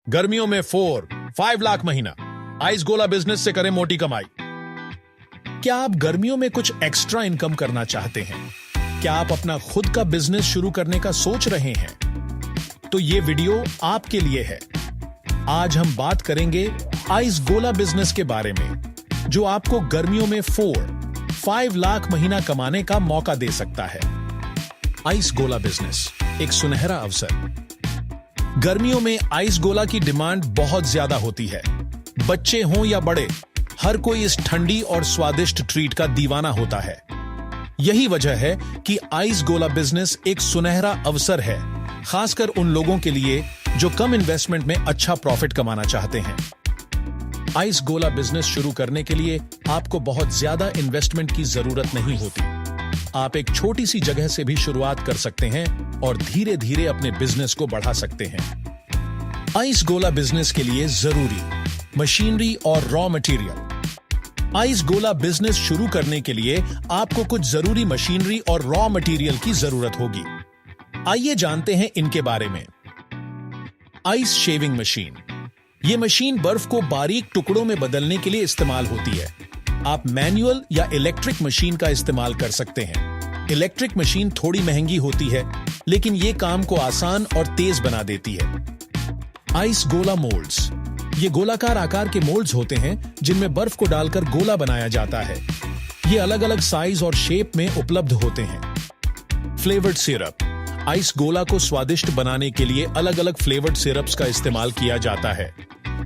गर्मियों में 5 लाख महीना। आइस गोला बिजनेस से करें मोटी कमाई। क्या आप गर्मियों में कुछ एक्स्ट्रा इनकम करना चाहते हैं? क्या आप अपना खुद का बिजनेस शुरू करने का सोच रहे हैं? तो ये वीडियो आपके लिए है। आज हम बात करेंगे आइस गोला बिजनेस के बारे में, जो आपको गर्मियों में 5 लाख महीना कमाने का मौका दे सकता है। आइस गोला बिजनेस एक सुनहरा अवसर। गर्मियों में आइस गोला की डिमांड बहुत ज्यादा होती है। बच्चे हों या बड़े, हर कोई इस ठंडी और स्वादिष्ट ट्रीट का दीवाना होता है। यही वजह है कि आइस गोला बिजनेस एक सुनहरा अवसर है, खासकर उन लोगों के लिए जो कम इन्वेस्टमेंट में अच्छा प्रॉफिट कमाना चाहते हैं। आइस गोला बिजनेस शुरू करने के लिए आपको बहुत ज्यादा इन्वेस्टमेंट की जरूरत नहीं होती। आप एक छोटी सी जगह से भी शुरुआत कर सकते हैं और धीरे धीरे अपने बिजनेस को बढ़ा सकते हैं। आइस गोला बिजनेस के लिए जरूरी मशीनरी और रॉ मटेरियल। आइस गोला बिजनेस शुरू करने के लिए आपको कुछ जरूरी मशीनरी और रॉ मटेरियल की जरूरत होगी। आइए जानते हैं इनके बारे में। Ice shaving machine. यह मशीन बर्फ को बारीक टुकड़ों में बदलने के लिए इस्तेमाल होती है। आप मैनुअल या इलेक्ट्रिक मशीन का इस्तेमाल कर सकते हैं। इलेक्ट्रिक मशीन थोड़ी महंगी होती है, लेकिन यह काम को आसान और तेज बना देती है। आइस गोला मोल्ड्स। ये गोलाकार आकार के मोल्ड्स होते हैं जिनमें बर्फ को डालकर गोला बनाया जाता है। ये अलग अलग साइज और शेप में उपलब्ध होते हैं। Flavoured syrup. आइस गोला को स्वादिष्ट बनाने के लिए अलग अलग फ्लेवर्ड सिरप्स का इस्तेमाल किया जाता है।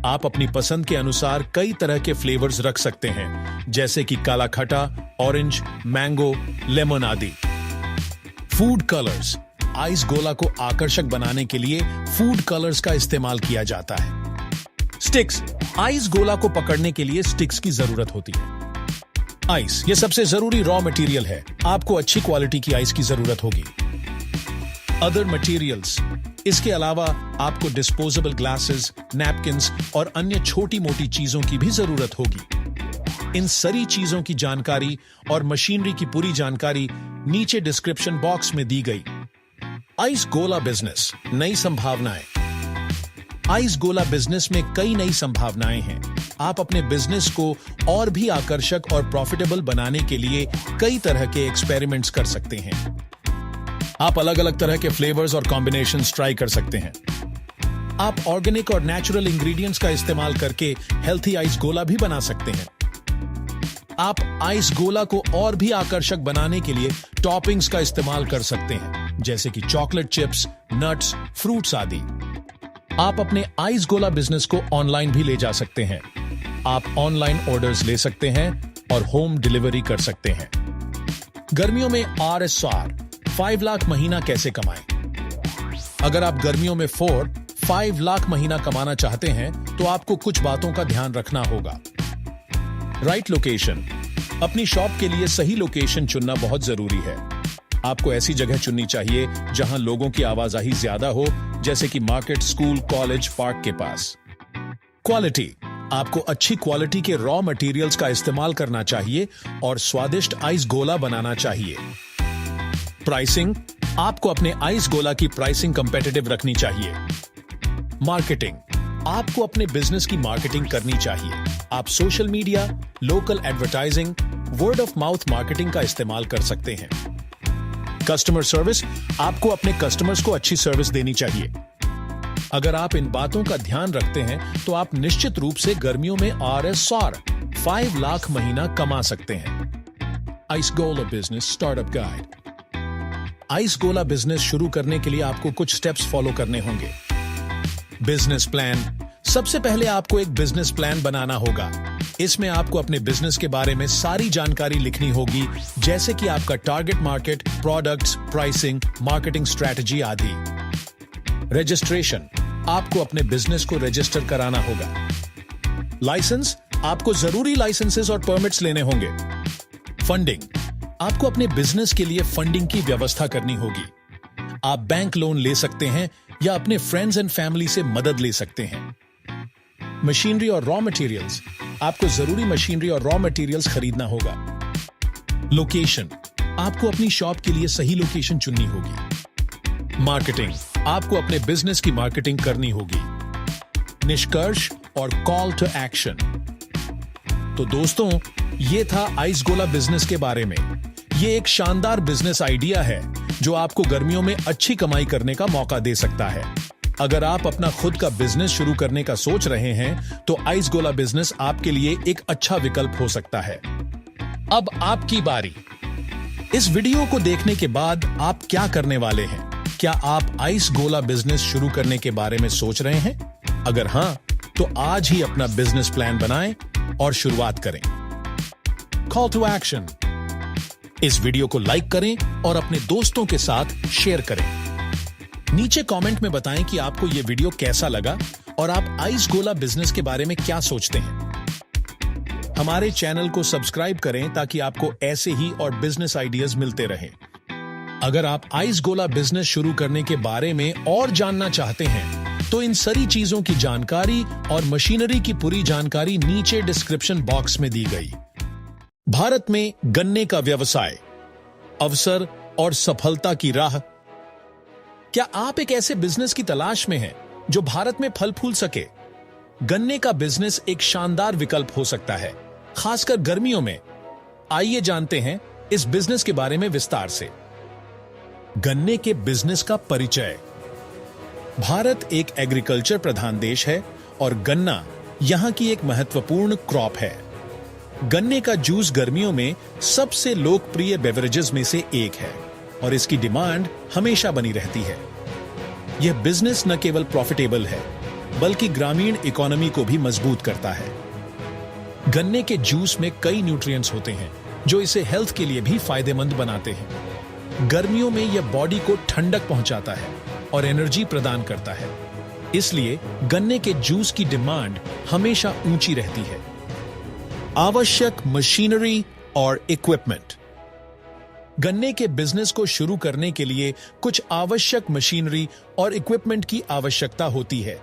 आप अपनी पसंद के अनुसार कई तरह के फ्लेवर्स रख सकते हैं, जैसे कि काला खट्टा, ऑरेंज, मैंगो, लेमन आदि। Food colours. आइस गोला को आकर्षक बनाने के लिए फूड कलर्स का इस्तेमाल किया जाता है। स्टिक्स। आइस गोला को पकड़ने के लिए स्टिक्स की जरूरत होती है। आइस ये सबसे जरूरी रॉ मटेरियल है। आपको अच्छी क्वालिटी की आइस की जरूरत होगी। Other materials. इसके अलावा आपको डिस्पोजेबल ग्लासेस, नैपकिन्स और अन्य छोटी मोटी चीजों की भी जरूरत होगी। इन सारी चीजों की जानकारी और मशीनरी की पूरी जानकारी नीचे डिस्क्रिप्शन बॉक्स में दी गई। आइस गोला बिजनेस, नई संभावनाएं। आइस गोला बिजनेस में कई नई संभावनाएं हैं। आप अपने बिजनेस को और भी आकर्षक और प्रॉफिटेबल बनाने के लिए कई तरह के एक्सपेरिमेंट्स कर सकते हैं। आप अलग अलग तरह के फ्लेवर्स और कॉम्बिनेशंस ट्राई कर सकते हैं। आप ऑर्गेनिक और नेचुरल इंग्रेडिएंट्स का इस्तेमाल करके हेल्थी आइस गोला भी बना सकते हैं। आप आइस गोला को और भी आकर्षक बनाने के लिए टॉपिंग्स का इस्तेमाल कर सकते हैं, जैसे कि चॉकलेट चिप्स, नट्स, फ्रूट्स आदि। आप अपने आइस गोला बिजनेस को ऑनलाइन भी ले जा सकते हैं। आप ऑनलाइन ऑर्डर्स ले सकते हैं और होम डिलीवरी कर सकते हैं। गर्मियों में RSR 5 लाख महीना कैसे कमाएं? अगर आप गर्मियों में 5 लाख महीना कमाना चाहते हैं, तो आपको कुछ बातों का ध्यान रखना होगा। Right location. अपनी शॉप के लिए सही लोकेशन चुनना बहुत जरूरी है। आपको ऐसी जगह चुननी चाहिए जहां लोगों की आवाजाही ज्यादा हो, जैसे कि मार्केट, स्कूल, कॉलेज, पार्क के पास। क्वालिटी। आपको अच्छी क्वालिटी के रॉ मटेरियल्स का इस्तेमाल करना चाहिए और स्वादिष्ट आइस गोला बनाना चाहिए। प्राइसिंग। आपको अपने आइस गोला की प्राइसिंग कंपेटिटिव रखनी चाहिए। मार्केटिंग। आपको अपने बिजनेस की मार्केटिंग करनी चाहिए। आप social media, local advertising, word of mouth marketing का इस्तेमाल कर सकते हैं। Customer service. आपको अपने कस्टमर्स को अच्छी सर्विस देनी चाहिए। अगर आप इन बातों का ध्यान रखते हैं, तो आप निश्चित रूप से गर्मियों में RSR 5 लाख महीना कमा सकते हैं। आइस गोला बिजनेस स्टार्टअप गाइड। आइस गोला बिजनेस शुरू करने के लिए आपको कुछ स्टेप्स फॉलो करने होंगे। Business plan. सबसे पहले आपको एक बिजनेस प्लान बनाना होगा। इसमें आपको अपने बिजनेस के बारे में सारी जानकारी लिखनी होगी, जैसे कि आपका target market, products, pricing, marketing strategy आदि। रजिस्ट्रेशन। आपको अपने बिजनेस को रजिस्टर कराना होगा। लाइसेंस। आपको जरूरी लाइसेंसेस और परमिट्स लेने होंगे। फंडिंग। आपको अपने बिजनेस के लिए फंडिंग की व्यवस्था करनी होगी। आप बैंक लोन ले सकते हैं या अपने फ्रेंड्स एंड फैमिली से मदद ले सकते हैं। मशीनरी और रॉ मटेरियल्स। आपको जरूरी मशीनरी और रॉ मटेरियल्स खरीदना होगा। लोकेशन। आपको अपनी शॉप के लिए सही लोकेशन चुननी होगी। मार्केटिंग। आपको अपने बिजनेस की मार्केटिंग करनी होगी। निष्कर्ष और कॉल टू एक्शन। तो दोस्तों, ये था आइस गोला बिजनेस के बारे में। ये एक शानदार बिजनेस आइडिया है जो आपको गर्मियों में अच्छी कमाई करने का मौका दे सकता है। अगर आप अपना खुद का बिजनेस शुरू करने का सोच रहे हैं तो आइस गोला बिजनेस आपके लिए एक अच्छा विकल्प हो सकता है। अब आपकी बारी। इस वीडियो को देखने के बाद आप क्या करने वाले हैं? क्या आप आइस गोला बिजनेस शुरू करने के बारे में सोच रहे हैं? अगर हां, तो आज ही अपना बिजनेस प्लान बनाएं और शुरुआत करें। Call to action. इस वीडियो को लाइक करें और अपने दोस्तों के साथ शेयर करें। नीचे कमेंट में बताएं कि आपको यह वीडियो कैसा लगा और आप आइस गोला बिजनेस के बारे में क्या सोचते हैं। हमारे चैनल को सब्सक्राइब करें ताकि आपको ऐसे ही और बिजनेस आइडियाज मिलते रहें। अगर आप आइस गोला बिजनेस शुरू करने के बारे में और जानना चाहते हैं तो इन सारी चीजों की जानकारी और मशीनरी की पूरी जानकारी नीचे डिस्क्रिप्शन बॉक्स में दी गई। भारत में गन्ने का व्यवसाय, अवसर और सफलता की राह। क्या आप एक ऐसे बिजनेस की तलाश में हैं जो भारत में फल फूल सके? गन्ने का बिजनेस एक शानदार विकल्प हो सकता है, खासकर गर्मियों में। आइए जानते हैं इस बिजनेस के बारे में विस्तार से। गन्ने के बिजनेस का परिचय। भारत एक एग्रीकल्चर प्रधान देश है और गन्ना यहां की एक महत्वपूर्ण क्रॉप है। गन्ने का जूस गर्मियों में सबसे लोकप्रिय बेवरेजेस में से एक है और इसकी डिमांड हमेशा बनी रहती है। यह बिजनेस न केवल प्रॉफिटेबल है बल्कि ग्रामीण इकोनॉमी को भी मजबूत करता है। गन्ने के जूस में कई न्यूट्रिएंट्स होते हैं जो इसे हेल्थ के लिए भी फायदेमंद बनाते हैं। गर्मियों में यह बॉडी को ठंडक पहुंचाता है और एनर्जी प्रदान करता है, इसलिए गन्ने के जूस की डिमांड हमेशा ऊंची रहती है। आवश्यक मशीनरी और इक्विपमेंट। गन्ने के बिजनेस को शुरू करने के लिए कुछ आवश्यक मशीनरी और इक्विपमेंट की आवश्यकता होती है।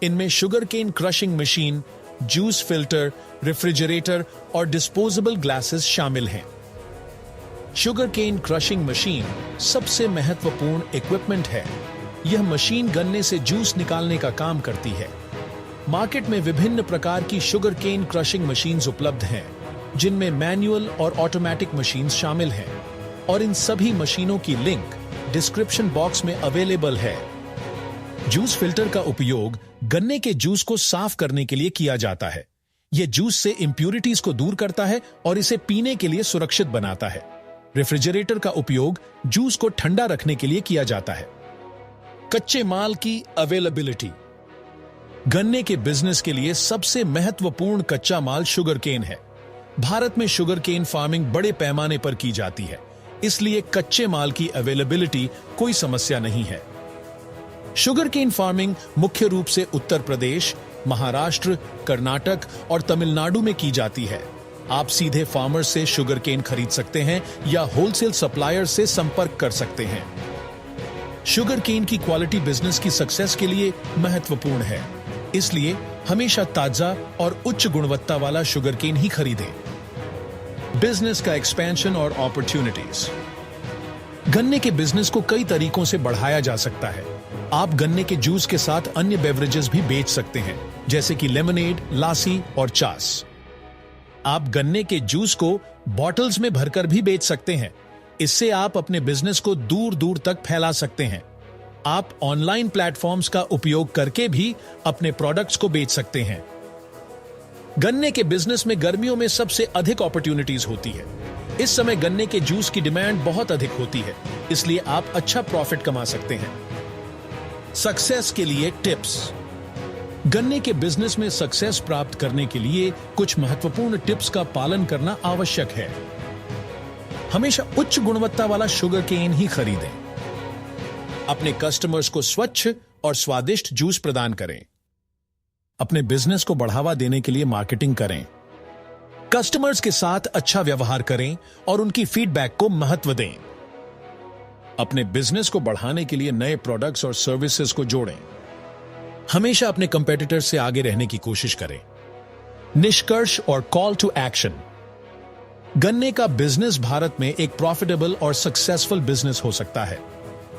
इनमें sugarcane crushing machine, juice filter, refrigerator और डिस्पोजेबल ग्लासेस शामिल हैं। शुगर केन क्रशिंग मशीन सबसे महत्वपूर्ण इक्विपमेंट है। यह मशीन गन्ने से जूस निकालने का काम करती है। मार्केट में विभिन्न प्रकार की शुगर केन क्रशिंग मशीन्स उपलब्ध हैं, जिनमें मैनुअल और ऑटोमेटिक मशीन्स शामिल हैं, और इन सभी मशीनों की लिंक डिस्क्रिप्शन बॉक्स में अवेलेबल है। जूस फिल्टर का उपयोग गन्ने के जूस को साफ करने के लिए किया जाता है। यह जूस से इंप्यूरिटीज को दूर करता है और इसे पीने के लिए सुरक्षित बनाता है। रेफ्रिजरेटर का उपयोग जूस को ठंडा रखने के लिए किया जाता है। कच्चे माल की अवेलेबिलिटी। गन्ने के बिजनेस के लिए सबसे महत्वपूर्ण कच्चा माल शुगर केन है। भारत में शुगर केन फार्मिंग बड़े पैमाने पर की जाती है, इसलिए कच्चे माल की अवेलेबिलिटी कोई समस्या नहीं है। शुगर केन फार्मिंग मुख्य रूप से उत्तर प्रदेश, महाराष्ट्र, कर्नाटक और तमिलनाडु में की जाती है। आप सीधे फार्मर से शुगर केन खरीद सकते हैं या होलसेल सप्लायर से संपर्क कर सकते हैं। शुगर केन की क्वालिटी बिजनेस की सक्सेस के लिए महत्वपूर्ण है, इसलिए हमेशा ताजा और उच्च गुणवत्ता वाला शुगर केन ही खरीदें। बिजनेस का एक्सपेंशन और अपॉर्चुनिटीज। गन्ने के बिजनेस को कई तरीकों से बढ़ाया जा सकता है। आप गन्ने के जूस के साथ अन्य बेवरेजेस भी बेच सकते हैं, जैसे कि लेमनेड, लासी और चास। आप गन्ने के जूस को बॉटल्स में भरकर भी बेच सकते हैं। इससे आप अपने बिजनेस को दूर दूर तक फैला सकते हैं। आप ऑनलाइन प्लेटफॉर्म्स का उपयोग करके भी अपने प्रोडक्ट्स को बेच सकते हैं। गन्ने के बिजनेस में गर्मियों में सबसे अधिक अपॉर्चुनिटीज होती है। इस समय गन्ने के जूस की डिमांड बहुत अधिक होती है, इसलिए आप अच्छा प्रॉफिट कमा सकते हैं। सक्सेस के लिए टिप्स। गन्ने के बिजनेस में सक्सेस प्राप्त करने के लिए कुछ महत्वपूर्ण टिप्स का पालन करना आवश्यक है। हमेशा उच्च गुणवत्ता वाला शुगर केन ही खरीदें। अपने कस्टमर्स को स्वच्छ और स्वादिष्ट जूस प्रदान करें। अपने बिजनेस को बढ़ावा देने के लिए मार्केटिंग करें। कस्टमर्स के साथ अच्छा व्यवहार करें और उनकी फीडबैक को महत्व दें। अपने बिजनेस को बढ़ाने के लिए नए प्रोडक्ट्स और सर्विसेज को जोड़ें। हमेशा अपने कंपेटिटर से आगे रहने की कोशिश करें। निष्कर्ष और कॉल टू एक्शन। गन्ने का बिजनेस भारत में एक प्रॉफिटेबल और सक्सेसफुल बिजनेस हो सकता है।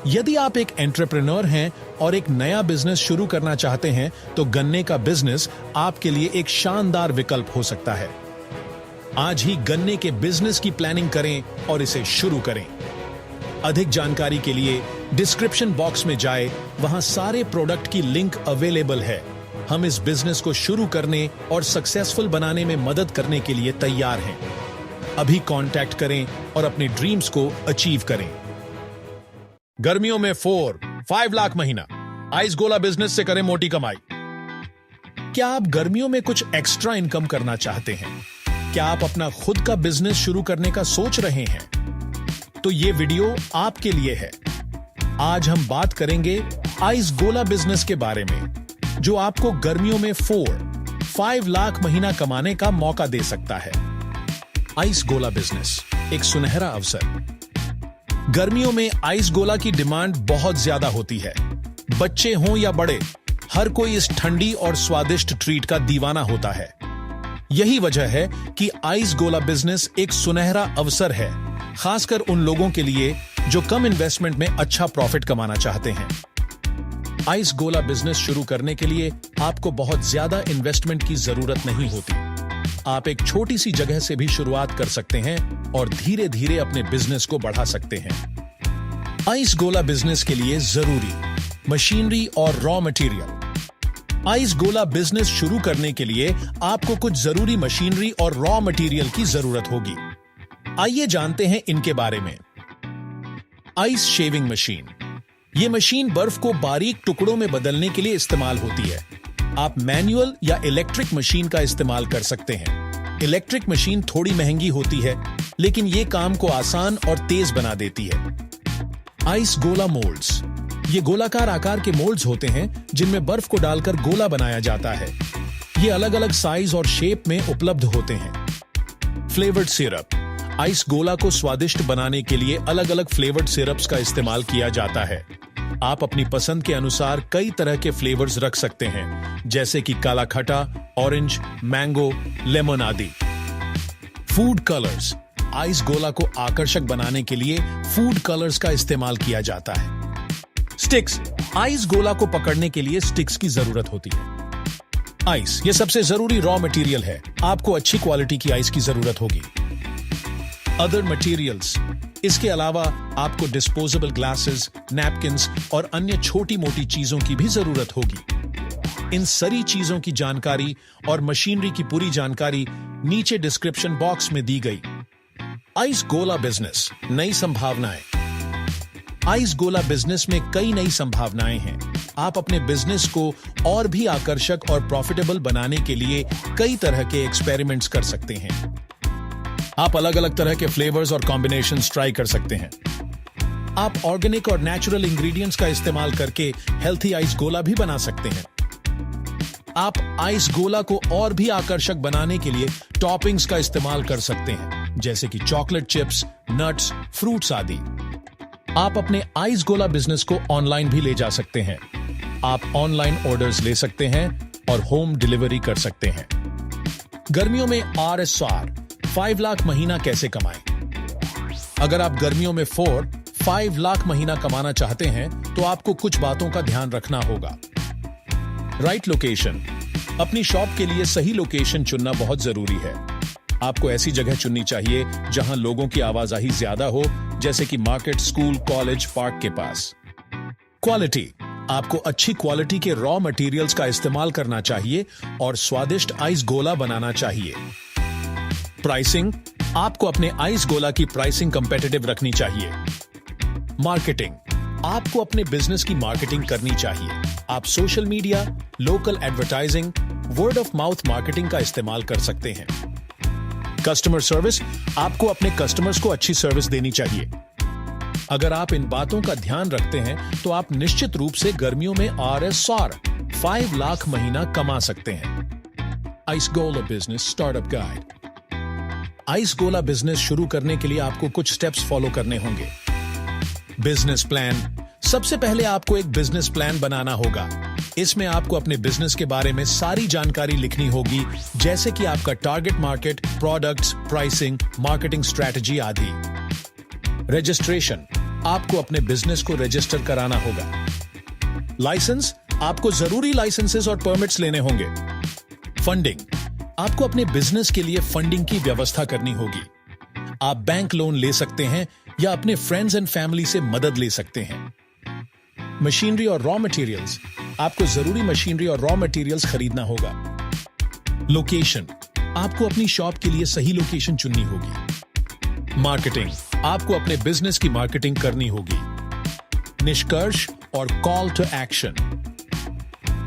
यदि आप एक एंटरप्रेन्योर हैं और एक नया बिजनेस शुरू करना चाहते हैं तो गन्ने का बिजनेस आपके लिए एक शानदार विकल्प हो सकता है। आज ही गन्ने के बिजनेस की प्लानिंग करें और इसे शुरू करें। अधिक जानकारी के लिए डिस्क्रिप्शन बॉक्स में जाए, वहां सारे प्रोडक्ट की लिंक अवेलेबल है। हम इस बिजनेस को शुरू करने और सक्सेसफुल बनाने में मदद करने के लिए तैयार हैं। अभी कांटेक्ट करें और अपने ड्रीम्स को अचीव करें। गर्मियों में 5 लाख महीना आइस गोला बिजनेस से करें मोटी कमाई। क्या आप गर्मियों में कुछ एक्स्ट्रा इनकम करना चाहते हैं? क्या आप अपना खुद का बिजनेस शुरू करने का सोच रहे हैं? तो ये वीडियो आपके लिए है। आज हम बात करेंगे आइस गोला बिजनेस के बारे में, जो आपको गर्मियों में 5 लाख महीना कमाने का मौका दे सकता है। आइस गोला बिजनेस एक सुनहरा अवसर। गर्मियों में आइस गोला की डिमांड बहुत ज्यादा होती है। बच्चे हों या बड़े, हर कोई इस ठंडी और स्वादिष्ट ट्रीट का दीवाना होता है। यही वजह है कि आइस गोला बिजनेस एक सुनहरा अवसर है, खासकर उन लोगों के लिए जो कम इन्वेस्टमेंट में अच्छा प्रॉफिट कमाना चाहते हैं। आइस गोला बिजनेस शुरू करने के लिए आपको बहुत ज्यादा इन्वेस्टमेंट की जरूरत नहीं होती। आप एक छोटी सी जगह से भी शुरुआत कर सकते हैं और धीरे धीरे अपने बिजनेस को बढ़ा सकते हैं। आइस गोला बिजनेस के लिए जरूरी मशीनरी और रॉ मटेरियल। आइस गोला बिजनेस शुरू करने के लिए आपको कुछ जरूरी मशीनरी और रॉ मटेरियल की जरूरत होगी। आइए जानते हैं इनके बारे में। Ice shaving machine. यह मशीन बर्फ को बारीक टुकड़ों में बदलने के लिए इस्तेमाल होती है। आप मैनुअल या इलेक्ट्रिक मशीन का इस्तेमाल कर सकते हैं। इलेक्ट्रिक मशीन थोड़ी महंगी होती है, लेकिन यह काम को आसान और तेज बना देती है। आइस गोला मोल्ड्स। ये गोलाकार आकार के मोल्ड्स होते हैं जिनमें बर्फ को डालकर गोला बनाया जाता है। ये अलग अलग साइज और शेप में उपलब्ध होते हैं। Flavoured syrup. आइस गोला को स्वादिष्ट बनाने के लिए अलग अलग फ्लेवर्ड सिरप्स का इस्तेमाल किया जाता है। आप अपनी पसंद के अनुसार कई तरह के फ्लेवर्स रख सकते हैं, जैसे कि काला खट्टा, ऑरेंज, मैंगो, लेमन आदि। Food colours. आइस गोला को आकर्षक बनाने के लिए फूड कलर्स का इस्तेमाल किया जाता है। स्टिक्स। आइस गोला को पकड़ने के लिए स्टिक्स की जरूरत होती है। आइस ये सबसे जरूरी रॉ मटेरियल है। आपको अच्छी क्वालिटी की आइस की जरूरत होगी। Other materials. इसके अलावा आपको डिस्पोजेबल ग्लासेस, नैपकिन्स और अन्य छोटी मोटी चीजों की भी जरूरत होगी। इन सारी चीजों की जानकारी और मशीनरी की पूरी जानकारी नीचे डिस्क्रिप्शन बॉक्स में दी गई। आइस गोला बिजनेस, नई संभावनाएं। आइस गोला बिजनेस में कई नई संभावनाएं हैं। आप अपने बिजनेस को और भी आकर्षक और प्रॉफिटेबल बनाने के लिए कई तरह के एक्सपेरिमेंट्स कर सकते हैं। आप अलग अलग तरह के फ्लेवर्स और कॉम्बिनेशंस ट्राई कर सकते हैं। आप ऑर्गेनिक और नेचुरल इंग्रेडिएंट्स का इस्तेमाल करके हेल्थी आइस गोला भी बना सकते हैं। आप आइस गोला को और भी आकर्षक बनाने के लिए टॉपिंग्स का इस्तेमाल कर सकते हैं, जैसे कि चॉकलेट चिप्स, नट्स, फ्रूट्स आदि। आप अपने आइस गोला बिजनेस को ऑनलाइन भी ले जा सकते हैं। आप ऑनलाइन ऑर्डर्स ले सकते हैं और होम डिलीवरी कर सकते हैं। गर्मियों में RSR 5 लाख महीना कैसे कमाएं? अगर आप गर्मियों में 5 लाख महीना कमाना चाहते हैं तो आपको कुछ बातों का ध्यान रखना होगा। Right location. अपनी शॉप के लिए सही लोकेशन चुनना बहुत जरूरी है। आपको ऐसी जगह चुननी चाहिए जहां लोगों की आवाजाही ज्यादा हो, जैसे कि मार्केट, स्कूल, कॉलेज, पार्क के पास। क्वालिटी। आपको अच्छी क्वालिटी के रॉ मटेरियल्स का इस्तेमाल करना चाहिए और स्वादिष्ट आइस गोला बनाना चाहिए। प्राइसिंग। आपको अपने आइस गोला की प्राइसिंग कंपेटिटिव रखनी चाहिए। मार्केटिंग। आपको अपने बिजनेस की मार्केटिंग करनी चाहिए। आप social media, local advertising, word of mouth marketing का इस्तेमाल कर सकते हैं। Customer service. आपको अपने कस्टमर्स को अच्छी सर्विस देनी चाहिए। अगर आप इन बातों का ध्यान रखते हैं तो आप निश्चित रूप से गर्मियों में RSR 5 लाख महीना कमा सकते हैं। आइस गोला बिजनेस स्टार्टअप गाइड। आइस गोला बिजनेस शुरू करने के लिए आपको कुछ स्टेप्स फॉलो करने होंगे। Business plan. सबसे पहले आपको एक बिजनेस प्लान बनाना होगा। इसमें आपको अपने बिजनेस के बारे में सारी जानकारी लिखनी होगी, जैसे कि आपका target market, products, pricing, marketing strategy आदि। रजिस्ट्रेशन। आपको अपने बिजनेस को रजिस्टर कराना होगा। लाइसेंस, आपको जरूरी लाइसेंसेस और परमिट्स लेने होंगे। फंडिंग, आपको अपने बिजनेस के लिए फंडिंग की व्यवस्था करनी होगी। आप बैंक लोन ले सकते हैं या अपने फ्रेंड्स एंड फैमिली से मदद ले सकते हैं। मशीनरी और रॉ मटेरियल्स, आपको जरूरी मशीनरी और रॉ मटेरियल्स खरीदना होगा। लोकेशन, आपको अपनी शॉप के लिए सही लोकेशन चुननी होगी। मार्केटिंग, आपको अपने बिजनेस की मार्केटिंग करनी होगी। निष्कर्ष और कॉल टू एक्शन।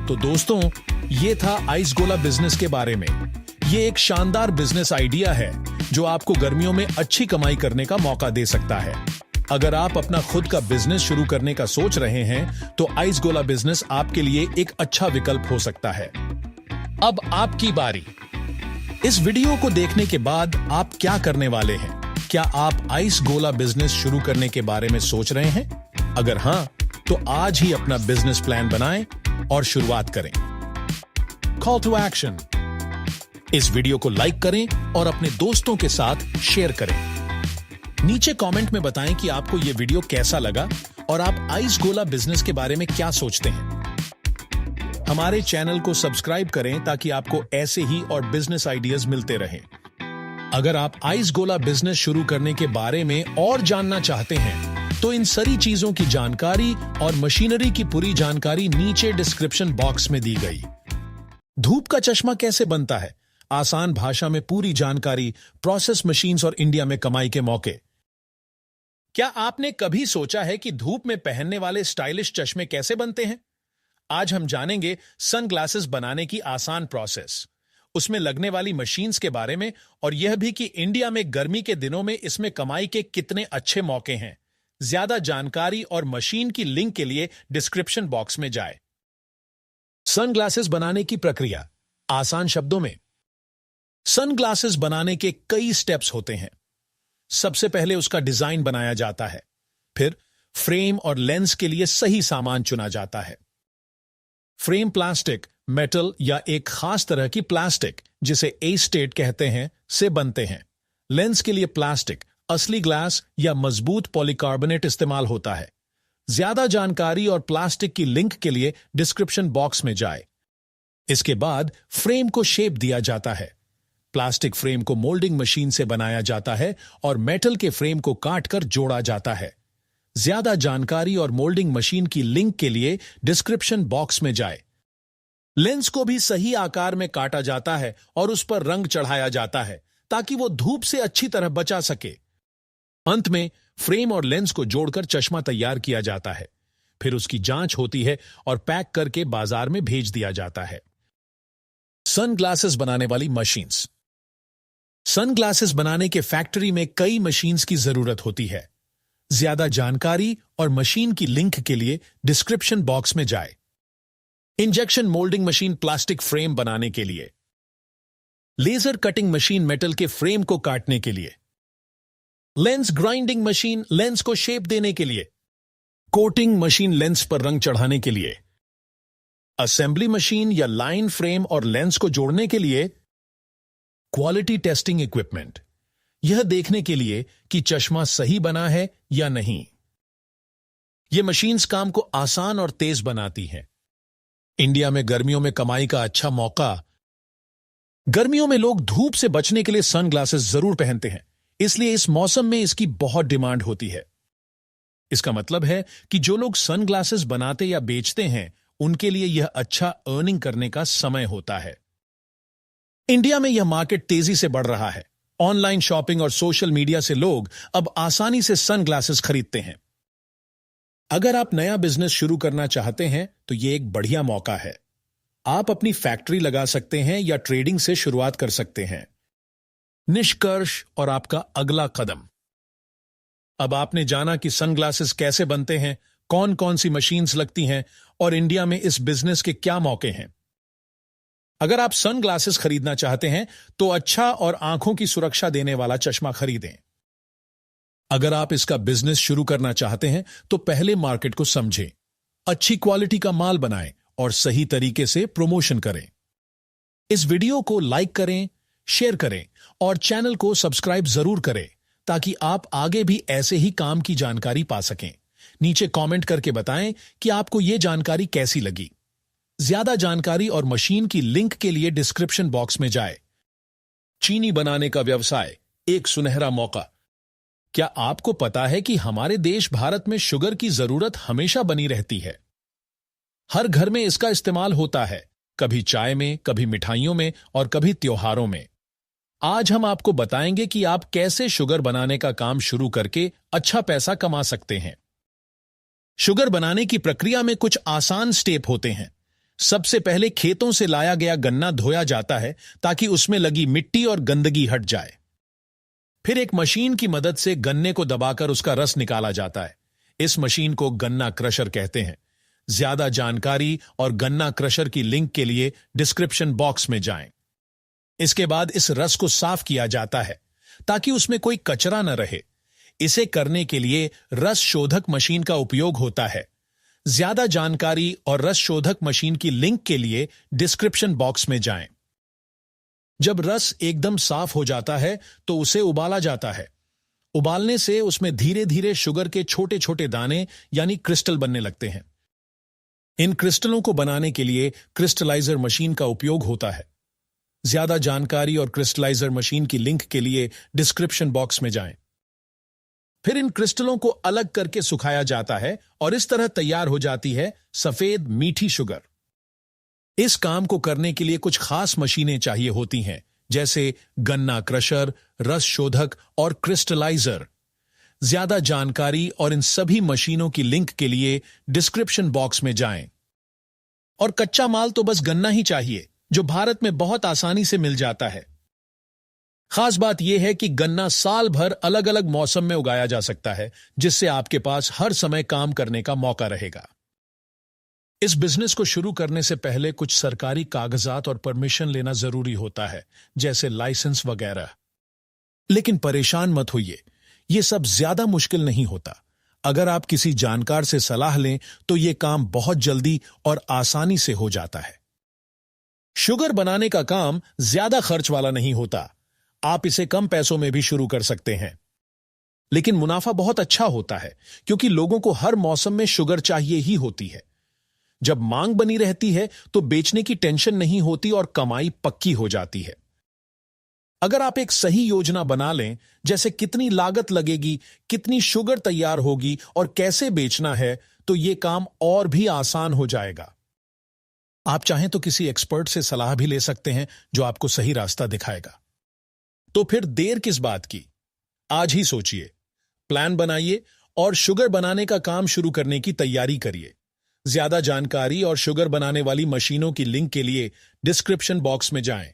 तो दोस्तों, ये था आइस गोला बिजनेस के बारे में। ये एक शानदार बिजनेस आइडिया है जो आपको गर्मियों में अच्छी कमाई करने का मौका दे सकता है। अगर आप अपना खुद का बिजनेस शुरू करने का सोच रहे हैं तो आइस गोला बिजनेस आपके लिए एक अच्छा विकल्प हो सकता है। अब आपकी बारी। इस वीडियो को देखने के बाद आप क्या करने वाले हैं? क्या आप आइस गोला बिजनेस शुरू करने के बारे में सोच रहे हैं? अगर हां, तो आज ही अपना बिजनेस प्लान बनाएं और शुरुआत करें। Call to action. इस वीडियो को लाइक करें और अपने दोस्तों के साथ शेयर करें। नीचे कमेंट में बताएं कि आपको यह वीडियो कैसा लगा और आप आइस गोला बिजनेस के बारे में क्या सोचते हैं। हमारे चैनल को सब्सक्राइब करें ताकि आपको ऐसे ही और बिजनेस आइडियाज मिलते रहें। अगर आप आइस गोला बिजनेस शुरू करने के बारे में और जानना चाहते हैं तो इन सारी चीजों की जानकारी और मशीनरी की पूरी जानकारी नीचे डिस्क्रिप्शन बॉक्स में दी गई। धूप का चश्मा कैसे बनता है, आसान भाषा में पूरी जानकारी, प्रोसेस मशीन्स और इंडिया में कमाई के मौके। क्या आपने कभी सोचा है कि धूप में पहनने वाले स्टाइलिश चश्मे कैसे बनते हैं? आज हम जानेंगे सनग्लासेस बनाने की आसान प्रोसेस, उसमें लगने वाली मशीन्स के बारे में और यह भी कि इंडिया में गर्मी के दिनों में इसमें कमाई के कितने अच्छे मौके हैं। ज्यादा जानकारी और मशीन की लिंक के लिए डिस्क्रिप्शन बॉक्स में जाएं। सनग्लासेस बनाने की प्रक्रिया आसान शब्दों में। सनग्लासेस बनाने के कई स्टेप्स होते हैं। सबसे पहले उसका डिजाइन बनाया जाता है, फिर फ्रेम और लेंस के लिए सही सामान चुना जाता है। फ्रेम प्लास्टिक, मेटल या एक खास तरह की प्लास्टिक जिसे एस्टेट कहते हैं से बनते हैं। लेंस के लिए प्लास्टिक, असली ग्लास या मजबूत पॉलीकार्बोनेट इस्तेमाल होता है। ज्यादा जानकारी और प्लास्टिक की लिंक के लिए डिस्क्रिप्शन बॉक्स में जाए। इसके बाद फ्रेम को शेप दिया जाता है। प्लास्टिक फ्रेम को मोल्डिंग मशीन से बनाया जाता है और मेटल के फ्रेम को काटकर जोड़ा जाता है। ज्यादा जानकारी और मोल्डिंग मशीन की लिंक के लिए डिस्क्रिप्शन बॉक्स में जाए। लेंस को भी सही आकार में काटा जाता है और उस पर रंग चढ़ाया जाता है ताकि वो धूप से अच्छी तरह बचा सके। अंत में फ्रेम और लेंस को जोड़कर चश्मा तैयार किया जाता है। फिर उसकी जांच होती है और पैक करके बाजार में भेज दिया जाता है। सनग्लासेस बनाने वाली मशीन्स। सनग्लासेस बनाने के फैक्ट्री में कई मशीन्स की जरूरत होती है। ज्यादा जानकारी और मशीन की लिंक के लिए डिस्क्रिप्शन बॉक्स में जाए। Injection moulding machine plastic frame बनाने के लिए। लेजर कटिंग मशीन मेटल के फ्रेम को काटने के लिए। लेंस ग्राइंडिंग मशीन लेंस को शेप देने के लिए। कोटिंग मशीन लेंस पर रंग चढ़ाने के लिए। असेंबली मशीन या लाइन फ्रेम और लेंस को जोड़ने के लिए। क्वालिटी टेस्टिंग इक्विपमेंट, यह देखने के लिए कि चश्मा सही बना है या नहीं। यह मशीन्स काम को आसान और तेज बनाती हैं। इंडिया में गर्मियों में कमाई का अच्छा मौका। गर्मियों में लोग धूप से बचने के लिए सनग्लासेस जरूर पहनते हैं, इसलिए इस मौसम में इसकी बहुत डिमांड होती है। इसका मतलब है कि जो लोग सनग्लासेस बनाते या बेचते हैं उनके लिए यह अच्छा अर्निंग करने का समय होता है। इंडिया में यह मार्केट तेजी से बढ़ रहा है। ऑनलाइन शॉपिंग और सोशल मीडिया से लोग अब आसानी से सनग्लासेस खरीदते हैं। अगर आप नया बिजनेस शुरू करना चाहते हैं तो यह एक बढ़िया मौका है। आप अपनी फैक्ट्री लगा सकते हैं या ट्रेडिंग से शुरुआत कर सकते हैं। निष्कर्ष और आपका अगला कदम। अब आपने जाना कि सनग्लासेस कैसे बनते हैं, कौन कौन सी मशीन्स लगती हैं और इंडिया में इस बिजनेस के क्या मौके हैं। अगर आप सनग्लासेस खरीदना चाहते हैं तो अच्छा और आंखों की सुरक्षा देने वाला चश्मा खरीदें। अगर आप इसका बिजनेस शुरू करना चाहते हैं तो पहले मार्केट को समझें, अच्छी क्वालिटी का माल बनाएं और सही तरीके से प्रमोशन करें। इस वीडियो को लाइक करें, शेयर करें और चैनल को सब्सक्राइब जरूर करें ताकि आप आगे भी ऐसे ही काम की जानकारी पा सकें। नीचे कमेंट करके बताएं कि आपको यह जानकारी कैसी लगी। ज्यादा जानकारी और मशीन की लिंक के लिए डिस्क्रिप्शन बॉक्स में जाए। चीनी बनाने का व्यवसाय, एक सुनहरा मौका। क्या आपको पता है कि हमारे देश भारत में शुगर की जरूरत हमेशा बनी रहती है। हर घर में इसका इस्तेमाल होता है, कभी चाय में, कभी मिठाइयों में और कभी त्योहारों में। आज हम आपको बताएंगे कि आप कैसे शुगर बनाने का काम शुरू करके अच्छा पैसा कमा सकते हैं। शुगर बनाने की प्रक्रिया में कुछ आसान स्टेप होते हैं। सबसे पहले खेतों से लाया गया गन्ना धोया जाता है ताकि उसमें लगी मिट्टी और गंदगी हट जाए। फिर एक मशीन की मदद से गन्ने को दबाकर उसका रस निकाला जाता है। इस मशीन को गन्ना क्रशर कहते हैं। ज्यादा जानकारी और गन्ना क्रशर की लिंक के लिए डिस्क्रिप्शन बॉक्स में जाएं। इसके बाद इस रस को साफ किया जाता है ताकि उसमें कोई कचरा न रहे। इसे करने के लिए रस शोधक मशीन का उपयोग होता है। ज्यादा जानकारी और रस शोधक मशीन की लिंक के लिए डिस्क्रिप्शन बॉक्स में जाएं। जब रस एकदम साफ हो जाता है तो उसे उबाला जाता है। उबालने से उसमें धीरे धीरे शुगर के छोटे छोटे दाने यानी क्रिस्टल बनने लगते हैं। इन क्रिस्टलों को बनाने के लिए क्रिस्टलाइजर मशीन का उपयोग होता है। ज्यादा जानकारी और क्रिस्टलाइजर मशीन की लिंक के लिए डिस्क्रिप्शन बॉक्स में जाएं। फिर इन क्रिस्टलों को अलग करके सुखाया जाता है और इस तरह तैयार हो जाती है सफेद मीठी शुगर। इस काम को करने के लिए कुछ खास मशीनें चाहिए होती हैं, जैसे गन्ना क्रशर, रस शोधक और क्रिस्टलाइजर। ज्यादा जानकारी और इन सभी मशीनों की लिंक के लिए डिस्क्रिप्शन बॉक्स में जाएं। और कच्चा माल तो बस गन्ना ही चाहिए, जो भारत में बहुत आसानी से मिल जाता है। खास बात यह है कि गन्ना साल भर अलग अलग मौसम में उगाया जा सकता है, जिससे आपके पास हर समय काम करने का मौका रहेगा। इस बिजनेस को शुरू करने से पहले कुछ सरकारी कागजात और परमिशन लेना जरूरी होता है, जैसे लाइसेंस वगैरह। लेकिन परेशान मत होइए, यह सब ज्यादा मुश्किल नहीं होता। अगर आप किसी जानकार से सलाह लें तो यह काम बहुत जल्दी और आसानी से हो जाता है। शुगर बनाने का काम ज्यादा खर्च वाला नहीं होता। आप इसे कम पैसों में भी शुरू कर सकते हैं, लेकिन मुनाफा बहुत अच्छा होता है क्योंकि लोगों को हर मौसम में शुगर चाहिए ही होती है। जब मांग बनी रहती है तो बेचने की टेंशन नहीं होती और कमाई पक्की हो जाती है। अगर आप एक सही योजना बना लें, जैसे कितनी लागत लगेगी, कितनी शुगर तैयार होगी और कैसे बेचना है, तो यह काम और भी आसान हो जाएगा। आप चाहें तो किसी एक्सपर्ट से सलाह भी ले सकते हैं जो आपको सही रास्ता दिखाएगा। तो फिर देर किस बात की? आज ही सोचिए, प्लान बनाइए और शुगर बनाने का काम शुरू करने की तैयारी करिए। ज्यादा जानकारी और शुगर बनाने वाली मशीनों की लिंक के लिए डिस्क्रिप्शन बॉक्स में जाएं।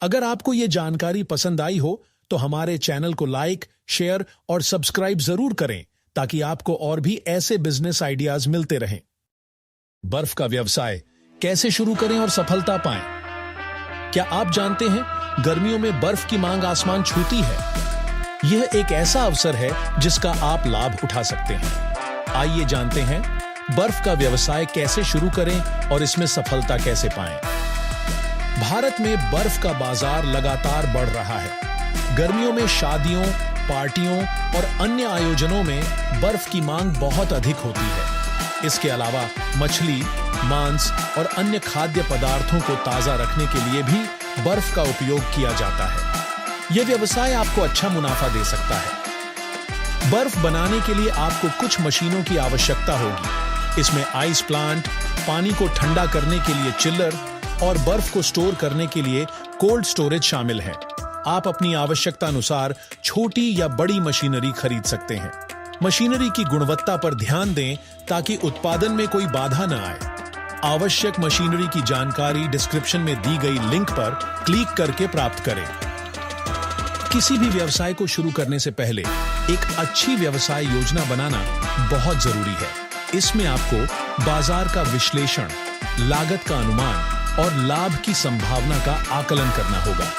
अगर आपको यह जानकारी पसंद आई हो तो हमारे चैनल को लाइक, शेयर और सब्सक्राइब जरूर करें ताकि आपको और भी ऐसे बिजनेस आइडियाज मिलते रहें। बर्फ का व्यवसाय कैसे शुरू करें और सफलता पाएं? क्या आप जानते हैं, गर्मियों में बर्फ की मांग आसमान छूती है। यह एक ऐसा अवसर है जिसका आप लाभ उठा सकते हैं। आइए जानते हैं बर्फ का व्यवसाय कैसे शुरू करें और इसमें सफलता कैसे पाएं। भारत में बर्फ का बाजार लगातार बढ़ रहा है। गर्मियों में शादियों, पार्टियों और अन्य आयोजनों में बर्फ की मांग बहुत अधिक होती है। इसके अलावा मछली, मांस और अन्य खाद्य पदार्थों को ताजा रखने के लिए भी बर्फ का उपयोग किया जाता है। यह व्यवसाय आपको अच्छा मुनाफा दे सकता है। बर्फ बनाने के लिए आपको कुछ मशीनों की आवश्यकता होगी। इसमें आइस प्लांट, पानी को ठंडा करने के लिए चिल्लर और बर्फ को स्टोर करने के लिए कोल्ड स्टोरेज शामिल है। आप अपनी आवश्यकता अनुसार छोटी या बड़ी मशीनरी खरीद सकते हैं। मशीनरी की गुणवत्ता पर ध्यान दें ताकि उत्पादन में कोई बाधा न आए। आवश्यक मशीनरी की जानकारी डिस्क्रिप्शन में दी गई लिंक पर क्लिक करके प्राप्त करें। किसी भी व्यवसाय को शुरू करने से पहले एक अच्छी व्यवसाय योजना बनाना बहुत जरूरी है। इसमें आपको बाजार का विश्लेषण, लागत का अनुमान और लाभ की संभावना का आकलन करना होगा।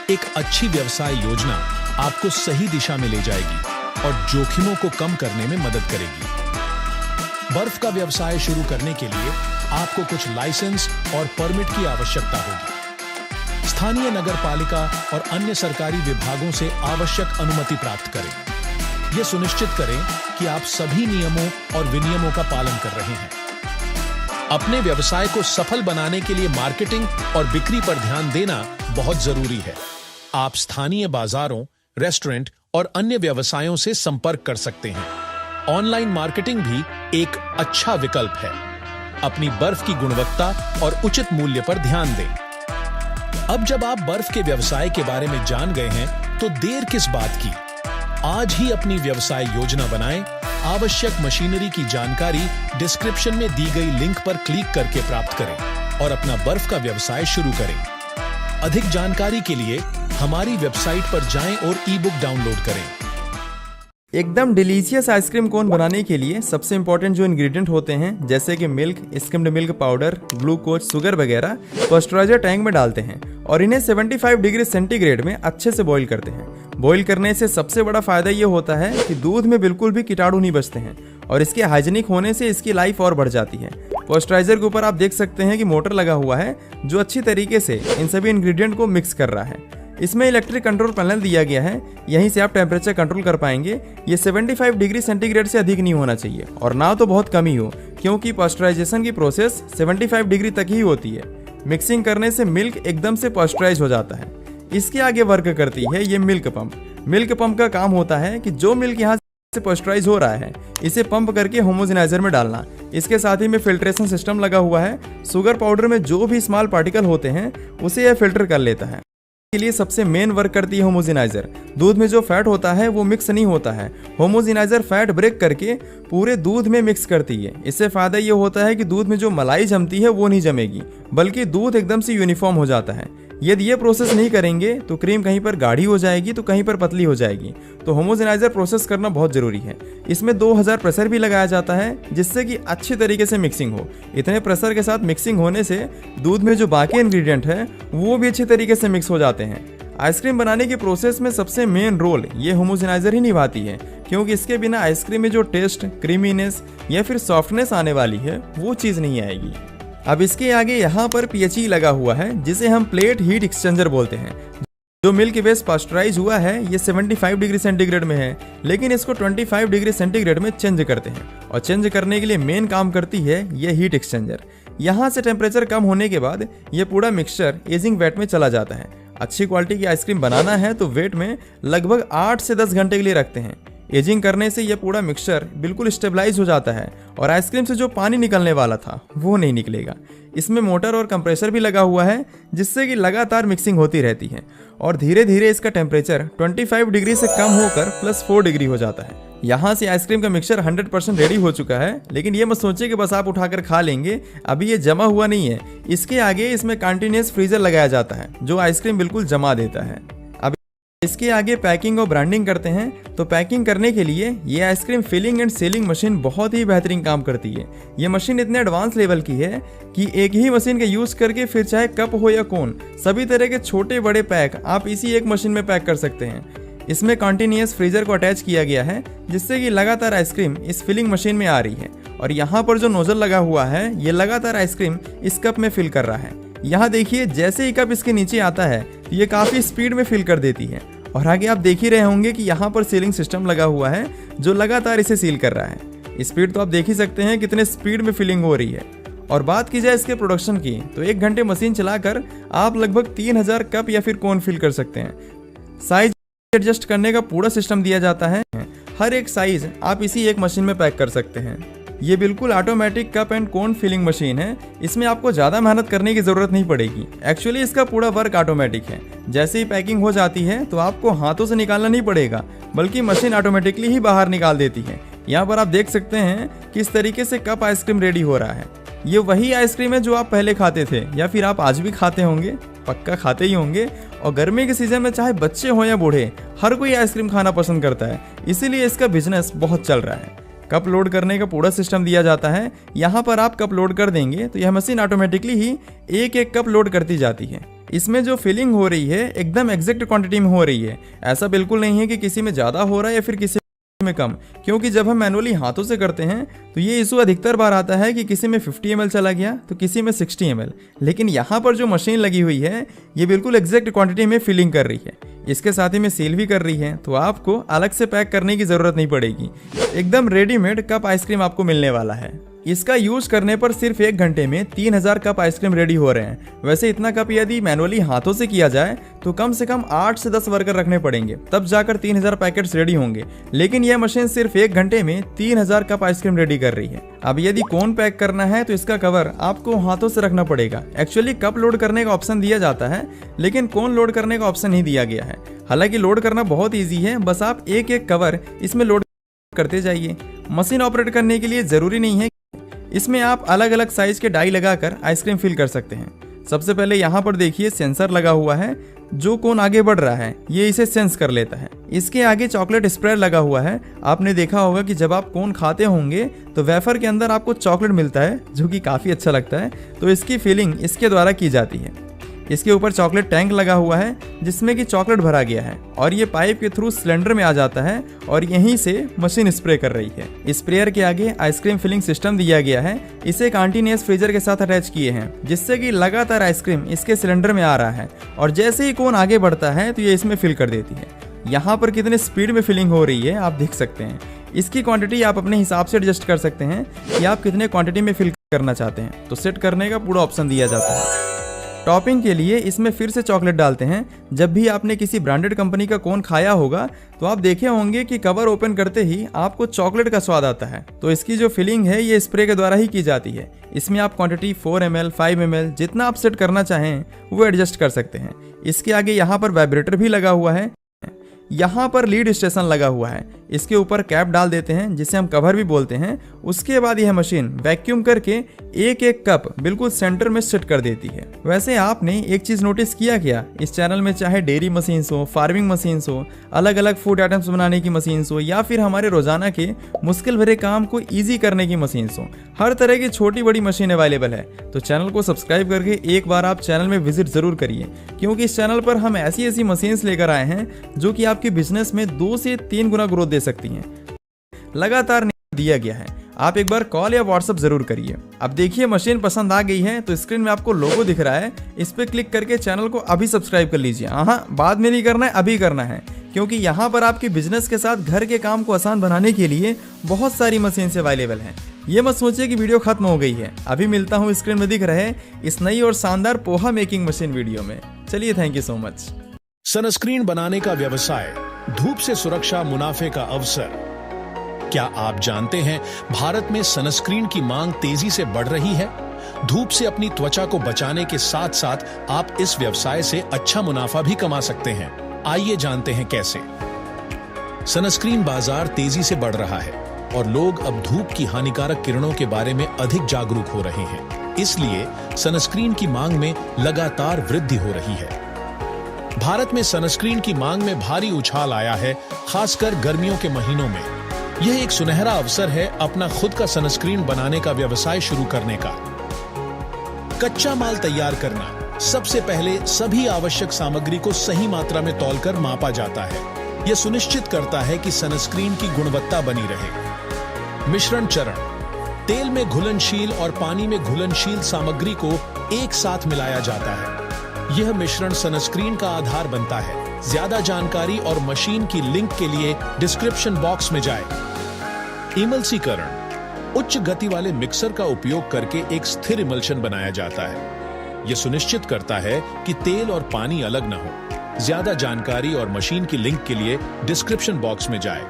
एक अच्छी व्यवसाय योजना आपको सही दिशा में ले जाएगी और जोखिमों को कम करने में मदद करेगी। बर्फ का व्यवसाय शुरू करने के लिए आपको कुछ लाइसेंस और परमिट की आवश्यकता होगी। स्थानीय नगर पालिका और अन्य सरकारी विभागों से आवश्यक अनुमति प्राप्त करें। यह सुनिश्चित करें कि आप सभी नियमों और विनियमों का पालन कर रहे हैं। अपने व्यवसाय को सफल बनाने के लिए मार्केटिंग और बिक्री पर ध्यान देना बहुत जरूरी है। आप स्थानीय बाजारों, रेस्टोरेंट और अन्य व्यवसायों से संपर्क कर सकते हैं। ऑनलाइन मार्केटिंग भी एक अच्छा विकल्प है। अपनी बर्फ की गुणवत्ता और उचित मूल्य पर ध्यान दें। अब जब आप बर्फ के व्यवसाय के बारे में जान गए हैं, तो देर किस बात की? आज ही अपनी व्यवसाय योजना बनाएं। आवश्यक मशीनरी की जानकारी डिस्क्रिप्शन में दी गई लिंक पर क्लिक करके प्राप्त करें और अपना बर्फ का व्यवसाय शुरू करें। अधिक जानकारी के लिए हमारी वेबसाइट पर जाएं और ई-बुक डाउनलोड करें। एकदम डिलीशियस आइसक्रीम कोन बनाने के लिए सबसे इंपॉर्टेंट जो इंग्रेडिएंट होते हैं, जैसे कि milk, skimmed milk powder, glucose, sugar वगैरह, पास्चराइजर टैंक में डालते हैं और इन्हें 75 डिग्री सेंटीग्रेड में अच्छे से बॉईल करते हैं। बॉईल करने से सबसे बड़ा फायदा ये होता है कि दूध में बिल्कुल भी कीटाणु नहीं बचते हैं और इसके हाइजीनिक होने से इसकी लाइफ और बढ़ जाती है। पास्चराइजर के ऊपर आप देख सकते हैं कि मोटर लगा हुआ है जो अच्छी तरीके से इन सभी इंग्रेडिएंट को मिक्स कर रहा है। इसमें इलेक्ट्रिक कंट्रोल पैनल दिया गया है, यहीं से आप टेम्परेचर कंट्रोल कर पाएंगे। ये 75 डिग्री सेंटीग्रेड से अधिक नहीं होना चाहिए और ना तो बहुत कम ही हो, क्योंकि पास्चराइजेशन की प्रोसेस 75 डिग्री तक ही होती है। मिक्सिंग करने से मिल्क एकदम से पास्चराइज हो जाता है। इसके आगे वर्क करती है ये मिल्क पंप। मिल्क पंप का काम होता है कि जो मिल्क यहाँ से पास्चराइज हो रहा है, इसे पंप करके होमोजेनाइजर में डालना। इसके साथ ही में फिल्ट्रेशन सिस्टम लगा हुआ है। शुगर पाउडर में जो भी स्मॉल पार्टिकल होते हैं उसे यह फिल्टर कर लेता है। के लिए सबसे मेन वर्क करती है होमोजेनाइजर। दूध में जो फैट होता है वो मिक्स नहीं होता है। होमोजेनाइजर फैट ब्रेक करके पूरे दूध में मिक्स करती है। इससे फायदा ये होता है कि दूध में जो मलाई जमती है वो नहीं जमेगी, बल्कि दूध एकदम से यूनिफॉर्म हो जाता है। यदि ये प्रोसेस नहीं करेंगे तो क्रीम कहीं पर गाढ़ी हो जाएगी तो कहीं पर पतली हो जाएगी। तो होमोजेनाइजर प्रोसेस करना बहुत जरूरी है। इसमें 2000 प्रेशर भी लगाया जाता है, जिससे कि अच्छी तरीके से मिक्सिंग हो। इतने प्रेशर के साथ मिक्सिंग होने से दूध में जो बाकी इंग्रेडिएंट है वो भी अच्छी तरीके से मिक्स हो जाते हैं। आइसक्रीम बनाने के प्रोसेस में सबसे मेन रोल ये होमोजेनाइजर ही निभाती है, क्योंकि इसके बिना आइसक्रीम में जो टेस्ट, क्रीमीनेस या फिर सॉफ्टनेस आने वाली है वो चीज़ नहीं आएगी। अब इसके आगे यहाँ पर PHE लगा हुआ है, जिसे हम प्लेट हीट एक्सचेंजर बोलते हैं। जो मिल्क बेस पास्चराइज हुआ है ये 75 डिग्री सेंटीग्रेड में है, लेकिन इसको 25 डिग्री सेंटीग्रेड में चेंज करते हैं और चेंज करने के लिए मेन काम करती है ये हीट एक्सचेंजर। यहाँ से टेम्परेचर कम होने के बाद ये पूरा मिक्सचर एजिंग वेट में चला जाता है। अच्छी क्वालिटी की आइसक्रीम बनाना है तो वेट में लगभग 8 से 10 घंटे के लिए रखते हैं। एजिंग करने से यह पूरा मिक्सचर बिल्कुल स्टेबलाइज हो जाता है और आइसक्रीम से जो पानी निकलने वाला था वो नहीं निकलेगा। इसमें मोटर और कंप्रेसर भी लगा हुआ है, जिससे कि लगातार मिक्सिंग होती रहती है और धीरे धीरे इसका टेम्परेचर 25 डिग्री से कम होकर +4 डिग्री हो जाता है। यहाँ से आइसक्रीम का मिक्सचर 100% रेडी हो चुका है, लेकिन ये मत सोचिए कि बस आप उठाकर खा लेंगे। अभी ये जमा हुआ नहीं है। इसके आगे इसमें कंटिन्यूअस फ्रीजर लगाया जाता है जो आइसक्रीम बिल्कुल जमा देता है। इसके आगे पैकिंग और ब्रांडिंग करते हैं। तो पैकिंग करने के लिए ये ice cream filling and sealing machine बहुत ही बेहतरीन काम करती है। ये मशीन इतने एडवांस लेवल की है कि एक ही मशीन का यूज करके फिर चाहे कप हो या कोन, सभी तरह के छोटे बड़े पैक आप इसी एक मशीन में पैक कर सकते हैं। इसमें कंटिन्यूअस फ्रीजर को अटैच किया गया है, जिससे कि लगातार आइसक्रीम इस फिलिंग मशीन में आ रही है और यहाँ पर जो नोजल लगा हुआ है ये लगातार आइसक्रीम इस कप में फिल कर रहा है। यहाँ देखिए, जैसे ही कप इसके नीचे आता है तो ये काफ़ी स्पीड में फिल कर देती है और आगे आप देख ही रहे होंगे कि यहाँ पर सीलिंग सिस्टम लगा हुआ है जो लगातार इसे सील कर रहा है। स्पीड तो आप देख ही सकते हैं कितने स्पीड में फिलिंग हो रही है। और बात की जाए इसके प्रोडक्शन की तो 1 घंटे मशीन चलाकर आप लगभग 3000 कप या फिर कोन फिल कर सकते हैं। साइज एडजस्ट करने का पूरा सिस्टम दिया जाता है। हर एक साइज आप इसी एक मशीन में पैक कर सकते हैं। ये बिल्कुल automatic cup and cone filling machine है। इसमें आपको ज़्यादा मेहनत करने की ज़रूरत नहीं पड़ेगी। एक्चुअली इसका पूरा वर्क ऑटोमेटिक है। जैसे ही पैकिंग हो जाती है तो आपको हाथों से निकालना नहीं पड़ेगा, बल्कि मशीन ऑटोमेटिकली ही बाहर निकाल देती है। यहाँ पर आप देख सकते हैं कि इस तरीके से कप आइसक्रीम रेडी हो रहा है। ये वही आइसक्रीम है जो आप पहले खाते थे या फिर आप आज भी खाते होंगे, पक्का खाते ही होंगे। और गर्मी के सीजन में चाहे बच्चे हो या बूढ़े, हर कोई आइसक्रीम खाना पसंद करता है, इसीलिए इसका बिजनेस बहुत चल रहा है। कप लोड करने का पूरा सिस्टम दिया जाता है। यहाँ पर आप कप लोड कर देंगे तो यह मशीन ऑटोमेटिकली ही एक एक कप लोड करती जाती है। इसमें जो फिलिंग हो रही है एकदम एग्जैक्ट क्वांटिटी में हो रही है। ऐसा बिल्कुल नहीं है कि किसी में ज़्यादा हो रहा है या फिर किसी में कम, क्योंकि जब हम मैनुअली हाथों से करते हैं तो ये इशू अधिकतर बार आता है कि किसी में 50 ml चला गया तो किसी में 60 ml। लेकिन यहाँ पर जो मशीन लगी हुई है ये बिल्कुल एग्जैक्ट क्वांटिटी में फिलिंग कर रही है, इसके साथ ही में सील भी कर रही है, तो आपको अलग से पैक करने की ज़रूरत नहीं पड़ेगी। एकदम रेडीमेड कप आइसक्रीम आपको मिलने वाला है। इसका यूज करने पर सिर्फ 1 घंटे में 3000 कप आइसक्रीम रेडी हो रहे हैं। वैसे इतना कप यदि मैनुअली हाथों से किया जाए तो कम से कम 8 से 10 वर्कर रखने पड़ेंगे, तब जाकर 3000 पैकेट्स रेडी होंगे। लेकिन यह मशीन सिर्फ 1 घंटे में 3000 कप आइसक्रीम रेडी कर रही है। अब यदि कोन पैक करना है तो इसका कवर आपको हाथों से रखना पड़ेगा। एक्चुअली कप लोड करने का ऑप्शन दिया जाता है, लेकिन कोन लोड करने का ऑप्शन नहीं दिया गया है। हालांकि लोड करना बहुत ईजी है, बस आप एक एक कवर इसमें लोड करते जाइए। मशीन ऑपरेट करने के लिए जरूरी नहीं है, इसमें आप अलग अलग साइज के डाई लगाकर आइसक्रीम फिल कर सकते हैं। सबसे पहले यहाँ पर देखिए सेंसर लगा हुआ है, जो कोन आगे बढ़ रहा है ये इसे सेंस कर लेता है। इसके आगे चॉकलेट स्प्रेड लगा हुआ है। आपने देखा होगा कि जब आप कोन खाते होंगे तो वेफर के अंदर आपको चॉकलेट मिलता है, जो कि काफ़ी अच्छा लगता है, तो इसकी फिलिंग इसके द्वारा की जाती है। इसके ऊपर चॉकलेट टैंक लगा हुआ है जिसमें कि चॉकलेट भरा गया है और ये पाइप के थ्रू सिलेंडर में आ जाता है और यहीं से मशीन स्प्रे कर रही है। स्प्रेयर के आगे आइसक्रीम फिलिंग सिस्टम दिया गया है। इसे कंटीन्यूअस फ्रीजर के साथ अटैच किए हैं, जिससे कि लगातार आइसक्रीम इसके सिलेंडर में आ रहा है और जैसे ही कोन आगे बढ़ता है तो ये इसमें फिल कर देती है। यहाँ पर कितने स्पीड में फिलिंग हो रही है आप देख सकते हैं। इसकी क्वांटिटी आप अपने हिसाब से एडजस्ट कर सकते हैं कि आप कितने क्वांटिटी में फिल करना चाहते हैं, तो सेट करने का पूरा ऑप्शन दिया जाता है। टॉपिंग के लिए इसमें फिर से चॉकलेट डालते हैं। जब भी आपने किसी ब्रांडेड कंपनी का कोन खाया होगा तो आप देखे होंगे कि कवर ओपन करते ही आपको चॉकलेट का स्वाद आता है। तो इसकी जो फिलिंग है ये स्प्रे के द्वारा ही की जाती है। इसमें आप क्वांटिटी 4 ml 5 ml जितना आप सेट करना चाहें वो एडजस्ट कर सकते हैं। इसके आगे यहाँ पर वाइब्रेटर भी लगा हुआ है। यहाँ पर लीड स्टेशन लगा हुआ है। इसके ऊपर कैप डाल देते हैं जिसे हम कवर भी बोलते हैं। उसके बाद यह मशीन वैक्यूम करके एक एक कप बिल्कुल सेंटर में सेट कर देती है। वैसे आपने एक चीज नोटिस किया क्या, इस चैनल में चाहे डेयरी मशीन्स हो, फार्मिंग मशीन्स हो, अलग अलग फूड आइटम्स बनाने की मशीन्स हो या फिर हमारे रोजाना के मुश्किल भरे काम को ईजी करने की मशीन्स हो, हर तरह की छोटी बड़ी मशीन अवेलेबल है। तो चैनल को सब्सक्राइब करके एक बार आप चैनल में विजिट जरूर करिए, क्योंकि इस चैनल पर हम ऐसी ऐसी मशीन्स लेकर आए हैं जो कि आपके बिजनेस में 2 से 3 गुना ग्रोथ दे सकती हैं। लगातार दिया गया है, आप एक बार कॉल या व्हाट्सएप जरूर करिए। अब देखिए मशीन पसंद आ गई है तो स्क्रीन में आपको लोगो दिख रहा है, इस पे क्लिक करके चैनल को अभी सब्सक्राइब कर लीजिए। हाँ, बाद में नहीं करना है, अभी करना है, क्योंकि यहाँ पर आपके बिजनेस के साथ घर के काम को आसान बनाने के लिए बहुत सारी मशीन अवेलेबल हैं। ये मत सोचिए कि वीडियो खत्म हो गई है, अभी मिलता हूँ स्क्रीन में दिख रहे इस नई और शानदार पोहा मेकिंग मशीन वीडियो में। चलिए, thank you so much. Sunscreen बनाने का व्यवसाय, धूप से सुरक्षा, मुनाफे का अवसर। क्या आप जानते हैं भारत में सनस्क्रीन की मांग तेजी से बढ़ रही है? धूप से अपनी त्वचा को बचाने के साथ साथ आप इस व्यवसाय से अच्छा मुनाफा भी कमा सकते हैं। आइए जानते हैं कैसे। सनस्क्रीन बाजार तेजी से बढ़ रहा है और लोग अब धूप की हानिकारक किरणों के बारे में अधिक जागरूक हो रहे हैं। इसलिए सनस्क्रीन की मांग में लगातार वृद्धि हो रही है। भारत में सनस्क्रीन की मांग में भारी उछाल आया है, खासकर गर्मियों के महीनों में। यह एक सुनहरा अवसर है अपना खुद का सनस्क्रीन बनाने का व्यवसाय शुरू करने का। कच्चा माल तैयार करना। सबसे पहले सभी आवश्यक सामग्री को सही मात्रा में तौलकर मापा जाता है। यह सुनिश्चित करता है कि सनस्क्रीन की गुणवत्ता बनी रहे। मिश्रण चरण। तेल में घुलनशील और पानी में घुलनशील सामग्री को एक साथ मिलाया जाता है। यह मिश्रण सनस्क्रीन का आधार बनता है। ज्यादा जानकारी और मशीन की लिंक के लिए डिस्क्रिप्शन बॉक्स में जाएं। इमल्सीकरण। उच्च गति वाले मिक्सर का उपयोग करके एक स्थिर इमल्शन बनाया जाता है। यह सुनिश्चित करता है कि तेल और पानी अलग न हो। ज्यादा जानकारी और मशीन की लिंक के लिए डिस्क्रिप्शन बॉक्स में जाएं।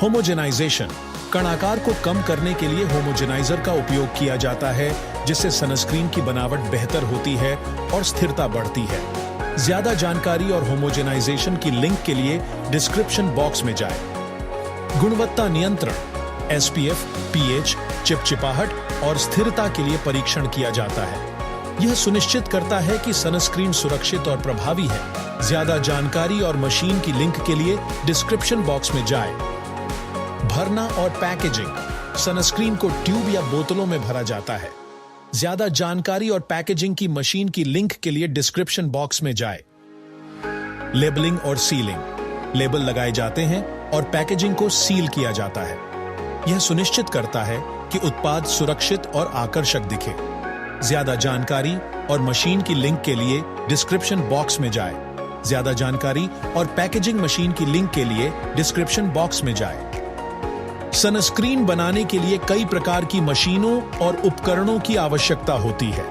होमोजेनाइजेशन। कणाकार को कम करने के लिए होमोजेनाइजर का उपयोग किया जाता है, जिससे सनस्क्रीन की बनावट बेहतर होती है और स्थिरता बढ़ती है। ज्यादा जानकारी और होमोजेनाइजेशन की लिंक के लिए डिस्क्रिप्शन बॉक्स में जाएं। गुणवत्ता नियंत्रण। एसपीएफ, पीएच, चिपचिपाहट और स्थिरता के लिए परीक्षण किया जाता है। यह सुनिश्चित करता है कि सनस्क्रीन सुरक्षित और प्रभावी है। ज्यादा जानकारी और मशीन की लिंक के लिए डिस्क्रिप्शन बॉक्स में जाएं। भरना और पैकेजिंग। सनस्क्रीन को ट्यूब या बोतलों में भरा जाता है। ज्यादा जानकारी और पैकेजिंग की मशीन की लिंक के लिए डिस्क्रिप्शन बॉक्स में जाएं। लेबलिंग और सीलिंग। लेबल लगाए जाते हैं और पैकेजिंग को सील किया जाता है। यह सुनिश्चित करता है कि उत्पाद सुरक्षित और आकर्षक दिखे। ज्यादा जानकारी और मशीन की लिंक के लिए डिस्क्रिप्शन बॉक्स में जाए। ज्यादा जानकारी और पैकेजिंग मशीन की लिंक के लिए डिस्क्रिप्शन बॉक्स में जाए। सनस्क्रीन बनाने के लिए कई प्रकार की मशीनों और उपकरणों की आवश्यकता होती है।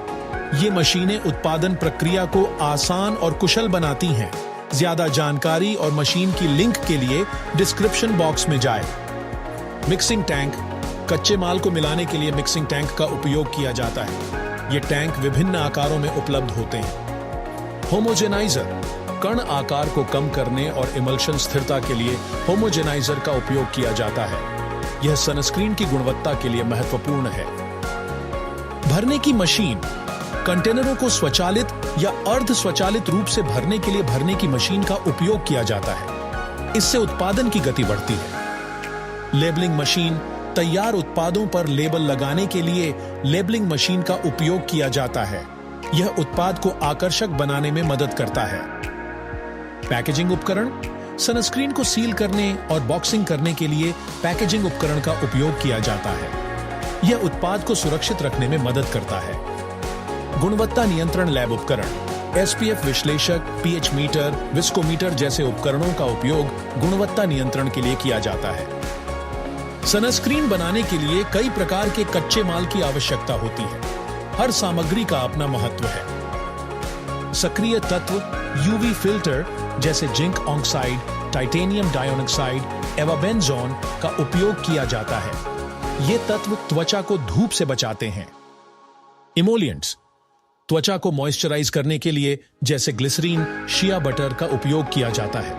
ये मशीनें उत्पादन प्रक्रिया को आसान और कुशल बनाती हैं। ज्यादा जानकारी और मशीन की लिंक के लिए डिस्क्रिप्शन बॉक्स में जाए। मिक्सिंग टैंक, कच्चे माल को मिलाने के लिए मिक्सिंग टैंक का उपयोग किया जाता है। ये टैंक विभिन्न आकारों में उपलब्ध होते हैं। होमोजेनाइजर, कण आकार को कम करने और इमल्शन स्थिरता के लिए होमोजेनाइजर का उपयोग किया जाता है। यह सनस्क्रीन की गुणवत्ता के लिए महत्वपूर्ण है। भरने की मशीन, कंटेनरों को स्वचालित या अर्ध स्वचालित रूप से भरने के लिए भरने की मशीन का उपयोग किया जाता है। इससे उत्पादन की गति बढ़ती है। लेबलिंग मशीन, तैयार उत्पादों पर लेबल लगाने के लिए लेबलिंग मशीन का उपयोग किया जाता है। यह उत्पाद को आकर्षक बनाने में मदद करता है। पैकेजिंग उपकरण, सनस्क्रीन को सील करने और बॉक्सिंग करने के लिए पैकेजिंग उपकरण का उपयोग किया जाता है। यह उत्पाद को सुरक्षित रखने में मदद करता है। गुणवत्ता नियंत्रण लैब उपकरण, SPF विश्लेषक, pH मीटर, विस्कोमीटर जैसे उपकरणों का उपयोग गुणवत्ता नियंत्रण के लिए किया जाता है। सनस्क्रीन बनाने के लिए कई प्रकार के कच्चे माल की आवश्यकता होती है। हर सामग्री का अपना महत्व है। सक्रिय तत्व, UV फिल्टर जैसे जिंक ऑक्साइड, टाइटेनियम डाइऑक्साइड, एवाबेंजोन का उपयोग किया जाता है। ये तत्व त्वचा को धूप से बचाते हैं। इमोलिएंट्स, त्वचा को मॉइस्चराइज करने के लिए जैसे ग्लिसरीन, शिया बटर का उपयोग किया जाता है।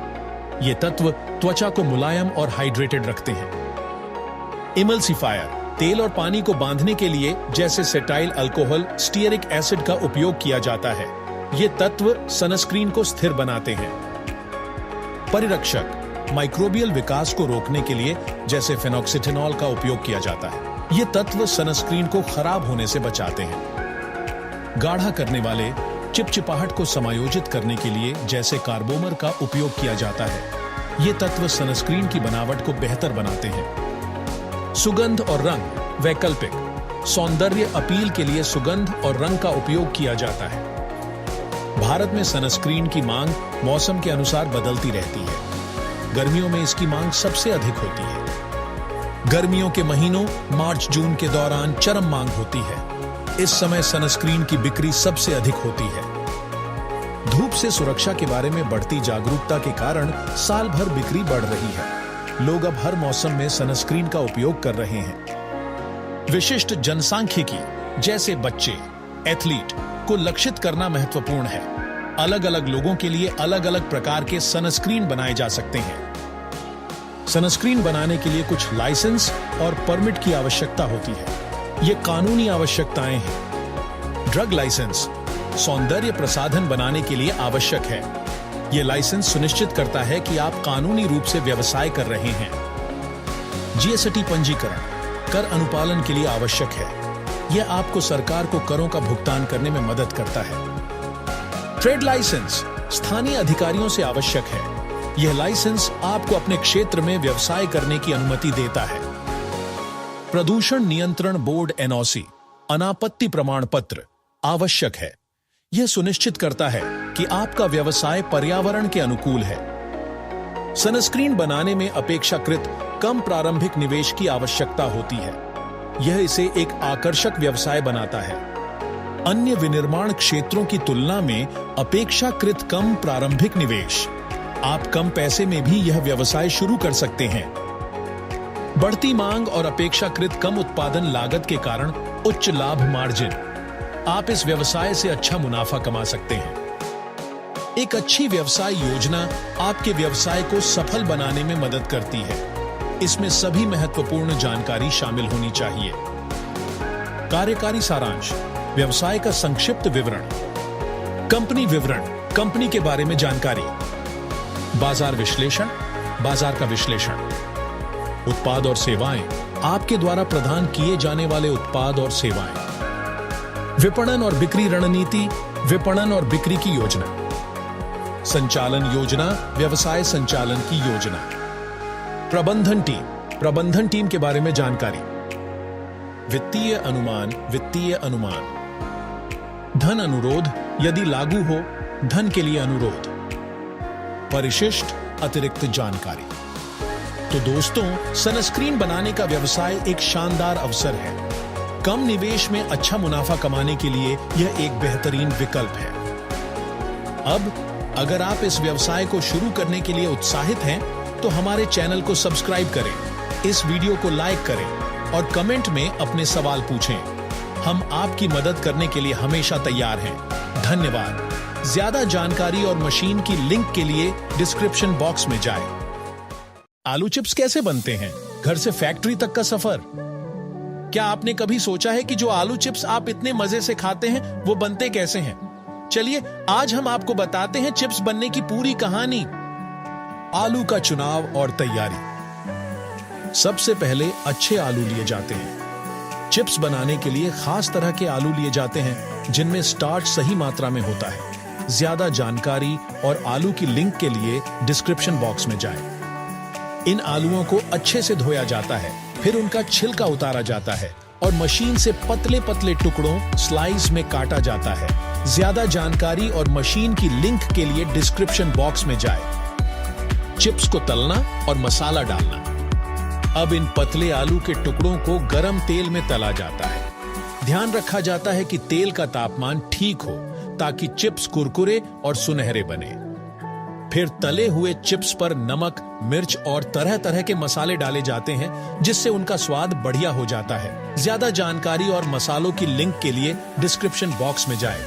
ये तत्व त्वचा को मुलायम और हाइड्रेटेड रखते हैं। इमल्सिफायर, तेल और पानी को बांधने के लिए जैसे सेटाइल अल्कोहल, स्टीयरिक एसिड का उपयोग किया जाता है। ये तत्व सनस्क्रीन को स्थिर बनाते हैं। परिरक्षक, माइक्रोबियल विकास को रोकने के लिए जैसे फेनॉक्सिथिनॉल का उपयोग किया जाता है। ये तत्व सनस्क्रीन को खराब होने से बचाते हैं। गाढ़ा करने वाले, चिपचिपाहट को समायोजित करने के लिए जैसे कार्बोमर का उपयोग किया जाता है। ये तत्व सनस्क्रीन की बनावट को बेहतर बनाते हैं। सुगंध और रंग, वैकल्पिक, सौंदर्य अपील के लिए सुगंध और रंग का उपयोग किया जाता है। भारत में सनस्क्रीन की मांग मौसम के अनुसार बदलती रहती है। गर्मियों में इसकी मांग सबसे अधिक होती है। गर्मियों के महीनों मार्च जून के दौरान चरम मांग होती है। इस समय सनस्क्रीन की बिक्री सबसे अधिक होती है। धूप से सुरक्षा के बारे में बढ़ती जागरूकता के कारण साल भर बिक्री बढ़ रही है। लोग अब हर मौसम में सनस्क्रीन का उपयोग कर रहे हैं। विशिष्ट जनसांख्यिकी जैसे बच्चे, एथलीट को लक्षित करना महत्वपूर्ण है। अलग अलग लोगों के लिए अलग अलग प्रकार के सनस्क्रीन बनाए जा सकते हैं। सनस्क्रीन बनाने के लिए कुछ लाइसेंस और परमिट की आवश्यकता होती है। ये कानूनी आवश्यकताएं हैं। ड्रग लाइसेंस सौंदर्य प्रसाधन बनाने के लिए आवश्यक है। यह लाइसेंस सुनिश्चित करता है कि आप कानूनी रूप से व्यवसाय कर रहे हैं। GST पंजीकरण कर अनुपालन के लिए आवश्यक है। यह आपको सरकार को करों का भुगतान करने में मदद करता है। ट्रेड लाइसेंस स्थानीय अधिकारियों से आवश्यक है। यह लाइसेंस आपको अपने क्षेत्र में व्यवसाय करने की अनुमति देता है। प्रदूषण नियंत्रण बोर्ड NOC अनापत्ति प्रमाण पत्र आवश्यक है। यह सुनिश्चित करता है कि आपका व्यवसाय पर्यावरण के अनुकूल है। सनस्क्रीन बनाने में अपेक्षाकृत कम प्रारंभिक निवेश की आवश्यकता होती है। यह इसे एक आकर्षक व्यवसाय बनाता है। अन्य विनिर्माण क्षेत्रों की तुलना में अपेक्षाकृत कम प्रारंभिक निवेश, आप कम पैसे में भी यह व्यवसाय शुरू कर सकते हैं। बढ़ती मांग और अपेक्षाकृत कम उत्पादन लागत के कारण उच्च लाभ मार्जिन, आप इस व्यवसाय से अच्छा मुनाफा कमा सकते हैं। एक अच्छी व्यवसाय योजना आपके व्यवसाय को सफल बनाने में मदद करती है। इसमें सभी महत्वपूर्ण जानकारी शामिल होनी चाहिए। कार्यकारी सारांश, व्यवसाय का संक्षिप्त विवरण। कंपनी विवरण, कंपनी के बारे में जानकारी। बाजार विश्लेषण, बाजार का विश्लेषण। उत्पाद और सेवाएं, आपके द्वारा प्रदान किए जाने वाले उत्पाद और सेवाएं। विपणन और बिक्री रणनीति, विपणन और बिक्री की योजना। संचालन योजना, व्यवसाय संचालन की योजना। प्रबंधन टीम के बारे में जानकारी। वित्तीय अनुमान। धन अनुरोध, यदि लागू हो, धन के लिए अनुरोध। परिशिष्ट, अतिरिक्त जानकारी। तो दोस्तों, सनस्क्रीन बनाने का व्यवसाय एक शानदार अवसर है। कम निवेश में अच्छा मुनाफा कमाने के लिए यह एक बेहतरीन विकल्प है। अब अगर आप इस व्यवसाय को शुरू करने के लिए उत्साहित हैं, तो हमारे चैनल को सब्सक्राइब करें, इस वीडियो को लाइक करें और कमेंट में अपने सवाल पूछें। हम आपकी मदद करने के लिए हमेशा तैयार हैं। धन्यवाद। ज्यादा जानकारी और मशीन की लिंक के लिए डिस्क्रिप्शन बॉक्स में जाएं। आलू चिप्स कैसे बनते हैं? घर से फैक्ट्री तक का सफर। क्या आपने कभी सोचा है कि जो आलू चिप्स आप इतने मजे से खाते हैं, वो बनते कैसे हैं? चलिए आज हम आपको बताते हैं चिप्स बनने की पूरी कहानी। आलू का चुनाव और तैयारी। सबसे पहले अच्छे आलू लिए जाते हैं। चिप्स बनाने के लिए खास तरह के आलू लिए जाते हैं जिनमें स्टार्च सही मात्रा में होता है। ज्यादा जानकारी और आलू की लिंक के लिए डिस्क्रिप्शन बॉक्स में जाएं। इन आलूओं को अच्छे से धोया जाता है, फिर उनका छिलका उतारा जाता है और मशीन से पतले पतले टुकड़ों स्लाइस में काटा जाता है। ज्यादा जानकारी और मशीन की लिंक के लिए डिस्क्रिप्शन बॉक्स में जाएं। चिप्स को तलना और मसाला डालना। अब इन पतले आलू के टुकड़ों को गरम तेल में तला जाता है। ध्यान रखा जाता है कि तेल का तापमान ठीक हो ताकि चिप्स कुरकुरे और सुनहरे बने। फिर तले हुए चिप्स पर नमक, मिर्च और तरह तरह के मसाले डाले जाते हैं जिससे उनका स्वाद बढ़िया हो जाता है। ज्यादा जानकारी और मसालों की लिंक के लिए डिस्क्रिप्शन बॉक्स में जाएं।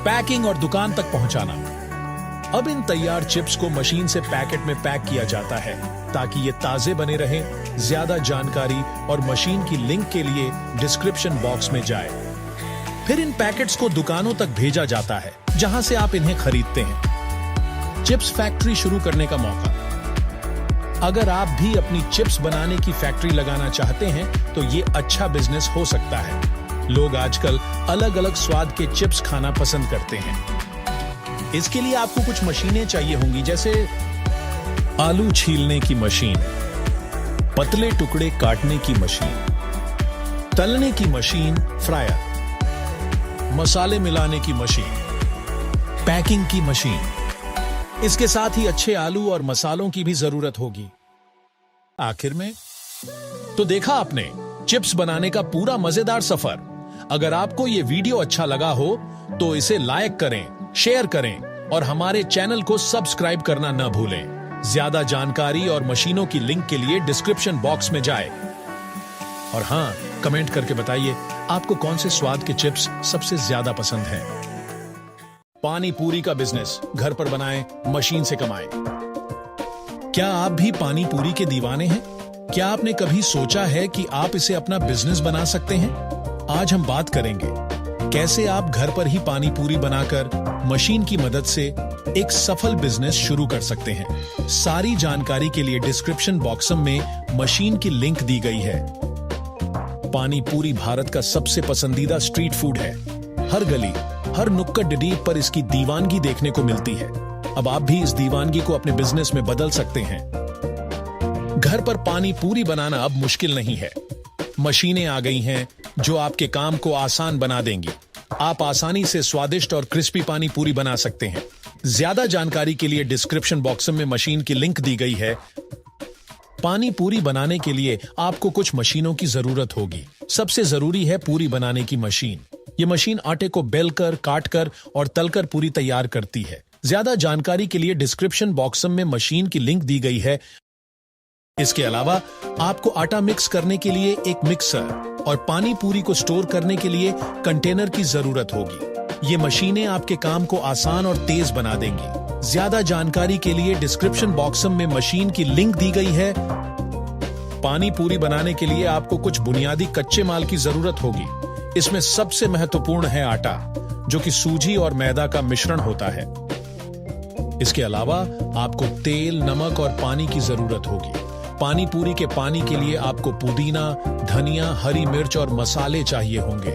पैकिंग और दुकान तक पहुंचाना। अब इन तैयार चिप्स को मशीन से पैकेट में पैक किया जाता है ताकि ये ताजे बने रहें। ज्यादा जानकारी और मशीन की लिंक के लिए डिस्क्रिप्शन बॉक्स में जाएं। फिर इन पैकेट्स को दुकानों तक भेजा जाता है जहां से आप इन्हें खरीदते हैं। चिप्स फैक्ट्री शुरू करने का मौका। अगर आप भी अपनी चिप्स बनाने की फैक्ट्री लगाना चाहते हैं तो ये अच्छा बिजनेस हो सकता है। लोग आजकल अलग अलग स्वाद के चिप्स खाना पसंद करते हैं। इसके लिए आपको कुछ मशीनें चाहिए होंगी, जैसे आलू छीलने की मशीन, पतले टुकड़े काटने की मशीन, तलने की मशीन फ्रायर, मसाले मिलाने की मशीन, पैकिंग की मशीन। इसके साथ ही अच्छे आलू और मसालों की भी जरूरत होगी। आखिर में तो देखा आपने चिप्स बनाने का पूरा मजेदार सफर। अगर आपको यह वीडियो अच्छा लगा हो तो इसे लाइक करें, शेयर करें और हमारे चैनल को सब्सक्राइब करना न भूलें। ज्यादा जानकारी और मशीनों की लिंक के लिए डिस्क्रिप्शन बॉक्स में जाएं। और हां, कमेंट करके बताइए आपको कौन से स्वाद के चिप्स सबसे ज्यादा पसंद हैं। पानी पूरी का बिजनेस घर पर बनाएं, मशीन से कमाएं। क्या आप भी पानी पूरी के दीवाने हैं? क्या आपने कभी सोचा है कि आप इसे अपना बिजनेस बना सकते हैं? आज हम बात करेंगे कैसे आप घर पर ही पानी पूरी बनाकर मशीन की मदद से एक सफल बिजनेस शुरू कर सकते हैं। सारी जानकारी के लिए डिस्क्रिप्शन बॉक्स में मशीन की लिंक दी गई है। पानी पूरी भारत का सबसे पसंदीदा स्ट्रीट फूड है। हर गली, हर नुक्कड़ डीप पर इसकी दीवानगी देखने को मिलती है। अब आप भी इस दीवानगी को अपने बिजनेस में बदल सकते हैं। घर पर पानी पूरी बनाना अब मुश्किल नहीं है। मशीनें आ गई हैं जो आपके काम को आसान बना देंगी। आप आसानी से स्वादिष्ट और क्रिस्पी पानी पूरी बना सकते हैं। ज्यादा जानकारी के लिए डिस्क्रिप्शन बॉक्स में मशीन की लिंक दी गई है। पानी पूरी बनाने के लिए आपको कुछ मशीनों की जरूरत होगी। सबसे जरूरी है पूरी बनाने की मशीन। ये मशीन आटे को बेलकर, काटकर और तलकर पूरी तैयार करती है। ज्यादा जानकारी के लिए डिस्क्रिप्शन बॉक्स में मशीन की लिंक दी गई है। इसके अलावा आपको आटा मिक्स करने के लिए एक मिक्सर और पानी पूरी को स्टोर करने के लिए कंटेनर की जरूरत होगी। ये मशीनें आपके काम को आसान और तेज बना देंगी। ज्यादा जानकारी के लिए डिस्क्रिप्शन बॉक्स में मशीन की लिंक दी गई है। पानी पूरी बनाने के लिए आपको कुछ बुनियादी कच्चे माल की जरूरत होगी। इसमें सबसे महत्वपूर्ण है आटा, जो कि सूजी और मैदा का मिश्रण होता है। इसके अलावा आपको तेल, नमक और पानी की जरूरत होगी। पानी पूरी के पानी के लिए आपको पुदीना, धनिया, हरी मिर्च और मसाले चाहिए होंगे।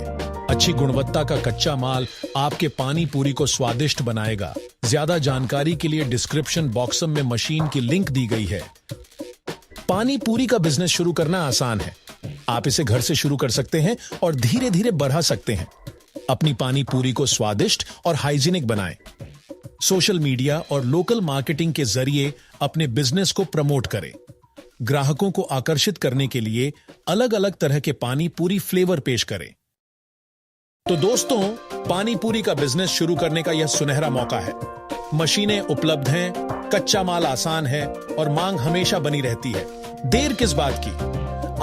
अच्छी गुणवत्ता का कच्चा माल आपके पानी पूरी को स्वादिष्ट बनाएगा। ज्यादा जानकारी के लिए डिस्क्रिप्शन बॉक्स में मशीन की लिंक दी गई है। पानी पूरी का बिजनेस शुरू करना आसान है। आप इसे घर से शुरू कर सकते हैं और धीरे धीरे बढ़ा सकते हैं। अपनी पानी पूरी को स्वादिष्ट और हाइजीनिक बनाएं। सोशल मीडिया और लोकल मार्केटिंग के जरिए अपने बिजनेस को प्रमोट करें। ग्राहकों को आकर्षित करने के लिए अलग अलग तरह के पानी पूरी फ्लेवर पेश करें। तो दोस्तों, पानी पूरी का बिजनेस शुरू करने का यह सुनहरा मौका है। मशीनें उपलब्ध हैं, कच्चा माल आसान है और मांग हमेशा बनी रहती है। देर किस बात की?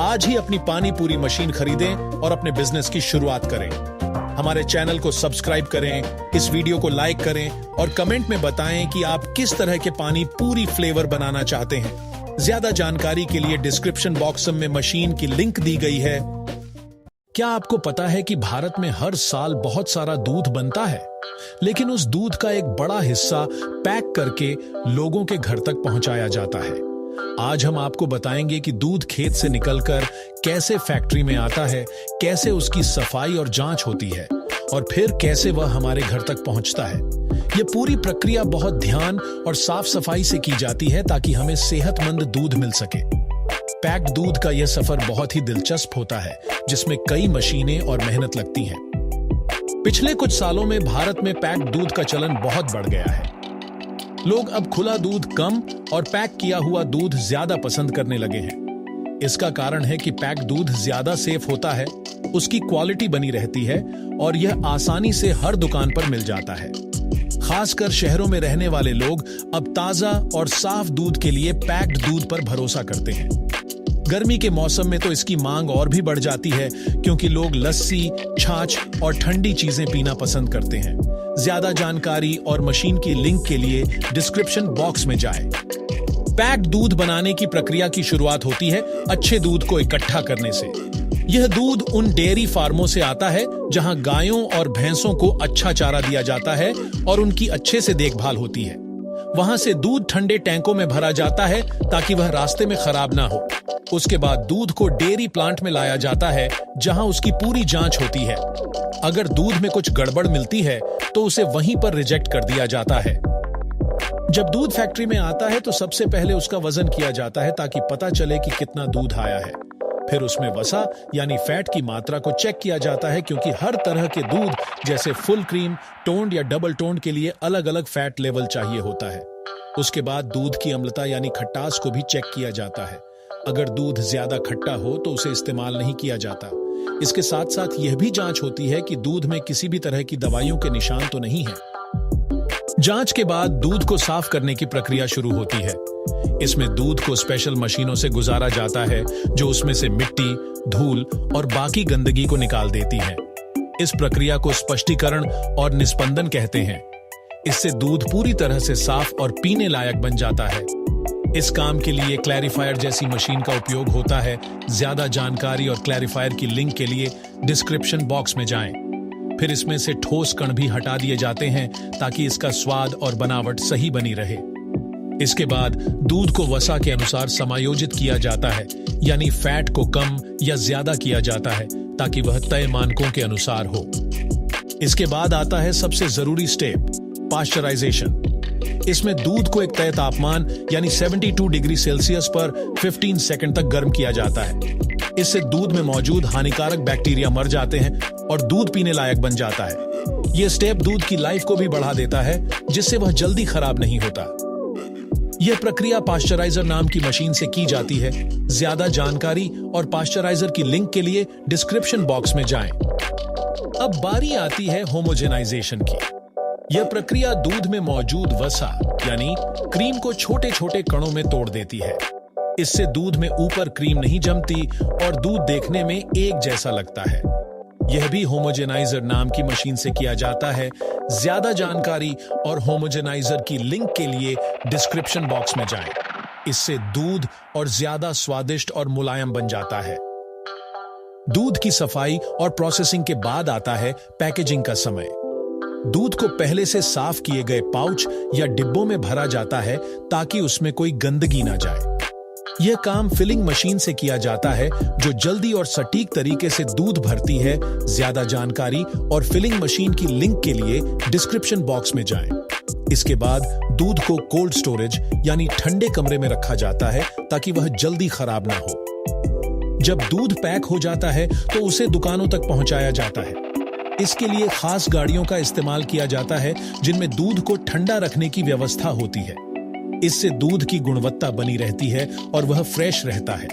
आज ही अपनी पानी पूरी मशीन खरीदें और अपने बिजनेस की शुरुआत करें। हमारे चैनल को सब्सक्राइब करें, इस वीडियो को लाइक करें और कमेंट में बताएं कि आप किस तरह के पानी पूरी फ्लेवर बनाना चाहते हैं। ज्यादा जानकारी के लिए डिस्क्रिप्शन बॉक्स में मशीन की लिंक दी गई है। क्या आपको पता है कि भारत में हर साल बहुत सारा दूध बनता है, लेकिन उस दूध का एक बड़ा हिस्सा पैक करके लोगों के घर तक पहुंचाया जाता है। आज हम आपको बताएंगे कि दूध खेत से निकलकर कैसे फैक्ट्री में आता है, कैसे उसकी सफाई और जांच होती है और फिर कैसे वह हमारे घर तक पहुंचता है। यह पूरी प्रक्रिया बहुत ध्यान और साफ सफाई से की जाती है ताकि हमें सेहतमंद दूध मिल सके। पैक्ड दूध का यह सफर बहुत ही दिलचस्प होता है, जिसमें कई मशीनें और मेहनत लगती हैं। पिछले कुछ सालों में भारत में पैक्ड दूध का चलन बहुत बढ़ गया है। लोग अब खुला दूध कम और पैक किया हुआ दूध ज्यादा पसंद करने लगे हैं। इसका कारण है कि पैक्ड दूध ज्यादा सेफ होता है, उसकी क्वालिटी बनी रहती है और यह आसानी से हर दुकान पर मिल जाता है। खासकर शहरों में रहने वाले लोग अब ताजा और साफ दूध के लिए पैक्ड दूध पर भरोसा करते हैं। गर्मी के मौसम में तो इसकी मांग और भी बढ़ जाती है, क्योंकि लोग लस्सी, छाछ और ठंडी चीजें पीना पसंद करते हैं। ज्यादा जानकारी और मशीन की लिंक के लिए डिस्क्रिप्शन बॉक्स में जाएं। पैक्ड दूध बनाने की प्रक्रिया की शुरुआत होती है अच्छे दूध को इकट्ठा करने से। यह दूध उन डेयरी फार्मों से आता है जहां गायों और भैंसों को अच्छा चारा दिया जाता है और उनकी अच्छे से देखभाल होती है। वहां से दूध ठंडे टैंकों में भरा जाता है ताकि वह रास्ते में खराब ना हो। उसके बाद दूध को डेयरी प्लांट में लाया जाता है, जहां उसकी पूरी जांच होती है। अगर दूध में कुछ गड़बड़ मिलती है तो उसे वहीं पर रिजेक्ट कर दिया जाता है। जब दूध फैक्ट्री में आता है तो सबसे पहले उसका वजन किया जाता है ताकि पता चले कि कितना दूध आया है। फिर उसमें वसा यानी फैट की मात्रा को चेक किया जाता है, क्योंकि हर तरह के दूध जैसे फुल क्रीम, टोन्ड या डबल टोन्ड के लिए अलग अलग फैट लेवल चाहिए होता है। उसके बाद दूध की अम्लता यानी खट्टास को भी चेक किया जाता है। अगर दूध ज्यादा खट्टा हो तो उसे इस्तेमाल नहीं किया जाता। इसके साथ साथ यह भी जांच होती है कि दूध में किसी भी तरह की दवाइयों के निशान तो नहीं है। जांच के बाद दूध को साफ करने की प्रक्रिया शुरू होती है। इसमें दूध को स्पेशल मशीनों से गुजारा जाता है, जो उसमें से मिट्टी, धूल और बाकी गंदगी को निकाल देती हैं। इस प्रक्रिया को स्पष्टीकरण और निस्पंदन कहते हैं। इससे दूध पूरी तरह से साफ और पीने लायक बन जाता है। इस काम के लिए क्लैरिफायर जैसी मशीन का उपयोग होता है। ज्यादा जानकारी और क्लैरिफायर की लिंक के लिए डिस्क्रिप्शन बॉक्स में जाएं। फिर इसमें से ठोस कण भी हटा दिए जाते हैं ताकि इसका स्वाद और बनावट सही बनी रहे। इसके बाद दूध को वसा के अनुसार समायोजित किया जाता है, यानी फैट को कम या ज्यादा किया जाता है ताकि वह तय मानकों के अनुसार हो। इसके बाद आता है सबसे जरूरी स्टेप, पाश्चराइजेशन। इसमें दूध को एक तय तापमान यानी 72 डिग्री सेल्सियस पर 15 सेकंड तक गर्म किया जाता है। इससे दूध में मौजूद हानिकारक बैक्टीरिया मर जाते हैं और दूध पीने लायक बन जाता है। यह स्टेप दूध की लाइफ को भी बढ़ा देता है, जिससे वह जल्दी खराब नहीं होता। यह प्रक्रिया पाश्चराइजर नाम की मशीन से की जाती है। ज्यादा जानकारी और पाश्चराइजर की लिंक के लिए डिस्क्रिप्शन बॉक्स में जाएं। अब बारी आती है होमोजेनाइजेशन की। यह प्रक्रिया दूध में मौजूद वसा यानी क्रीम को छोटे छोटे कणों में तोड़ देती है। इससे दूध में ऊपर क्रीम नहीं जमती और दूध देखने में एक जैसा लगता है। यह भी होमोजेनाइजर नाम की मशीन से किया जाता है। ज्यादा जानकारी और होमोजेनाइजर की लिंक के लिए डिस्क्रिप्शन बॉक्स में जाएं। इससे दूध और ज्यादा स्वादिष्ट और मुलायम बन जाता है। दूध की सफाई और प्रोसेसिंग के बाद आता है पैकेजिंग का समय। दूध को पहले से साफ किए गए पाउच या डिब्बों में भरा जाता है ताकि उसमें कोई गंदगी ना जाए। यह काम फिलिंग मशीन से किया जाता है, जो जल्दी और सटीक तरीके से दूध भरती है। ज्यादा जानकारी और फिलिंग मशीन की लिंक के लिए डिस्क्रिप्शन बॉक्स में जाएं। इसके बाद दूध को कोल्ड स्टोरेज यानी ठंडे कमरे में रखा जाता है ताकि वह जल्दी खराब ना हो। जब दूध पैक हो जाता है तो उसे दुकानों तक पहुंचाया जाता है। इसके लिए खास गाड़ियों का इस्तेमाल किया जाता है जिनमें दूध को ठंडा रखने की व्यवस्था होती है। इससे दूध की गुणवत्ता बनी रहती है और वह फ्रेश रहता है।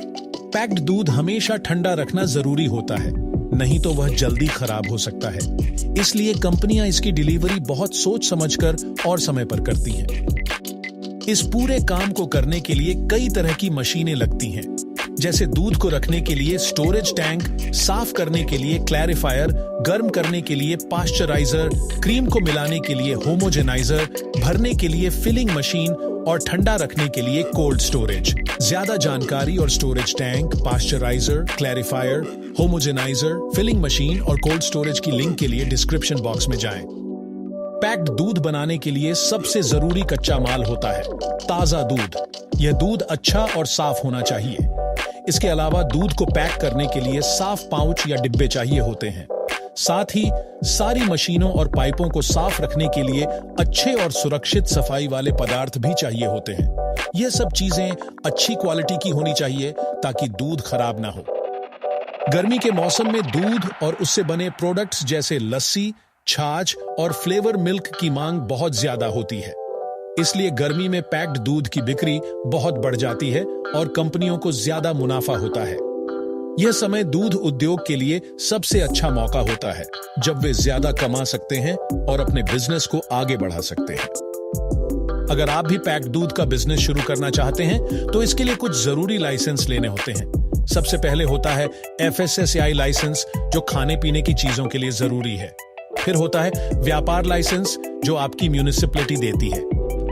पैक्ड दूध हमेशा ठंडा रखना जरूरी होता है, नहीं तो वह जल्दी खराब हो सकता है। इसलिए कंपनियां इसकी डिलीवरी बहुत सोच समझकर और समय पर करती हैं। इस पूरे काम को करने के लिए कई तरह की मशीनें लगती हैं, जैसे दूध को रखने के लिए स्टोरेज टैंक, साफ करने के लिए क्लैरिफायर, गर्म करने के लिए पाश्चराइजर, क्रीम को मिलाने के लिए होमोजेनाइजर, भरने के लिए फिलिंग मशीन और ठंडा रखने के लिए कोल्ड स्टोरेज। ज्यादा जानकारी और storage tank, pasteuriser, clarifier, homogeniser, filling machine और कोल्ड स्टोरेज की लिंक के लिए डिस्क्रिप्शन बॉक्स में जाएं। पैक्ड दूध बनाने के लिए सबसे जरूरी कच्चा माल होता है ताजा दूध। यह दूध अच्छा और साफ होना चाहिए। इसके अलावा दूध को पैक करने के लिए साफ पाउच या डिब्बे चाहिए होते हैं। साथ ही सारी मशीनों और पाइपों को साफ रखने के लिए अच्छे और सुरक्षित सफाई वाले पदार्थ भी चाहिए होते हैं। यह सब चीजें अच्छी क्वालिटी की होनी चाहिए ताकि दूध खराब ना हो। गर्मी के मौसम में दूध और उससे बने प्रोडक्ट्स जैसे लस्सी, छाछ और फ्लेवर मिल्क की मांग बहुत ज्यादा होती है। इसलिए गर्मी में पैक्ड दूध की बिक्री बहुत बढ़ जाती है और कंपनियों को ज्यादा मुनाफा होता है। यह समय दूध उद्योग के लिए सबसे अच्छा मौका होता है, जब वे ज्यादा कमा सकते हैं और अपने बिजनेस को आगे बढ़ा सकते हैं। अगर आप भी पैक्ड दूध का बिजनेस शुरू करना चाहते हैं तो इसके लिए कुछ जरूरी लाइसेंस लेने होते हैं। सबसे पहले होता है FSSAI लाइसेंस, जो खाने पीने की चीजों के लिए जरूरी है। फिर होता है व्यापार लाइसेंस, जो आपकी म्यूनिसिपैलिटी देती है।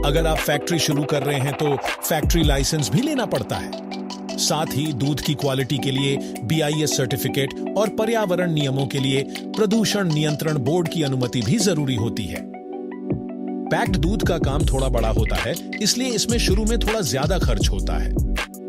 अगर आप फैक्ट्री शुरू कर रहे हैं तो फैक्ट्री लाइसेंस भी लेना पड़ता है। साथ ही दूध की क्वालिटी के लिए BIS सर्टिफिकेट और पर्यावरण नियमों के लिए प्रदूषण नियंत्रण बोर्ड की अनुमति भी जरूरी होती है। पैक्ड दूध का काम थोड़ा बड़ा होता है, इसलिए इसमें शुरू में थोड़ा ज्यादा खर्च होता है।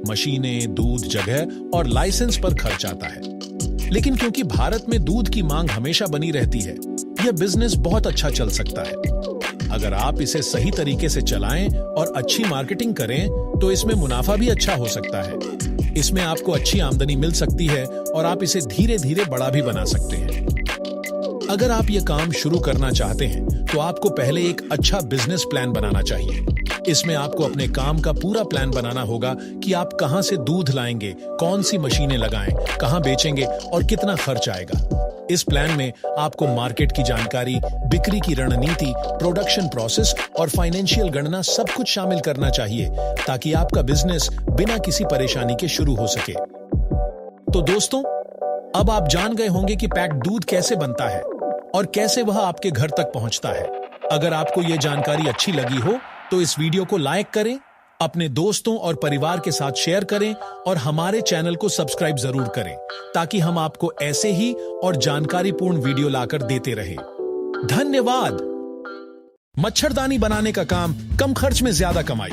मशीनें, दूध, जगह और लाइसेंस पर खर्च आता है। लेकिन क्योंकि भारत में दूध की मांग हमेशा बनी रहती है, यह बिजनेस बहुत अच्छा चल सकता है। अगर आप इसे सही तरीके से चलाएं और अच्छी मार्केटिंग करें तो इसमें मुनाफा भी अच्छा हो सकता है। इसमें आपको अच्छी आमदनी मिल सकती है और आप इसे धीरे धीरे बड़ा भी बना सकते हैं। अगर आप ये काम शुरू करना चाहते हैं तो आपको पहले एक अच्छा बिजनेस प्लान बनाना चाहिए। इसमें आपको अपने काम का पूरा प्लान बनाना होगा कि आप कहां से दूध लाएंगे, कौन सी मशीनें लगाएं, कहां बेचेंगे और कितना खर्च आएगा। इस प्लान में आपको मार्केट की जानकारी, बिक्री की रणनीति, प्रोडक्शन प्रोसेस और फाइनेंशियल गणना सब कुछ शामिल करना चाहिए ताकि आपका बिजनेस बिना किसी परेशानी के शुरू हो सके। तो दोस्तों, अब आप जान गए होंगे कि पैक्ड दूध कैसे बनता है और कैसे वह आपके घर तक पहुंचता है। अगर आपको यह जानकारी अच्छी लगी हो तो इस वीडियो को लाइक करें, अपने दोस्तों और परिवार के साथ शेयर करें और हमारे चैनल को सब्सक्राइब जरूर करें ताकि हम आपको ऐसे ही और जानकारीपूर्ण वीडियो लाकर देते रहें। धन्यवाद। मच्छरदानी बनाने का काम कम खर्च में ज्यादा कमाई।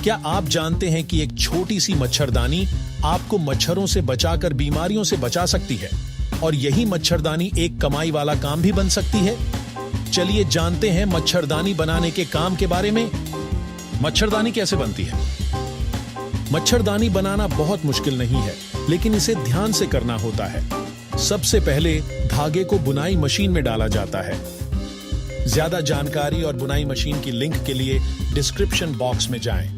क्या आप जानते हैं कि एक छोटी सी मच्छरदानी आपको मच्छरों से बचाकर बीमारियों से बचा सकती है और यही मच्छरदानी एक कमाई वाला काम भी बन सकती है। चलिए जानते हैं मच्छरदानी बनाने के काम के बारे में। मच्छरदानी कैसे बनती है? मच्छरदानी बनाना बहुत मुश्किल नहीं है, लेकिन इसे ध्यान से करना होता है। सबसे पहले धागे को बुनाई मशीन में डाला जाता है। ज्यादा जानकारी और बुनाई मशीन की लिंक के लिए डिस्क्रिप्शन बॉक्स में जाएं।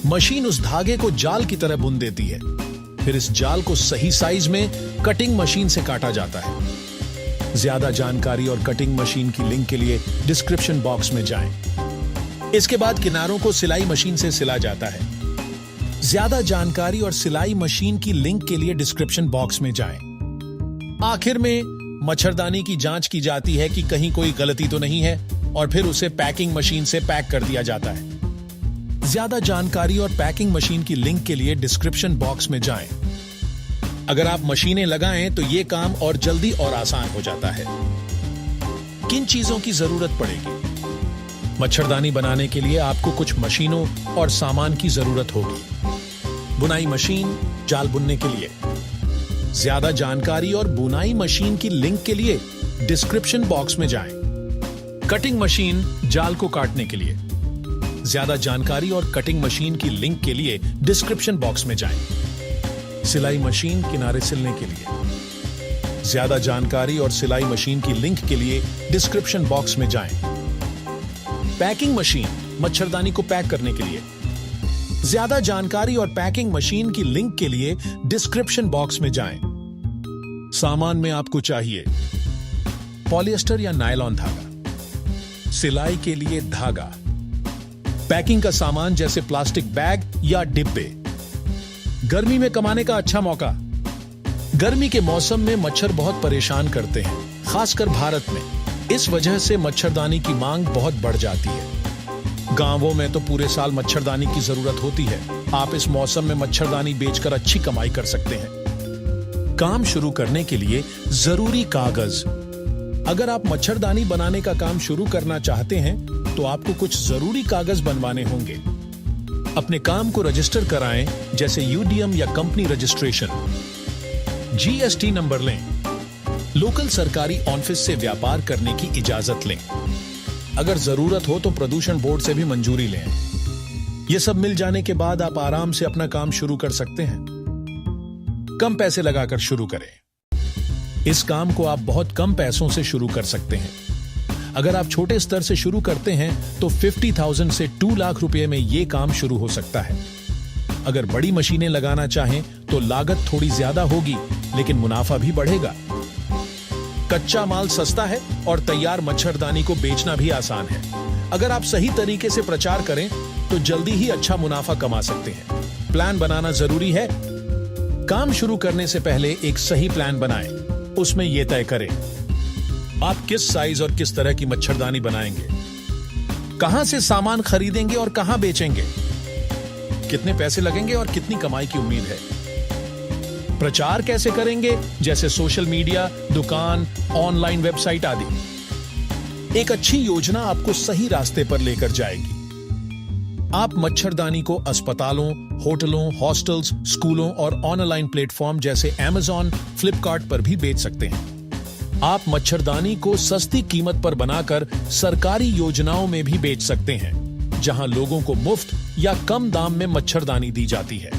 मशीन उस धागे को जाल की तरह बुन देती है। फिर इस जाल को सही साइज में कटिंग मशीन से काटा जाता है। ज्यादा जानकारी और कटिंग मशीन की लिंक के लिए डिस्क्रिप्शन बॉक्स में जाएं। इसके बाद किनारों को सिलाई मशीन से सिला जाता है। ज्यादा जानकारी और सिलाई मशीन की लिंक के लिए डिस्क्रिप्शन बॉक्स में जाएं। आखिर में मच्छरदानी की जांच की जाती है कि कहीं कोई गलती तो नहीं है और फिर उसे पैकिंग मशीन से पैक कर दिया जाता है। ज्यादा जानकारी और पैकिंग मशीन की लिंक के लिए डिस्क्रिप्शन बॉक्स में जाएं। अगर आप मशीनें लगाएं तो यह काम और जल्दी और आसान हो जाता है। किन चीजों की जरूरत पड़ेगी? मच्छरदानी बनाने के लिए आपको कुछ मशीनों और सामान की जरूरत होगी। बुनाई मशीन, जाल बुनने के लिए। ज्यादा जानकारी और बुनाई मशीन की लिंक के लिए डिस्क्रिप्शन बॉक्स में जाएं। कटिंग मशीन जाल को काटने के लिए। ज्यादा जानकारी और कटिंग मशीन की लिंक के लिए डिस्क्रिप्शन बॉक्स में जाएं। सिलाई मशीन किनारे सिलने के लिए। ज्यादा जानकारी और सिलाई मशीन की लिंक के लिए डिस्क्रिप्शन बॉक्स में जाएं। पैकिंग मशीन मच्छरदानी को पैक करने के लिए। ज्यादा जानकारी और पैकिंग मशीन की लिंक के लिए डिस्क्रिप्शन बॉक्स में जाएं। सामान में आपको चाहिए पॉलिएस्टर या नायलॉन धागा, सिलाई के लिए धागा, पैकिंग का सामान जैसे प्लास्टिक बैग या डिब्बे। गर्मी में कमाने का अच्छा मौका। गर्मी के मौसम में मच्छर बहुत परेशान करते हैं, खासकर भारत में। इस वजह से मच्छरदानी की मांग बहुत बढ़ जाती है। गांवों में तो पूरे साल मच्छरदानी की जरूरत होती है। आप इस मौसम में मच्छरदानी बेचकर अच्छी कमाई कर सकते हैं। काम शुरू करने के लिए जरूरी कागज। अगर आप मच्छरदानी बनाने का काम शुरू करना चाहते हैं तो आपको कुछ जरूरी कागज बनवाने होंगे। अपने काम को रजिस्टर कराएं, जैसे यूडीएम या कंपनी रजिस्ट्रेशन। जीएसटी नंबर लें। लोकल सरकारी ऑफिस से व्यापार करने की इजाजत लें। अगर जरूरत हो तो प्रदूषण बोर्ड से भी मंजूरी लें। यह सब मिल जाने के बाद आप आराम से अपना काम शुरू कर सकते हैं। कम पैसे लगाकर शुरू करें। इस काम को आप बहुत कम पैसों से शुरू कर सकते हैं। अगर आप छोटे स्तर से शुरू करते हैं तो 50,000 से 2 लाख रुपए में यह काम शुरू हो सकता है। अगर बड़ी मशीनें लगाना चाहें तो लागत थोड़ी ज्यादा होगी, लेकिन मुनाफा भी बढ़ेगा। कच्चा माल सस्ता है और तैयार मच्छरदानी को बेचना भी आसान है। अगर आप सही तरीके से प्रचार करें तो जल्दी ही अच्छा मुनाफा कमा सकते हैं। प्लान बनाना जरूरी है। काम शुरू करने से पहले एक सही प्लान बनाएं। उसमें यह तय करें आप किस साइज और किस तरह की मच्छरदानी बनाएंगे, कहां से सामान खरीदेंगे और कहां बेचेंगे, कितने पैसे लगेंगे और कितनी कमाई की उम्मीद है। प्रचार कैसे करेंगे, जैसे सोशल मीडिया, दुकान, ऑनलाइन वेबसाइट आदि। एक अच्छी योजना आपको सही रास्ते पर लेकर जाएगी। आप मच्छरदानी को अस्पतालों, होटलों, हॉस्टल्स, स्कूलों और ऑनलाइन प्लेटफॉर्म जैसे Amazon, फ्लिपकार्ट पर भी बेच सकते हैं। आप मच्छरदानी को सस्ती कीमत पर बनाकर सरकारी योजनाओं में भी बेच सकते हैं, जहां लोगों को मुफ्त या कम दाम में मच्छरदानी दी जाती है।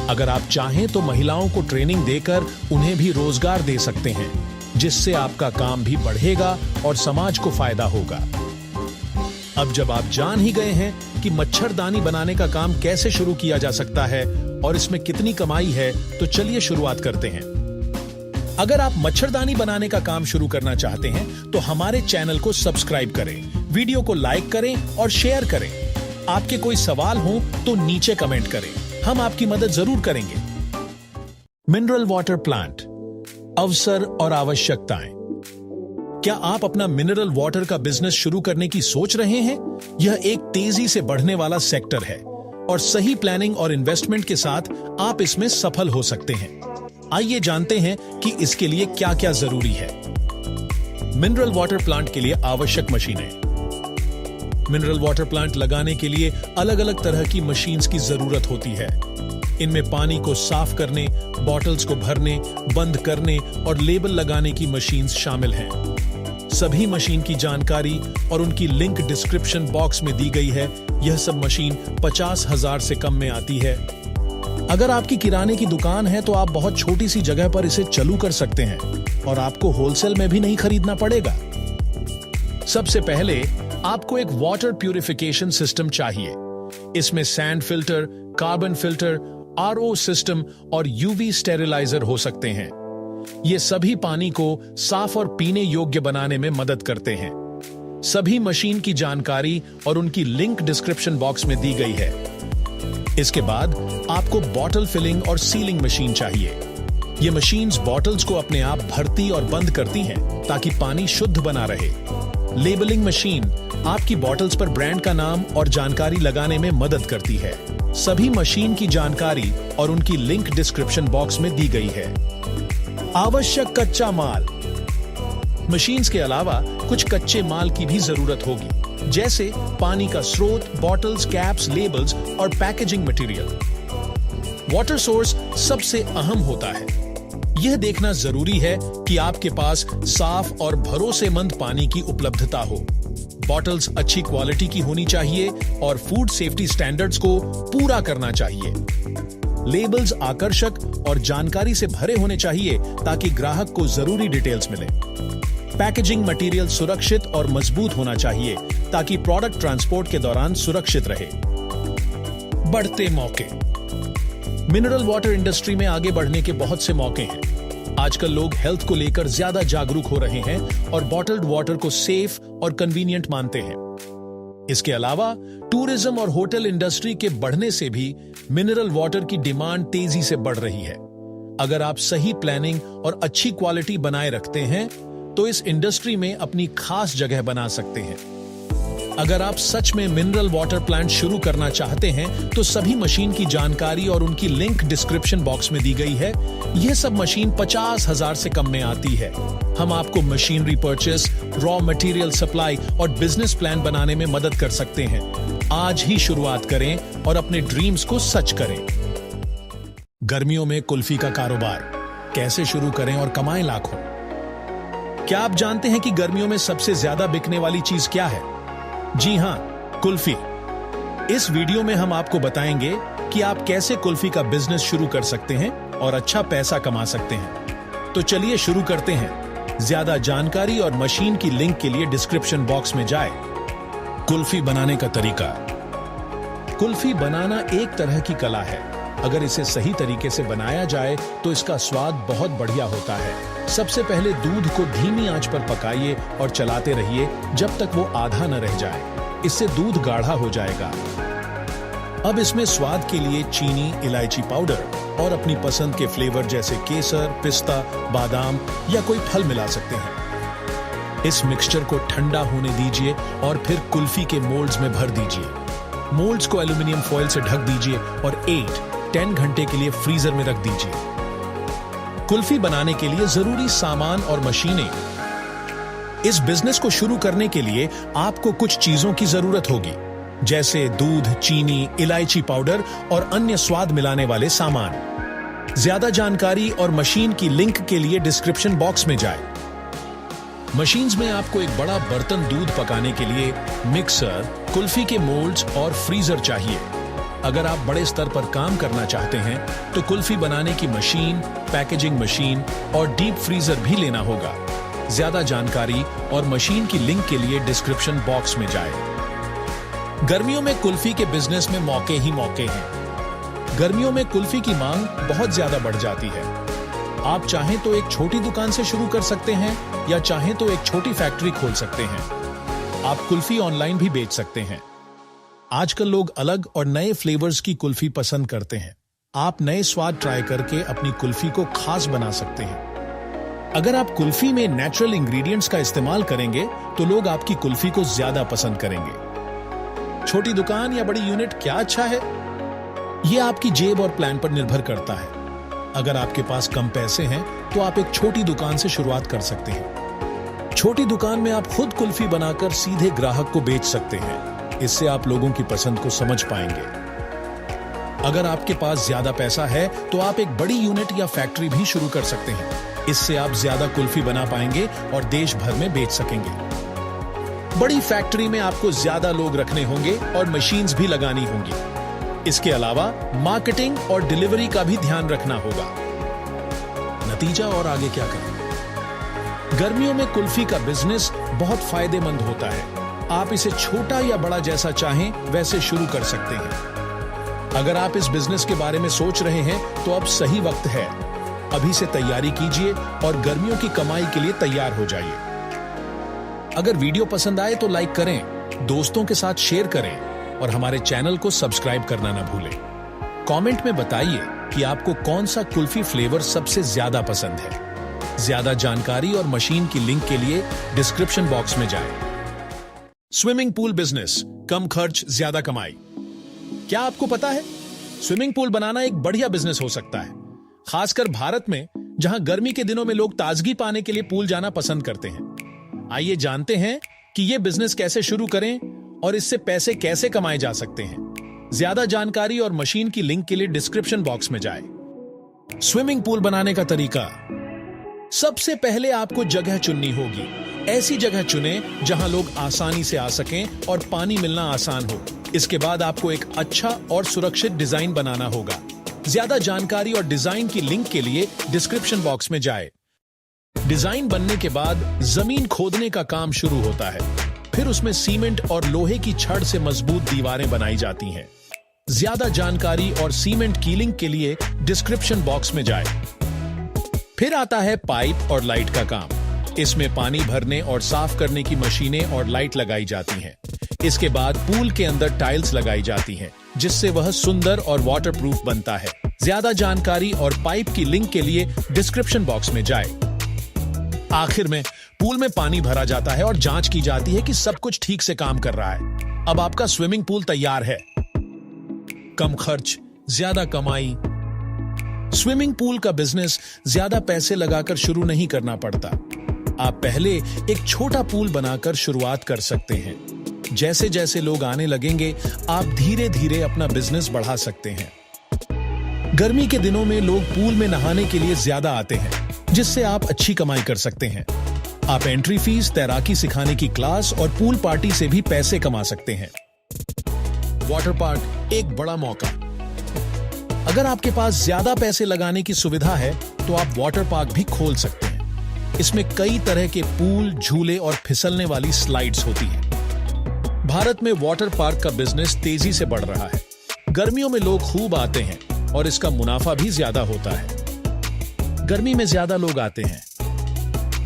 अगर आप चाहें तो महिलाओं को ट्रेनिंग देकर उन्हें भी रोजगार दे सकते हैं, जिससे आपका काम भी बढ़ेगा और समाज को फायदा होगा। अब जब आप जान ही गए हैं कि मच्छरदानी बनाने का काम कैसे शुरू किया जा सकता है और इसमें कितनी कमाई है, तो चलिए शुरुआत करते हैं। अगर आप मच्छरदानी बनाने का काम शुरू करना चाहते हैं तो हमारे चैनल को सब्सक्राइब करें, वीडियो को लाइक करें और शेयर करें। आपके कोई सवाल हो तो नीचे कमेंट करें, हम आपकी मदद जरूर करेंगे। मिनरल वाटर प्लांट, अवसर और आवश्यकताएं। क्या आप अपना मिनरल वाटर का बिजनेस शुरू करने की सोच रहे हैं? यह एक तेजी से बढ़ने वाला सेक्टर है और सही प्लानिंग और इन्वेस्टमेंट के साथ आप इसमें सफल हो सकते हैं। आइए जानते हैं कि इसके लिए क्या क्या जरूरी है। मिनरल वाटर प्लांट के लिए आवश्यक मशीनें। मिनरल वाटर प्लांट लगाने के लिए अलग अलग तरह की मशीन्स की जरूरत होती है। इनमें पानी को साफ करने, बॉटल्स को भरने, बंद करने और लेबल लगाने की मशीन्स शामिल हैं। सभी मशीन की जानकारी और उनकी लिंक डिस्क्रिप्शन बॉक्स में दी गई है। यह सब मशीन 50,000 से कम में आती है। अगर आपकी किराने की दुकान है तो आप बहुत छोटी सी जगह पर इसे चालू कर सकते हैं और आपको होलसेल में भी नहीं खरीदना पड़ेगा। सबसे पहले आपको एक वाटर प्यूरिफिकेशन सिस्टम चाहिए। इसमें sand filter, carbon filter, RO system और यूवी स्टेरिलाइजर हो सकते हैं। ये सभी पानी को साफ और पीने योग्य बनाने में मदद करते हैं। सभी मशीन की जानकारी और उनकी लिंक डिस्क्रिप्शन बॉक्स में दी गई है। इसके बाद आपको बॉटल फिलिंग और सीलिंग मशीन चाहिए। ये मशीन्स बॉटल्स को अपने आप भरती और बंद करती हैं ताकि पानी शुद्ध बना रहे। लेबलिंग मशीन आपकी बॉटल्स पर ब्रांड का नाम और जानकारी लगाने में मदद करती है। सभी मशीन की जानकारी और उनकी लिंक डिस्क्रिप्शन बॉक्स में दी गई है। आवश्यक कच्चा माल। मशीन्स के अलावा कुछ कच्चे माल की भी जरूरत होगी, जैसे पानी का स्रोत, बॉटल्स, कैप्स, लेबल्स और पैकेजिंग मटेरियल। वाटर सोर्स सबसे अहम होता है। यह देखना जरूरी है कि आपके पास साफ और भरोसेमंद पानी की उपलब्धता हो। बॉटल्स अच्छी क्वालिटी की होनी चाहिए और फूड सेफ्टी स्टैंडर्ड्स को पूरा करना चाहिए। लेबल्स आकर्षक और जानकारी से भरे होने चाहिए ताकि ग्राहक को जरूरी डिटेल्स मिले। पैकेजिंग मटेरियल सुरक्षित और मजबूत होना चाहिए ताकि प्रोडक्ट ट्रांसपोर्ट के दौरान सुरक्षित रहे। बढ़ते मौके। मिनरल वाटर इंडस्ट्री में आगे बढ़ने के बहुत से मौके हैं। आजकल लोग हेल्थ को लेकर ज्यादा जागरूक हो रहे हैं और बॉटल्ड वाटर को सेफ और कन्वीनियंट मानते हैं। इसके अलावा टूरिज्म और होटल इंडस्ट्री के बढ़ने से भी मिनरल वाटर की डिमांड तेजी से बढ़ रही है। अगर आप सही प्लानिंग और अच्छी क्वालिटी बनाए रखते हैं तो इस इंडस्ट्री में अपनी खास जगह बना सकते हैं। अगर आप सच में मिनरल वाटर प्लांट शुरू करना चाहते हैं तो सभी मशीन की जानकारी और उनकी लिंक डिस्क्रिप्शन बॉक्स में दी गई है। यह सब मशीन 50,000 से कम में आती है। हम आपको machinery purchase, raw material supply और बिजनेस प्लान बनाने में मदद कर सकते हैं। आज ही शुरुआत करें और अपने ड्रीम्स को सच करें। गर्मियों में कुल्फी का कारोबार कैसे शुरू करें और कमाएं लाखों। क्या आप जानते हैं कि गर्मियों में सबसे ज्यादा बिकने वाली चीज क्या है? जी हां, कुल्फी। इस वीडियो में हम आपको बताएंगे कि आप कैसे कुल्फी का बिजनेस शुरू कर सकते हैं और अच्छा पैसा कमा सकते हैं। तो चलिए शुरू करते हैं। ज्यादा जानकारी और मशीन की लिंक के लिए डिस्क्रिप्शन बॉक्स में जाएं। कुल्फी बनाने का तरीका। कुल्फी बनाना एक तरह की कला है। अगर इसे सही तरीके से बनाया जाए तो इसका स्वाद बहुत बढ़िया होता है। सबसे पहले दूध को धीमी आंच पर पकाइए और चलाते रहिए जब तक वो आधा न रह जाए। इससे दूध गाढ़ा हो जाएगा। अब इसमें स्वाद के लिए चीनी, इलायची पाउडर और अपनी पसंद के फ्लेवर जैसे केसर, पिस्ता, बादाम या कोई फल मिला सकते हैं। इस मिक्सचर को ठंडा होने दीजिए और फिर कुल्फी के मोल्ड्स में भर दीजिए। मोल्ड्स को एल्यूमिनियम फॉइल से ढक दीजिए और 8-10 घंटे के लिए फ्रीजर में रख दीजिए। कुल्फी बनाने के लिए जरूरी सामान और मशीनें। इस बिजनेस को शुरू करने के लिए आपको कुछ चीजों की जरूरत होगी, जैसे दूध, चीनी, इलायची पाउडर और अन्य स्वाद मिलाने वाले सामान। ज्यादा जानकारी और मशीन की लिंक के लिए डिस्क्रिप्शन बॉक्स में जाएं। मशीन्स में आपको एक बड़ा बर्तन दूध पकाने के लिए, मिक्सर, कुल्फी के मोल्ड्स और फ्रीजर चाहिए। अगर आप बड़े स्तर पर काम करना चाहते हैं तो कुल्फी बनाने की मशीन, पैकेजिंग मशीन और डीप फ्रीजर भी लेना होगा। ज्यादा जानकारी और मशीन की लिंक के लिए डिस्क्रिप्शन बॉक्स में जाएं। गर्मियों में कुल्फी के बिजनेस में मौके ही मौके हैं। गर्मियों में कुल्फी की मांग बहुत ज्यादा बढ़ जाती है। आप चाहें तो एक छोटी दुकान से शुरू कर सकते हैं या चाहें तो एक छोटी फैक्ट्री खोल सकते हैं। आप कुल्फी ऑनलाइन भी बेच सकते हैं। आजकल लोग अलग और नए फ्लेवर्स की कुल्फी पसंद करते हैं। आप नए स्वाद ट्राई करके अपनी कुल्फी को खास बना सकते हैं। अगर आप कुल्फी में नेचुरल इंग्रेडिएंट्स का इस्तेमाल करेंगे तो लोग आपकी कुल्फी को ज्यादा पसंद करेंगे। छोटी दुकान या बड़ी यूनिट क्या अच्छा है? यह आपकी जेब और प्लान पर निर्भर करता है। अगर आपके पास कम पैसे हैं तो आप एक छोटी दुकान से शुरुआत कर सकते हैं। छोटी दुकान में आप खुद कुल्फी बनाकर सीधे ग्राहक को बेच सकते हैं। इससे आप लोगों की पसंद को समझ पाएंगे। अगर आपके पास ज्यादा पैसा है तो आप एक बड़ी यूनिट या फैक्ट्री भी शुरू कर सकते हैं। इससे आप ज्यादा कुल्फी बना पाएंगे और देश भर में बेच सकेंगे। बड़ी फैक्ट्री में आपको ज्यादा लोग रखने होंगे और मशीन्स भी लगानी होंगी। इसके अलावा मार्केटिंग और डिलीवरी का भी ध्यान रखना होगा। नतीजा और आगे क्या करें? गर्मियों में कुल्फी का बिजनेस बहुत फायदेमंद होता है। आप इसे छोटा या बड़ा जैसा चाहें वैसे शुरू कर सकते हैं। अगर आप इस बिजनेस के बारे में सोच रहे हैं तो अब सही वक्त है। अभी से तैयारी कीजिए और गर्मियों की कमाई के लिए तैयार हो जाइए। अगर वीडियो पसंद आए तो लाइक करें, दोस्तों के साथ शेयर करें और हमारे चैनल को सब्सक्राइब करना न भूलें। कमेंट में बताइए कि आपको कौन सा कुल्फी फ्लेवर सबसे ज्यादा पसंद है। ज्यादा जानकारी और मशीन की लिंक के लिए डिस्क्रिप्शन बॉक्स में जाएं। स्विमिंग पूल बिजनेस, कम खर्च ज्यादा कमाई। क्या आपको पता है स्विमिंग पूल बनाना एक बढ़िया बिजनेस हो सकता है, खासकर भारत में जहां गर्मी के दिनों में लोग ताजगी पाने के लिए पूल जाना पसंद करते हैं। आइए जानते हैं कि यह बिजनेस कैसे शुरू करें और इससे पैसे कैसे कमाए जा सकते हैं। ज्यादा जानकारी और मशीन की लिंक के लिए डिस्क्रिप्शन बॉक्स में जाएं। स्विमिंग पूल बनाने का तरीका। सबसे पहले आपको जगह चुननी होगी। ऐसी जगह चुनें जहां लोग आसानी से आ सकें और पानी मिलना आसान हो। इसके बाद आपको एक अच्छा और सुरक्षित डिजाइन बनाना होगा। ज्यादा जानकारी और डिजाइन की लिंक के लिए डिस्क्रिप्शन बॉक्स में जाएं। डिजाइन बनने के बाद जमीन खोदने का काम शुरू होता है। फिर उसमें सीमेंट और लोहे की छड़ से मजबूत दीवारें बनाई जाती हैं। ज्यादा जानकारी और सीमेंट की लिंक के लिए डिस्क्रिप्शन बॉक्स में जाएं। फिर आता है पाइप और लाइट का काम। इसमें पानी भरने और साफ करने की मशीनें और लाइट लगाई जाती हैं। इसके बाद पूल के अंदर टाइल्स लगाई जाती हैं, जिससे वह सुंदर और वाटरप्रूफ बनता है। ज्यादा जानकारी और पाइप की लिंक के लिए डिस्क्रिप्शन बॉक्स में जाएं। आखिर में पूल में पानी भरा जाता है और जांच की जाती है कि सब कुछ ठीक से काम कर रहा है। अब आपका स्विमिंग पूल तैयार है। कम खर्च, ज्यादा कमाई। स्विमिंग पूल का बिजनेस ज्यादा पैसे लगाकर शुरू नहीं करना पड़ता। आप पहले एक छोटा पूल बनाकर शुरुआत कर सकते हैं। जैसे जैसे लोग आने लगेंगे, आप धीरे धीरे अपना बिजनेस बढ़ा सकते हैं। गर्मी के दिनों में लोग पूल में नहाने के लिए ज्यादा आते हैं, जिससे आप अच्छी कमाई कर सकते हैं। आप एंट्री फीस, तैराकी सिखाने की क्लास और पूल पार्टी से भी पैसे कमा सकते हैं। वाटर पार्क एक बड़ा मौका। अगर आपके पास ज्यादा पैसे लगाने की सुविधा है तो आप वाटर पार्क भी खोल सकते हैं। इसमें कई तरह के पूल, झूले और फिसलने वाली स्लाइड्स होती हैं। भारत में वाटर पार्क का बिजनेस तेजी से बढ़ रहा है। गर्मियों में लोग खूब आते हैं और इसका मुनाफा भी ज्यादा होता है। गर्मी में ज्यादा लोग आते हैं।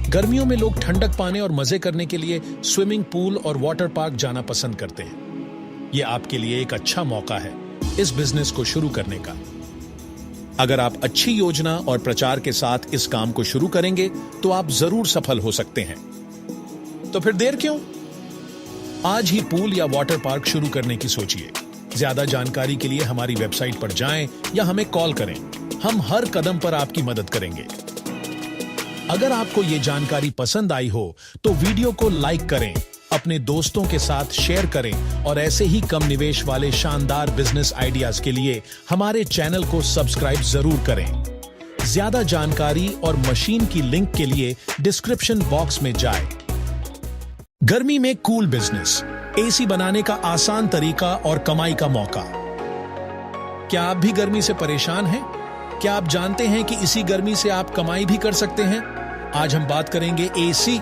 गर्मियों में लोग ठंडक पाने और मजे करने के लिए स्विमिंग पूल और वाटर पार्क जाना पसंद करते हैं। यह आपके लिए एक अच्छा मौका है इस बिजनेस को शुरू करने का। अगर आप अच्छी योजना और प्रचार के साथ इस काम को शुरू करेंगे तो आप जरूर सफल हो सकते हैं। तो फिर देर क्यों? आज ही पूल या वाटर पार्क शुरू करने की सोचिए। ज्यादा जानकारी के लिए हमारी वेबसाइट पर जाएं या हमें कॉल करें। हम हर कदम पर आपकी मदद करेंगे। अगर आपको ये जानकारी पसंद आई हो तो वीडियो को लाइक करें, अपने दोस्तों के साथ शेयर करें और ऐसे ही कम निवेश वाले शानदार बिजनेस आइडियाज के लिए हमारे चैनल को सब्सक्राइब जरूर करें। ज्यादा जानकारी और मशीन की लिंक के लिए डिस्क्रिप्शन बॉक्स में जाएं। गर्मी में कूल बिजनेस, एसी बनाने का आसान तरीका और कमाई का मौका। क्या आप भी गर्मी से परेशान हैं? क्या आप जानते हैं कि इसी गर्मी से आप कमाई भी कर सकते हैं? आज हम बात करेंगे एसी,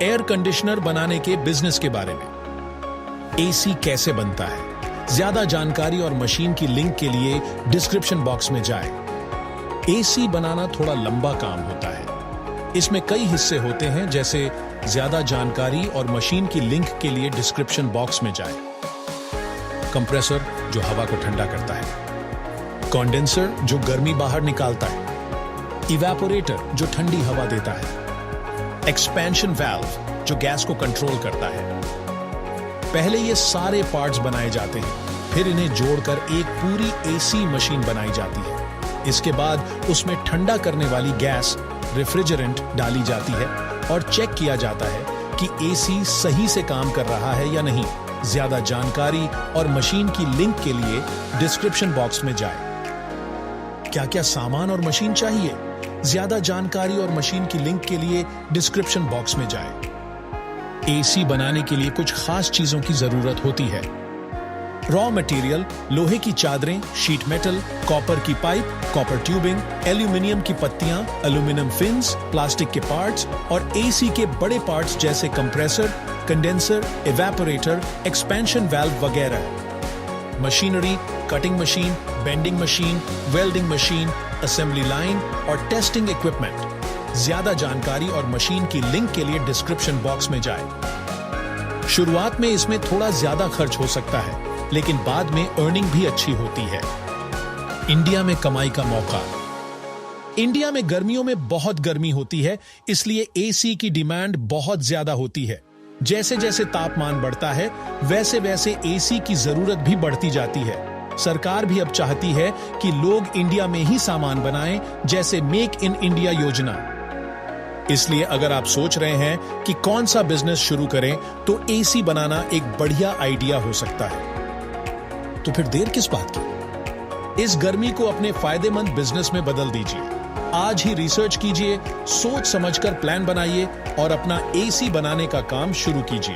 एयर कंडीशनर बनाने के बिजनेस के बारे में। एसी कैसे बनता है? ज्यादा जानकारी और मशीन की लिंक के लिए डिस्क्रिप्शन बॉक्स में जाएं। एसी बनाना थोड़ा लंबा काम होता है। इसमें कई हिस्से होते हैं, जैसे ज्यादा जानकारी और मशीन की लिंक के लिए डिस्क्रिप्शन बॉक्स में जाएं। कंप्रेसर जो हवा को ठंडा करता है, कंडेंसर जो गर्मी बाहर निकालता है, इवेपोरेटर जो ठंडी हवा देता है, एक्सपेंशन वाल्व जो गैस को कंट्रोल करता है। पहले ये सारे पार्ट्स बनाए जाते हैं, फिर इन्हें जोड़कर एक पूरी एसी मशीन बनाई जाती है। इसके बाद उसमें ठंडा करने वाली गैस, रेफ्रिजरेंट डाली जाती है और चेक किया जाता है कि एसी सही से काम कर रहा है या नहीं। ज्यादा जानकारी और मशीन की लिंक के लिए डिस्क्रिप्शन बॉक्स में जाएं। क्या क्या सामान और मशीन चाहिए? ज्यादा जानकारी और मशीन की लिंक के लिए डिस्क्रिप्शन बॉक्स में जाएं। एसी बनाने के लिए कुछ खास चीजों की जरूरत होती है। रॉ मटेरियल, लोहे की चादरें, शीट मेटल, कॉपर की पाइप, कॉपर ट्यूबिंग, एल्यूमिनियम की पत्तियां, एल्यूमिनियम फिन्स, प्लास्टिक के पार्ट्स और एसी के बड़े पार्ट्स जैसे compressor, condenser, evaporator, expansion valve वगैरह। Machinery, cutting machine, bending machine, welding machine, assembly line और टेस्टिंग इक्विपमेंट। ज्यादा जानकारी और मशीन की लिंक के लिए डिस्क्रिप्शन बॉक्स में जाएं। शुरुआत में इसमें थोड़ा ज्यादा खर्च हो सकता है, लेकिन बाद में अर्निंग भी अच्छी होती है। इंडिया में कमाई का मौका। इंडिया में गर्मियों में बहुत गर्मी होती है, इसलिए एसी की डिमांड बहुत ज्यादा होती है। जैसे जैसे तापमान बढ़ता है, वैसे वैसे एसी की जरूरत भी बढ़ती जाती है। सरकार भी अब चाहती है कि लोग इंडिया में ही सामान बनाएं, जैसे मेक इन इंडिया योजना। इसलिए अगर आप सोच रहे हैं कि कौन सा बिजनेस शुरू करें, तो एसी बनाना एक बढ़िया आइडिया हो सकता है। तो फिर देर किस बात की? इस गर्मी को अपने फायदेमंद बिजनेस में बदल दीजिए। आज ही रिसर्च कीजिए, सोच समझकर प्लान बनाइए और अपना एसी बनाने का काम शुरू कीजिए।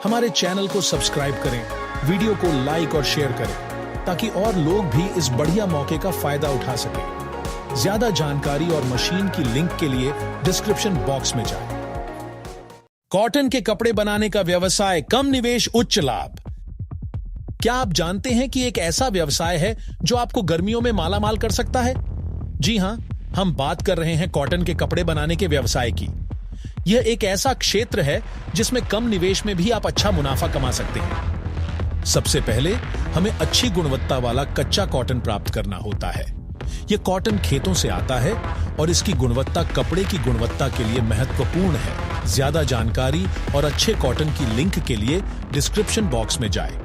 हमारे चैनल को सब्सक्राइब करें, वीडियो को लाइक और शेयर करें ताकि और लोग भी इस बढ़िया मौके का फायदा उठा सकें। ज्यादा जानकारी और मशीन की लिंक के लिए डिस्क्रिप्शन बॉक्स में जाएं। कॉटन के कपड़े बनाने का व्यवसाय, कम निवेश उच्च लाभ। क्या आप जानते हैं कि एक ऐसा व्यवसाय है जो आपको गर्मियों में मालामाल कर सकता है? जी हां, हम बात कर रहे हैं कॉटन के कपड़े बनाने के व्यवसाय की। यह एक ऐसा क्षेत्र है जिसमें कम निवेश में भी आप अच्छा मुनाफा कमा सकते हैं। सबसे पहले हमें अच्छी गुणवत्ता वाला कच्चा कॉटन प्राप्त करना होता है। यह कॉटन खेतों से आता है और इसकी गुणवत्ता कपड़े की गुणवत्ता के लिए महत्वपूर्ण है। ज्यादा जानकारी और अच्छे कॉटन की लिंक के लिए डिस्क्रिप्शन बॉक्स में जाएं।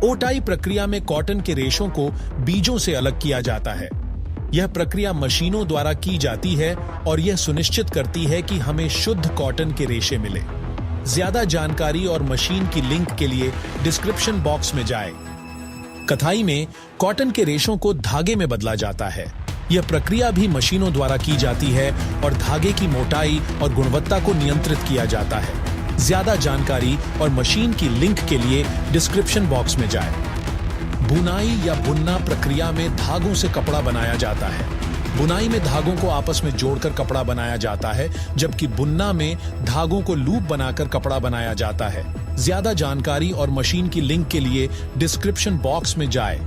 ओटाई प्रक्रिया में कॉटन के रेशों को बीजों से अलग किया जाता है। यह प्रक्रिया मशीनों द्वारा की जाती है और यह सुनिश्चित करती है कि हमें शुद्ध कॉटन के रेशे मिले। ज्यादा जानकारी और मशीन की लिंक के लिए डिस्क्रिप्शन बॉक्स में जाएं। कताई में कॉटन के रेशों को धागे में बदला जाता है। यह प्रक्रिया भी मशीनों द्वारा की जाती है और धागे की मोटाई और गुणवत्ता को नियंत्रित किया जाता है। ज्यादा जानकारी और मशीन की लिंक के लिए डिस्क्रिप्शन बॉक्स में जाएं। बुनाई या बुनना प्रक्रिया में धागों से कपड़ा बनाया जाता है। बुनाई में धागों को आपस में जोड़कर कपड़ा बनाया जाता है, जबकि बुनना में धागों को लूप बनाकर कपड़ा बनाया जाता है। ज्यादा जानकारी और मशीन की लिंक के लिए डिस्क्रिप्शन बॉक्स में जाएं।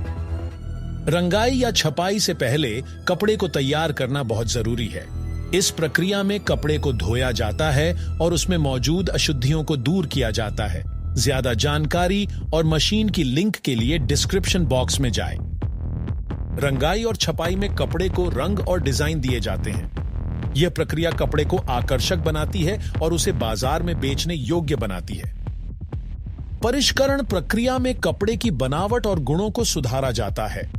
रंगाई या छपाई से पहले कपड़े को तैयार करना बहुत जरूरी है। इस प्रक्रिया में कपड़े को धोया जाता है और उसमें मौजूद अशुद्धियों को दूर किया जाता है। ज्यादा जानकारी और मशीन की लिंक के लिए डिस्क्रिप्शन बॉक्स में जाएं। रंगाई और छपाई में कपड़े को रंग और डिजाइन दिए जाते हैं। यह प्रक्रिया कपड़े को आकर्षक बनाती है और उसे बाजार में बेचने योग्य बनाती है। परिष्करण प्रक्रिया में कपड़े की बनावट और गुणों को सुधारा जाता है।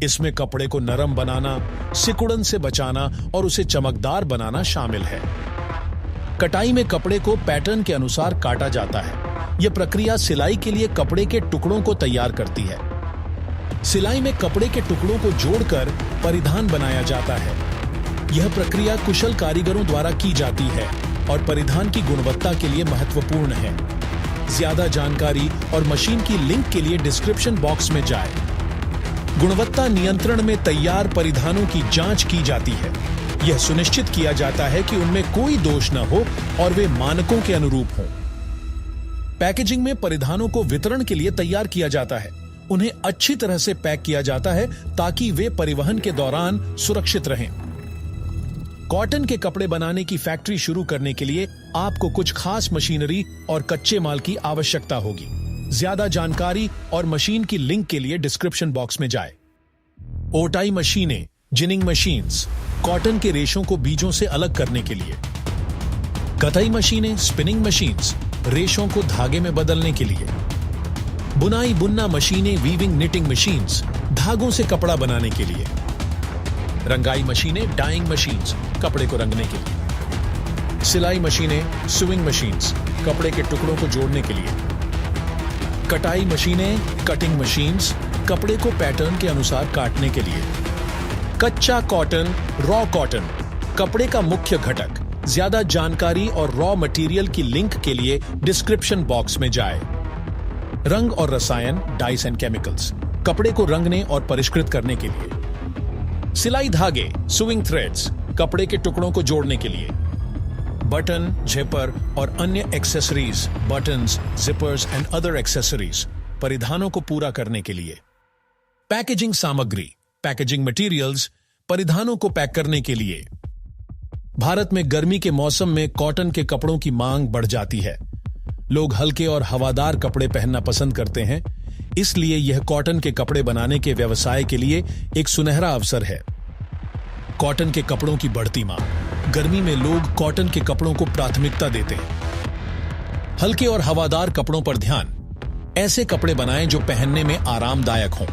इसमें कपड़े को नरम बनाना, सिकुड़न से बचाना और उसे चमकदार बनाना शामिल है। कटाई में कपड़े को पैटर्न के अनुसार काटा जाता है। यह प्रक्रिया सिलाई के लिए कपड़े के टुकड़ों को तैयार करती है। सिलाई में कपड़े के टुकड़ों को जोड़कर परिधान बनाया जाता है। यह प्रक्रिया कुशल कारीगरों द्वारा की जाती है और परिधान की गुणवत्ता के लिए महत्वपूर्ण है। ज्यादा जानकारी और मशीन की लिंक के लिए डिस्क्रिप्शन बॉक्स में जाएं। गुणवत्ता नियंत्रण में तैयार परिधानों की जांच की जाती है। यह सुनिश्चित किया जाता है कि उनमें कोई दोष न हो और वे मानकों के अनुरूप हों। पैकेजिंग में परिधानों को वितरण के लिए तैयार किया जाता है। उन्हें अच्छी तरह से पैक किया जाता है ताकि वे परिवहन के दौरान सुरक्षित रहें। कॉटन के कपड़े बनाने की फैक्ट्री शुरू करने के लिए आपको कुछ खास मशीनरी और कच्चे माल की आवश्यकता होगी। ज्यादा जानकारी और मशीन की लिंक के लिए डिस्क्रिप्शन बॉक्स में जाएं। ओटाई मशीनें, जिनिंग मशीन्स, कॉटन के रेशों को बीजों से अलग करने के लिए। कताई मशीनें, स्पिनिंग मशीन्स, रेशों को धागे में बदलने के लिए। बुनाई बुनना मशीनें, वीविंग निटिंग मशीन्स, धागों से कपड़ा बनाने के लिए। रंगाई मशीनें, डाइंग मशीन्स, कपड़े को रंगने के लिए। सिलाई मशीनें, सुइंग मशीन्स, कपड़े के टुकड़ों को जोड़ने के लिए। कटाई मशीनें, कटिंग मशीन्स, कपड़े को पैटर्न के अनुसार काटने के लिए। कच्चा कॉटन, रॉ कॉटन, कपड़े का मुख्य घटक। ज्यादा जानकारी और रॉ मटेरियल की लिंक के लिए डिस्क्रिप्शन बॉक्स में जाएं। रंग और रसायन, डाइस एंड केमिकल्स, कपड़े को रंगने और परिष्कृत करने के लिए। सिलाई धागे, सुइंग थ्रेड्स, कपड़े के टुकड़ों को जोड़ने के लिए। बटन, जिपर और अन्य accessories, buttons, zippers and other accessories, परिधानों को पूरा करने के लिए। पैकेजिंग सामग्री, पैकेजिंग मटेरियल्स, परिधानों को पैक करने के लिए। भारत में गर्मी के मौसम में कॉटन के कपड़ों की मांग बढ़ जाती है। लोग हल्के और हवादार कपड़े पहनना पसंद करते हैं, इसलिए यह कॉटन के कपड़े बनाने के व्यवसाय के लिए एक सुनहरा अवसर है। कॉटन के कपड़ों की बढ़ती मांग। गर्मी में लोग कॉटन के कपड़ों को प्राथमिकता देते हैं। हल्के और हवादार कपड़ों पर ध्यान। ऐसे कपड़े बनाएं जो पहनने में आरामदायक हों।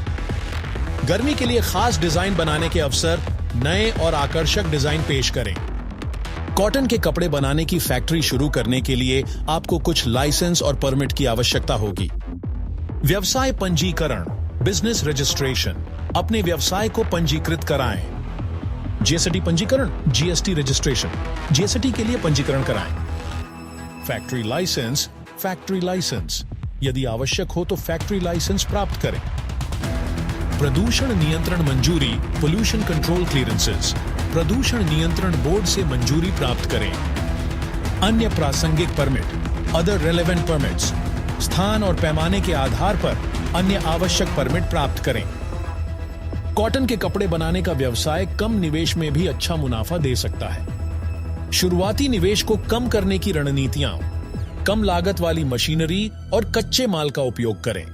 गर्मी के लिए खास डिजाइन बनाने के अवसर, नए और आकर्षक डिजाइन पेश करें। कॉटन के कपड़े बनाने की फैक्ट्री शुरू करने के लिए आपको कुछ लाइसेंस और परमिट की आवश्यकता होगी। व्यवसाय पंजीकरण, बिजनेस रजिस्ट्रेशन, अपने व्यवसाय को पंजीकृत कराएं। जेएसटी पंजीकरण, जीएसटी रजिस्ट्रेशन, जेएसटी के लिए पंजीकरण कराएं। फैक्ट्री लाइसेंस, यदि आवश्यक हो तो फैक्ट्री लाइसेंस प्राप्त करें। प्रदूषण नियंत्रण मंजूरी, पोल्यूशन कंट्रोल क्लियरेंसेस, प्रदूषण नियंत्रण बोर्ड से मंजूरी प्राप्त करें। अन्य प्रासंगिक परमिट, अदर रेलेवेंट परमिट्स, स्थान और पैमाने के आधार पर अन्य आवश्यक परमिट प्राप्त करें। कॉटन के कपड़े बनाने का व्यवसाय कम निवेश में भी अच्छा मुनाफा दे सकता है। शुरुआती निवेश को कम करने की रणनीतियां, कम लागत वाली मशीनरी और कच्चे माल का उपयोग करें।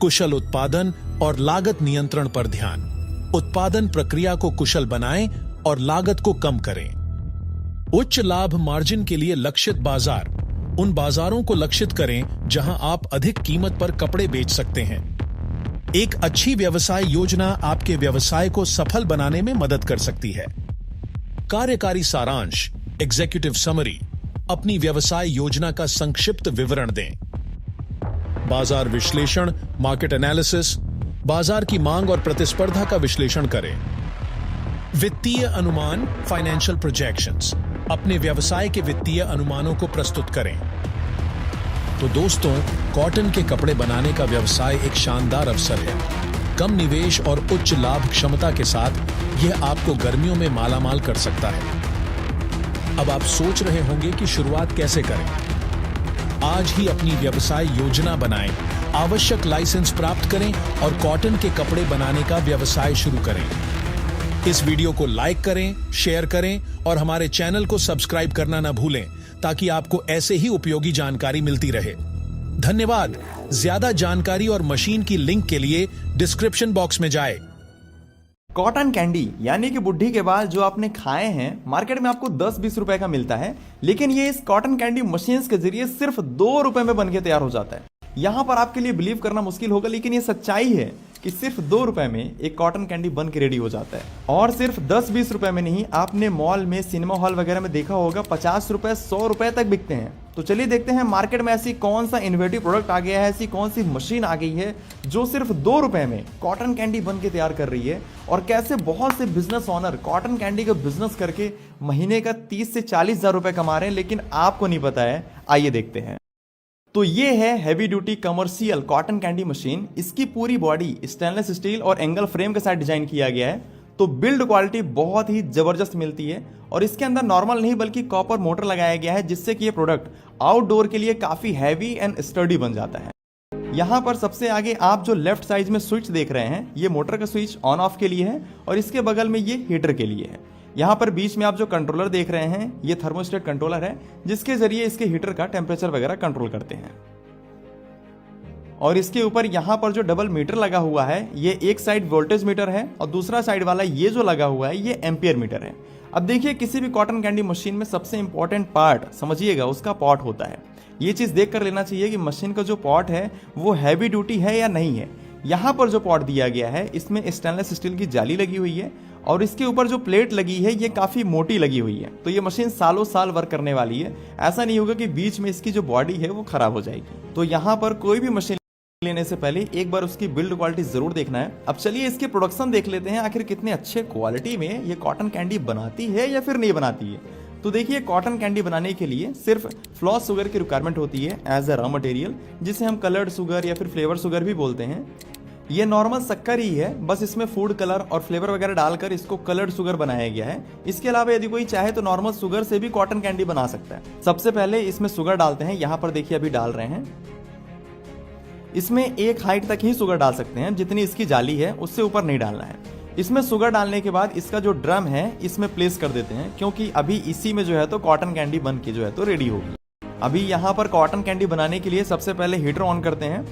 कुशल उत्पादन और लागत नियंत्रण पर ध्यान, उत्पादन प्रक्रिया को कुशल बनाएं और लागत को कम करें। उच्च लाभ मार्जिन के लिए लक्षित बाजार, उन बाजारों को लक्षित करें जहां आप अधिक कीमत पर कपड़े बेच सकते हैं। एक अच्छी व्यवसाय योजना आपके व्यवसाय को सफल बनाने में मदद कर सकती है। कार्यकारी सारांश, एग्जीक्यूटिव समरी, अपनी व्यवसाय योजना का संक्षिप्त विवरण दें। बाजार विश्लेषण, मार्केट एनालिसिस, बाजार की मांग और प्रतिस्पर्धा का विश्लेषण करें। वित्तीय अनुमान, फाइनेंशियल प्रोजेक्शंस, अपने व्यवसाय के वित्तीय अनुमानों को प्रस्तुत करें। तो दोस्तों, कॉटन के कपड़े बनाने का व्यवसाय एक शानदार अवसर है। कम निवेश और उच्च लाभ क्षमता के साथ यह आपको गर्मियों में मालामाल कर सकता है। अब आप सोच रहे होंगे कि शुरुआत कैसे करें। आज ही अपनी व्यवसाय योजना बनाएं, आवश्यक लाइसेंस प्राप्त करें और कॉटन के कपड़े बनाने का व्यवसाय शुरू करें। इस वीडियो को लाइक करें, शेयर करें और हमारे चैनल को सब्सक्राइब करना न भूलें ताकि आपको ऐसे ही उपयोगी जानकारी मिलती रहे। धन्यवाद। ज्यादा जानकारी और मशीन की लिंक के लिए डिस्क्रिप्शन बॉक्स में जाएं। कॉटन कैंडी यानी कि बुढ़ी के बाल जो आपने खाए हैं, मार्केट में आपको 10-20 रुपए का मिलता है, लेकिन ये इस कॉटन कैंडी मशीन्स के जरिए सिर्फ 2 रुपए में बनके तैयार हो जाता है। यहां पर आपके लिए बिलीव करना मुश्किल होगा, लेकिन ये सच्चाई है कि सिर्फ 2 रुपए में एक कॉटन कैंडी बन के रेडी हो जाता है। और सिर्फ 10-20 रुपए में नहीं, आपने मॉल में, सिनेमा हॉल वगैरह में देखा होगा 50 रुपए, 100 रुपए तक बिकते हैं। तो चलिए देखते हैं मार्केट में ऐसी कौन सा इनोवेटिव प्रोडक्ट आ गया है, ऐसी कौन सी मशीन आ गई है जो सिर्फ 2 रुपए में कॉटन कैंडी बन के तैयार कर रही है, और कैसे बहुत से बिजनेस ऑनर कॉटन कैंडी का बिजनेस करके महीने का 30 से 40 हजार रुपए कमा रहे हैं, लेकिन आपको नहीं पता है। आइए देखते हैं। तो ये है heavy duty commercial cotton candy machine. इसकी पूरी बॉडी स्टेनलेस स्टील और एंगल फ्रेम के साथ डिजाइन किया गया है, तो बिल्ड क्वालिटी बहुत ही जबरदस्त मिलती है। और इसके अंदर नॉर्मल नहीं बल्कि कॉपर मोटर लगाया गया है, जिससे कि ये प्रोडक्ट आउटडोर के लिए काफी हैवी एंड स्टर्डी बन जाता है। यहाँ पर सबसे आगे आप जो लेफ्ट साइड में स्विच देख रहे हैं, ये मोटर का स्विच ऑन ऑफ के लिए है, और इसके बगल में ये हीटर के लिए है। यहाँ पर बीच में आप जो कंट्रोलर देख रहे हैं, ये थर्मोस्टेट कंट्रोलर है, जिसके जरिए इसके हीटर का टेम्परेचर वगैरह कंट्रोल करते हैं। और इसके ऊपर यहाँ पर जो डबल मीटर लगा हुआ है, ये एक साइड वोल्टेज मीटर है और दूसरा साइड वाला ये जो लगा हुआ है, ये एम्पियर मीटर है। अब देखिए, किसी भी कॉटन कैंडी मशीन में सबसे इंपॉर्टेंट पार्ट समझिएगा, उसका पॉट होता है। ये चीज देख कर लेना चाहिए कि मशीन का जो पॉट है वो हैवी ड्यूटी है या नहीं है। यहाँ पर जो पॉट दिया गया है, इसमें स्टेनलेस स्टील की जाली लगी हुई है, और इसके ऊपर जो प्लेट लगी है ये काफी मोटी लगी हुई है। तो ये मशीन सालों साल वर्क करने वाली है। ऐसा नहीं होगा कि बीच में इसकी जो बॉडी है वो खराब हो जाएगी। तो यहाँ पर कोई भी मशीन लेने से पहले एक बार उसकी बिल्ड क्वालिटी जरूर देखना है। अब चलिए इसके प्रोडक्शन देख लेते हैं, आखिर कितने अच्छे क्वालिटी में ये कॉटन कैंडी बनाती है या फिर नहीं बनाती है। तो देखिए, कॉटन कैंडी बनाने के लिए सिर्फ फ्लॉस शुगर की रिक्वायरमेंट होती है एज अ रॉ मटेरियल, जिसे हम कलर्ड शुगर या फिर फ्लेवर शुगर भी बोलते हैं। ये नॉर्मल शक्कर ही है, बस इसमें फूड कलर और फ्लेवर वगैरह डालकर इसको कलर्ड शुगर बनाया गया है। इसके अलावा यदि कोई चाहे तो नॉर्मल शुगर से भी कॉटन कैंडी बना सकता है। सबसे पहले इसमें शुगर डालते हैं। यहाँ पर देखिए अभी डाल रहे हैं। इसमें एक हाइट तक ही शुगर डाल सकते हैं, जितनी इसकी जाली है उससे ऊपर नहीं डालना है। इसमें शुगर डालने के बाद इसका जो ड्रम है इसमें प्लेस कर देते हैं, क्योंकि अभी इसी में जो है तो कॉटन कैंडी बन के जो है तो रेडी होगी। अभी यहाँ पर कॉटन कैंडी बनाने के लिए सबसे पहले हीटर ऑन करते हैं,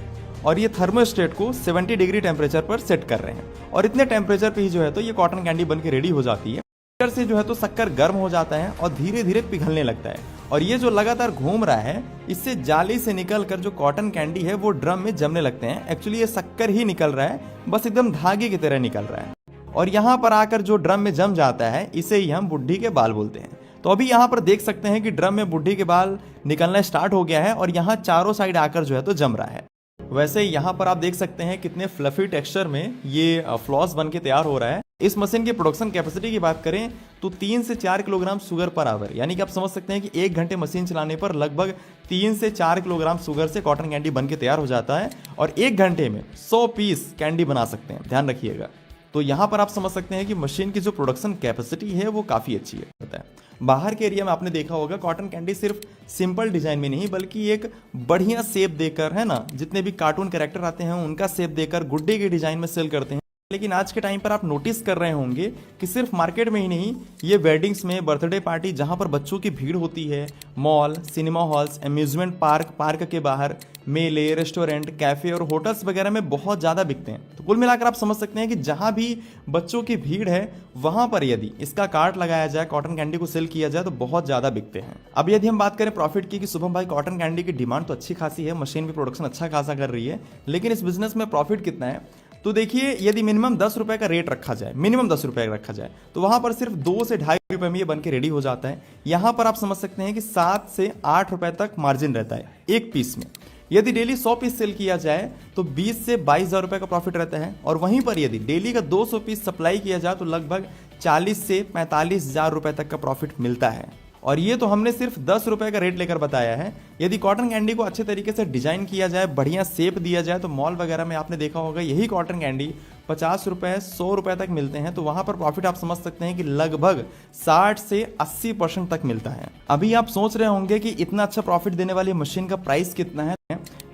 और ये थर्मोस्टेट को 70 डिग्री टेम्परेचर पर सेट कर रहे हैं, और इतने टेम्परेचर पे ही जो है तो ये कॉटन कैंडी बन के रेडी हो जाती है। हीटर से जो है तो शक्कर गर्म हो जाता है और धीरे धीरे पिघलने लगता है, और ये जो लगातार घूम रहा है, इससे जाली से निकल कर जो कॉटन कैंडी है वो ड्रम में जमने लगते हैं। एक्चुअली ये शक्कर ही निकल रहा है, बस एकदम धागे की तरह निकल रहा है। और यहाँ पर आकर जो ड्रम में जम जाता है, इसे ही हम बुढ़ी के बाल बोलते हैं। तो अभी यहाँ पर देख सकते हैं कि ड्रम में बुढ़ी के बाल निकलना स्टार्ट हो गया है, और यहाँ चारों साइड आकर जो है तो जम रहा है। वैसे यहाँ पर आप देख सकते हैं कितने फ्लफी टेक्सचर में ये फ्लॉस बन के तैयार हो रहा है। इस मशीन की प्रोडक्शन कैपेसिटी की बात करें तो 3 से 4 किलोग्राम शुगर पर आवर, यानी कि आप समझ सकते हैं कि 1 घंटे मशीन चलाने पर लगभग 3 से 4 किलोग्राम शुगर से कॉटन कैंडी बन के तैयार हो जाता है और 1 घंटे में 100 पीस कैंडी बना सकते हैं, ध्यान रखिएगा। तो यहाँ पर आप समझ सकते हैं कि मशीन की जो प्रोडक्शन कैपेसिटी है वो काफ़ी अच्छी है। बाहर के एरिया में आपने देखा होगा कॉटन कैंडी सिर्फ सिंपल डिजाइन में नहीं बल्कि एक बढ़िया शेप देकर, है ना, जितने भी कार्टून कैरेक्टर आते हैं उनका शेप देकर गुड्डे के डिजाइन में सेल करते हैं। लेकिन आज के टाइम पर आप नोटिस कर रहे होंगे कि सिर्फ मार्केट में ही नहीं, ये वेडिंग्स में, बर्थडे पार्टी जहां पर बच्चों की भीड़ होती है, mall, cinema halls, amusement park, park के बाहर, मेले, रेस्टोरेंट, कैफे और होटल्स वगैरह में बहुत ज़्यादा बिकते हैं। तो कुल मिलाकर आप समझ सकते हैं कि जहां भी बच्चों की भीड़ है वहां पर यदि इसका कार्ट लगाया जाए, कॉटन कैंडी को सेल किया जाए तो बहुत ज़्यादा बिकते हैं। अब यदि हम बात करें प्रॉफिट की कि शुभम भाई कॉटन कैंडी की डिमांड तो अच्छी खासी है, मशीन भी प्रोडक्शन अच्छा खासा कर रही है, लेकिन इस बिजनेस में प्रॉफिट कितना है? तो देखिए, यदि मिनिमम 10 रुपए का रेट रखा जाए, मिनिमम 10 रुपए रखा जाए, तो वहां पर सिर्फ 2 से 2.5 रुपए में ये बन के रेडी हो जाता है। यहां पर आप समझ सकते हैं कि 7 से 8 रुपए तक मार्जिन रहता है एक पीस में। यदि डेली 100 पीस सेल किया जाए तो 20 से 22,000 रुपए का प्रॉफिट रहता है, और वहीं पर यदि डेली का 200 पीस सप्लाई किया जाए तो लगभग 40 से 45,000 रुपए तक का प्रॉफिट मिलता है। और ये तो हमने सिर्फ 10 रुपए का रेट लेकर बताया है। यदि कॉटन कैंडी को अच्छे तरीके से डिजाइन किया जाए, बढ़िया शेप दिया जाए, तो मॉल वगैरह में आपने देखा होगा यही कॉटन कैंडी 50 रुपए, 100 रुपए तक मिलते हैं। तो वहां पर प्रॉफिट आप समझ सकते हैं कि लगभग 60 से 80% तक मिलता है। अभी आप सोच रहे होंगे कि इतना अच्छा प्रॉफिट देने वाली मशीन का प्राइस कितना है।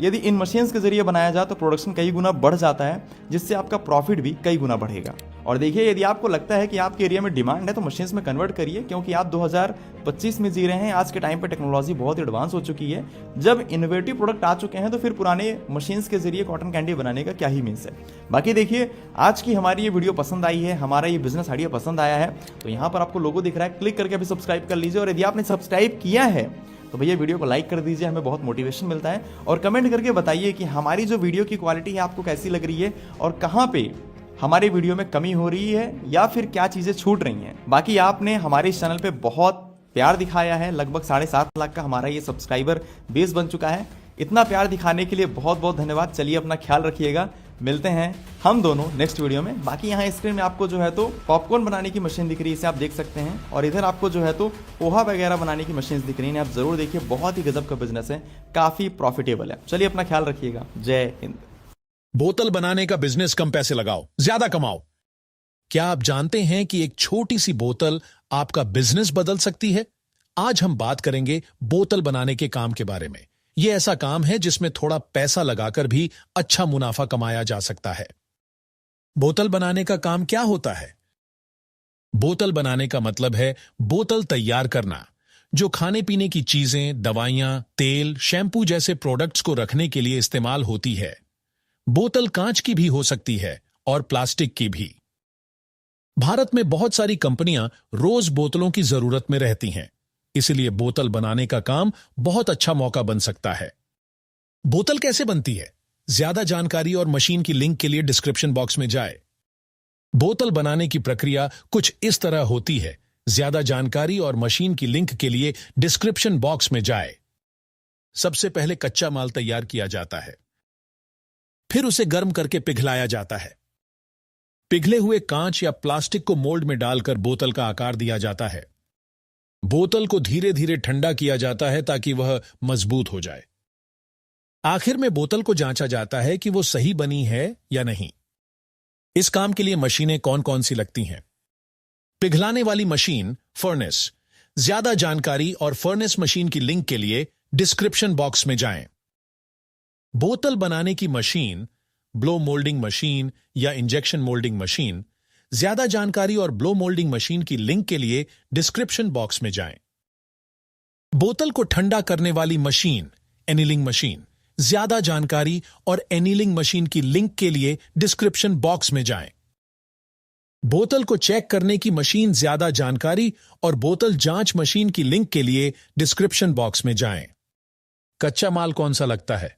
यदि इन मशीन्स के जरिए बनाया जाए तो प्रोडक्शन कई गुना बढ़ जाता है, जिससे आपका प्रॉफिट भी कई गुना बढ़ेगा। और देखिए, यदि आपको लगता है कि आपके एरिया में डिमांड है तो मशीन्स में कन्वर्ट करिए, क्योंकि आप 2025 में जी रहे हैं। आज के टाइम पर टेक्नोलॉजी बहुत एडवांस हो चुकी है। जब इनोवेटिव प्रोडक्ट आ चुके हैं तो फिर पुराने मशीन्स के जरिए कॉटन कैंडी बनाने का क्या ही मीन्स है। बाकी देखिए, आज की हमारी ये वीडियो पसंद आई है, हमारा ये बिजनेस आइडिया पसंद आया है, तो यहाँ पर आपको लोगो दिख रहा है, क्लिक करके अभी सब्सक्राइब कर लीजिए। और यदि आपने सब्सक्राइब किया है तो भैया वीडियो को लाइक कर दीजिए, हमें बहुत मोटिवेशन मिलता है। और कमेंट करके बताइए कि हमारी जो वीडियो की क्वालिटी है आपको कैसी लग रही है, और कहाँ पे हमारे वीडियो में कमी हो रही है या फिर क्या चीज़ें छूट रही हैं। बाकी आपने हमारे इस चैनल पे बहुत प्यार दिखाया है, लगभग 7.5 लाख का हमारा ये सब्सक्राइबर बेस बन चुका है। इतना प्यार दिखाने के लिए बहुत बहुत धन्यवाद। चलिए, अपना ख्याल रखिएगा, मिलते हैं हम दोनों नेक्स्ट वीडियो में। बाकी यहाँ स्क्रीन में आपको जो है तो पॉपकॉर्न बनाने की मशीन दिख रही है, इसे आप देख सकते हैं, और इधर आपको जो है तो पोहा वगैरह बनाने की मशीन दिख रही है, आप जरूर देखिए, बहुत ही गजब का बिजनेस है, काफी प्रॉफिटेबल है। चलिए, अपना ख्याल रखिएगा, जय हिंद। बोतल बनाने का बिजनेस कम पैसे लगाओ, ज्यादा कमाओ। क्या आप जानते हैं कि एक छोटी सी बोतल आपका बिजनेस बदल सकती है? आज हम बात करेंगे बोतल बनाने के काम के बारे में। यह ऐसा काम है जिसमें थोड़ा पैसा लगाकर भी अच्छा मुनाफा कमाया जा सकता है। बोतल बनाने का काम क्या होता है? बोतल बनाने का मतलब है बोतल तैयार करना, जो खाने पीने की चीजें, दवाइयां, तेल, शैम्पू जैसे प्रोडक्ट्स को रखने के लिए इस्तेमाल होती है। बोतल कांच की भी हो सकती है और प्लास्टिक की भी। भारत में बहुत सारी कंपनियां रोज बोतलों की जरूरत में रहती हैं, इसलिए बोतल बनाने का काम बहुत अच्छा मौका बन सकता है। बोतल कैसे बनती है? ज्यादा जानकारी और मशीन की लिंक के लिए डिस्क्रिप्शन बॉक्स में जाए। बोतल बनाने की प्रक्रिया कुछ इस तरह होती है। ज्यादा जानकारी और मशीन की लिंक के लिए डिस्क्रिप्शन बॉक्स में जाए। सबसे पहले कच्चा माल तैयार किया जाता है, फिर उसे गर्म करके पिघलाया जाता है। पिघले हुए कांच या प्लास्टिक को मोल्ड में डालकर बोतल का आकार दिया जाता है। बोतल को धीरे धीरे ठंडा किया जाता है ताकि वह मजबूत हो जाए। आखिर में बोतल को जांचा जाता है कि वो सही बनी है या नहीं। इस काम के लिए मशीनें कौन कौन सी लगती हैं? पिघलाने वाली मशीन, फर्नेस। ज्यादा जानकारी और फर्नेस मशीन की लिंक के लिए डिस्क्रिप्शन बॉक्स में जाएं। बोतल बनाने की मशीन, ब्लो मोल्डिंग मशीन या इंजेक्शन मोल्डिंग मशीन। ज्यादा जानकारी और ब्लो मोल्डिंग मशीन की लिंक के लिए डिस्क्रिप्शन बॉक्स में जाएं। बोतल को ठंडा करने वाली मशीन, एनीलिंग मशीन। ज्यादा जानकारी और एनीलिंग मशीन की लिंक के लिए डिस्क्रिप्शन बॉक्स में जाएं। बोतल को चेक करने की मशीन, ज्यादा जानकारी और बोतल जांच मशीन की लिंक के लिए डिस्क्रिप्शन बॉक्स में जाएं। कच्चा माल कौन सा लगता है?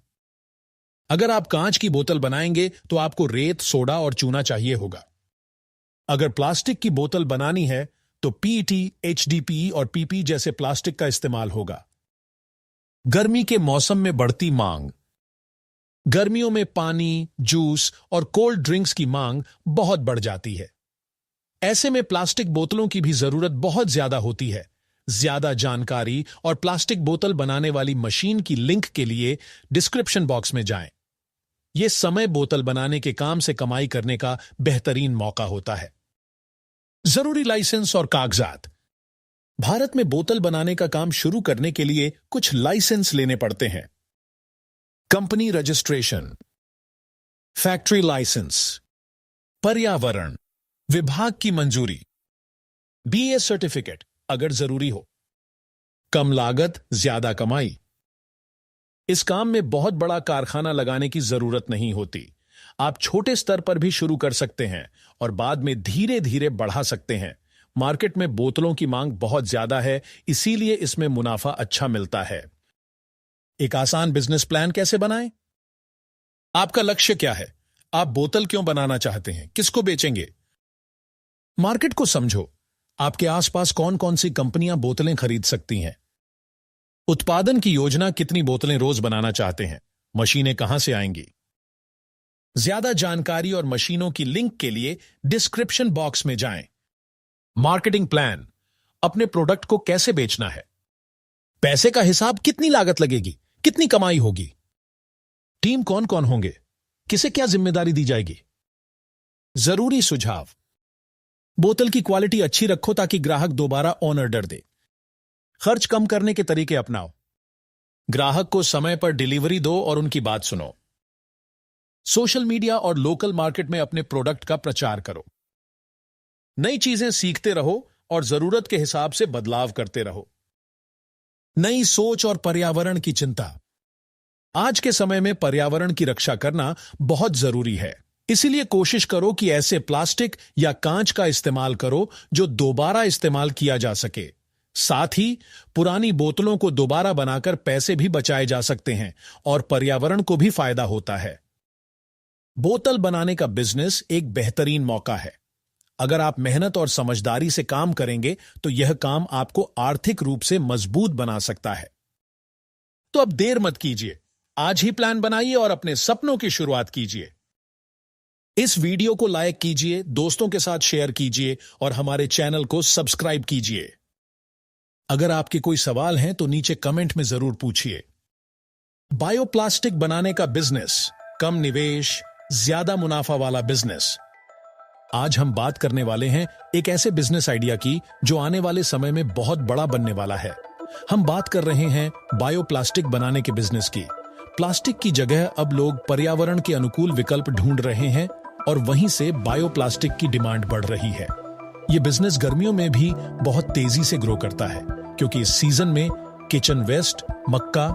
अगर आप कांच की बोतल बनाएंगे तो आपको रेत, सोडा और चूना चाहिए होगा। अगर प्लास्टिक की बोतल बनानी है तो पीईटी, एचडीपीई और पीपी जैसे प्लास्टिक का इस्तेमाल होगा। गर्मी के मौसम में बढ़ती मांग। गर्मियों में पानी, जूस और कोल्ड ड्रिंक्स की मांग बहुत बढ़ जाती है। ऐसे में प्लास्टिक बोतलों की भी जरूरत बहुत ज्यादा होती है। ज्यादा जानकारी और प्लास्टिक बोतल बनाने वाली मशीन की लिंक के लिए डिस्क्रिप्शन बॉक्स में जाएं। यह समय बोतल बनाने के काम से कमाई करने का बेहतरीन मौका होता है। जरूरी लाइसेंस और कागजात। भारत में बोतल बनाने का काम शुरू करने के लिए कुछ लाइसेंस लेने पड़ते हैं। कंपनी रजिस्ट्रेशन, फैक्ट्री लाइसेंस, पर्यावरण विभाग की मंजूरी, BA सर्टिफिकेट अगर जरूरी हो। कम लागत ज्यादा कमाई। इस काम में बहुत बड़ा कारखाना लगाने की जरूरत नहीं होती। आप छोटे स्तर पर भी शुरू कर सकते हैं और बाद में धीरे धीरे बढ़ा सकते हैं। मार्केट में बोतलों की मांग बहुत ज्यादा है, इसीलिए इसमें मुनाफा अच्छा मिलता है। एक आसान बिजनेस प्लान कैसे बनाएं? आपका लक्ष्य क्या है? आप बोतल क्यों बनाना चाहते हैं? किसको बेचेंगे? मार्केट को समझो। आपके आसपास कौन कौन सी कंपनियां बोतलें खरीद सकती हैं? उत्पादन की योजना, कितनी बोतलें रोज बनाना चाहते हैं? मशीनें कहां से आएंगी? ज्यादा जानकारी और मशीनों की लिंक के लिए डिस्क्रिप्शन बॉक्स में जाएं। मार्केटिंग प्लान, अपने प्रोडक्ट को कैसे बेचना है? पैसे का हिसाब, कितनी लागत लगेगी, कितनी कमाई होगी? टीम कौन कौन होंगे, किसे क्या जिम्मेदारी दी जाएगी? जरूरी सुझाव, बोतल की क्वालिटी अच्छी रखो ताकि ग्राहक दोबारा ऑन ऑर्डर दे। खर्च कम करने के तरीके अपनाओ। ग्राहक को समय पर डिलीवरी दो और उनकी बात सुनो। सोशल मीडिया और लोकल मार्केट में अपने प्रोडक्ट का प्रचार करो। नई चीजें सीखते रहो और जरूरत के हिसाब से बदलाव करते रहो। नई सोच और पर्यावरण की चिंता। आज के समय में पर्यावरण की रक्षा करना बहुत जरूरी है, इसीलिए कोशिश करो कि ऐसे प्लास्टिक या कांच का इस्तेमाल करो जो दोबारा इस्तेमाल किया जा सके। साथ ही पुरानी बोतलों को दोबारा बनाकर पैसे भी बचाए जा सकते हैं और पर्यावरण को भी फायदा होता है। बोतल बनाने का बिजनेस एक बेहतरीन मौका है। अगर आप मेहनत और समझदारी से काम करेंगे तो यह काम आपको आर्थिक रूप से मजबूत बना सकता है। तो अब देर मत कीजिए, आज ही प्लान बनाइए और अपने सपनों की शुरुआत कीजिए। इस वीडियो को लाइक कीजिए, दोस्तों के साथ शेयर कीजिए और हमारे चैनल को सब्सक्राइब कीजिए। अगर आपके कोई सवाल हैं तो नीचे कमेंट में जरूर पूछिए। बायोप्लास्टिक बनाने का बिजनेस, कम निवेश, ज्यादा मुनाफा वाला बिजनेस। आज हम बात करने वाले हैं एक ऐसे बिजनेस आइडिया की जो आने वाले समय में बहुत बड़ा बनने वाला है। हम बात कर रहे हैं बायोप्लास्टिक बनाने के बिजनेस की। प्लास्टिक की जगह अब लोग पर्यावरण के अनुकूल विकल्प ढूंढ रहे हैं और वहीं से बायोप्लास्टिक की डिमांड बढ़ रही है। यह बिजनेस गर्मियों में भी बहुत तेजी से ग्रो करता है क्योंकि इस सीजन में किचन वेस्ट, मक्का,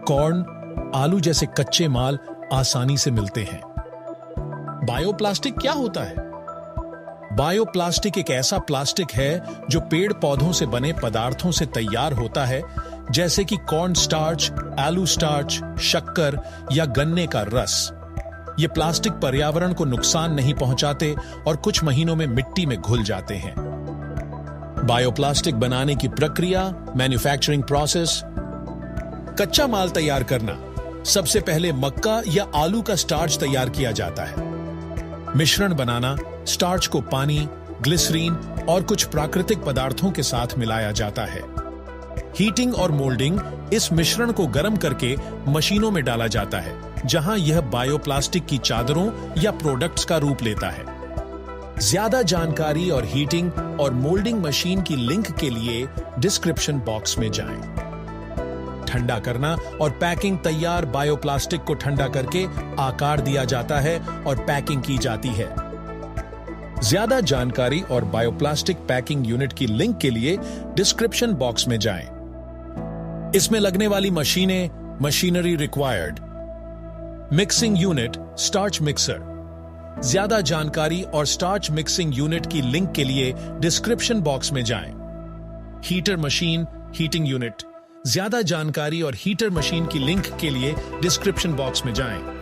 कॉर्न, आलू जैसे कच्चे माल आसानी से मिलते हैं। बायोप्लास्टिक क्या होता है? बायोप्लास्टिक एक ऐसा प्लास्टिक है जो पेड़ पौधों से बने पदार्थों से तैयार होता है, जैसे कि कॉर्न स्टार्च, आलू स्टार्च, शक्कर या गन्ने का रस। ये प्लास्टिक पर्यावरण को नुकसान नहीं पहुंचाते और कुछ महीनों में मिट्टी में घुल जाते हैं। बायोप्लास्टिक बनाने की प्रक्रिया, मैन्युफैक्चरिंग प्रोसेस। कच्चा माल तैयार करना। सबसे पहले मक्का या आलू का स्टार्च तैयार किया जाता है। मिश्रण बनाना। स्टार्च को पानी, ग्लिसरीन और कुछ प्राकृतिक पदार्थों के साथ मिलाया जाता है। हीटिंग और मोल्डिंग। इस मिश्रण को गर्म करके मशीनों में डाला जाता है, जहां यह बायोप्लास्टिक की चादरों या प्रोडक्ट्स का रूप लेता है। ज्यादा जानकारी और हीटिंग और मोल्डिंग मशीन की लिंक के लिए डिस्क्रिप्शन बॉक्स में जाएं। ठंडा करना और पैकिंग। तैयार बायोप्लास्टिक को ठंडा करके आकार दिया जाता है और पैकिंग की जाती है। ज्यादा जानकारी और बायोप्लास्टिक पैकिंग यूनिट की लिंक के लिए डिस्क्रिप्शन बॉक्स में जाएं। इसमें लगने वाली मशीनें, machinery required. Mixing unit, starch mixer. ज्यादा जानकारी और स्टार्च मिक्सिंग यूनिट की लिंक के लिए डिस्क्रिप्शन बॉक्स में जाएं। Heater machine, heating unit. ज्यादा जानकारी और हीटर मशीन की लिंक के लिए डिस्क्रिप्शन बॉक्स में जाएं।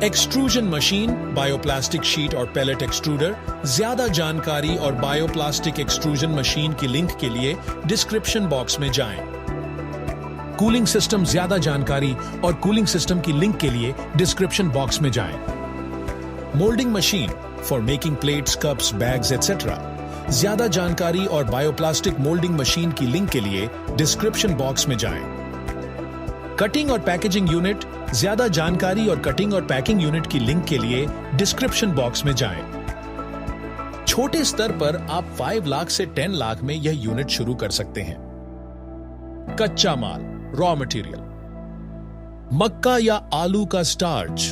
एक्सट्रूजन मशीन, बायोप्लास्टिक शीट और पैलेट एक्सट्रूडर। ज्यादा जानकारी और बायोप्लास्टिक एक्सट्रूजन मशीन की लिंक के लिए डिस्क्रिप्शन बॉक्स में जाएं। Cooling system. ज्यादा जानकारी और कूलिंग सिस्टम की लिंक के लिए डिस्क्रिप्शन बॉक्स में जाएं। Moulding machine for making plates, cups, bags etcetera. ज्यादा जानकारी और बायोप्लास्टिक मोल्डिंग मशीन की लिंक के लिए डिस्क्रिप्शन बॉक्स में जाएं। कटिंग और पैकेजिंग यूनिट, ज्यादा जानकारी और कटिंग और पैकिंग यूनिट की लिंक के लिए डिस्क्रिप्शन बॉक्स में जाएं। छोटे स्तर पर आप 5 लाख से 10 लाख में यह यूनिट शुरू कर सकते हैं। कच्चा माल, रॉ मटेरियल, मक्का या आलू का स्टार्च,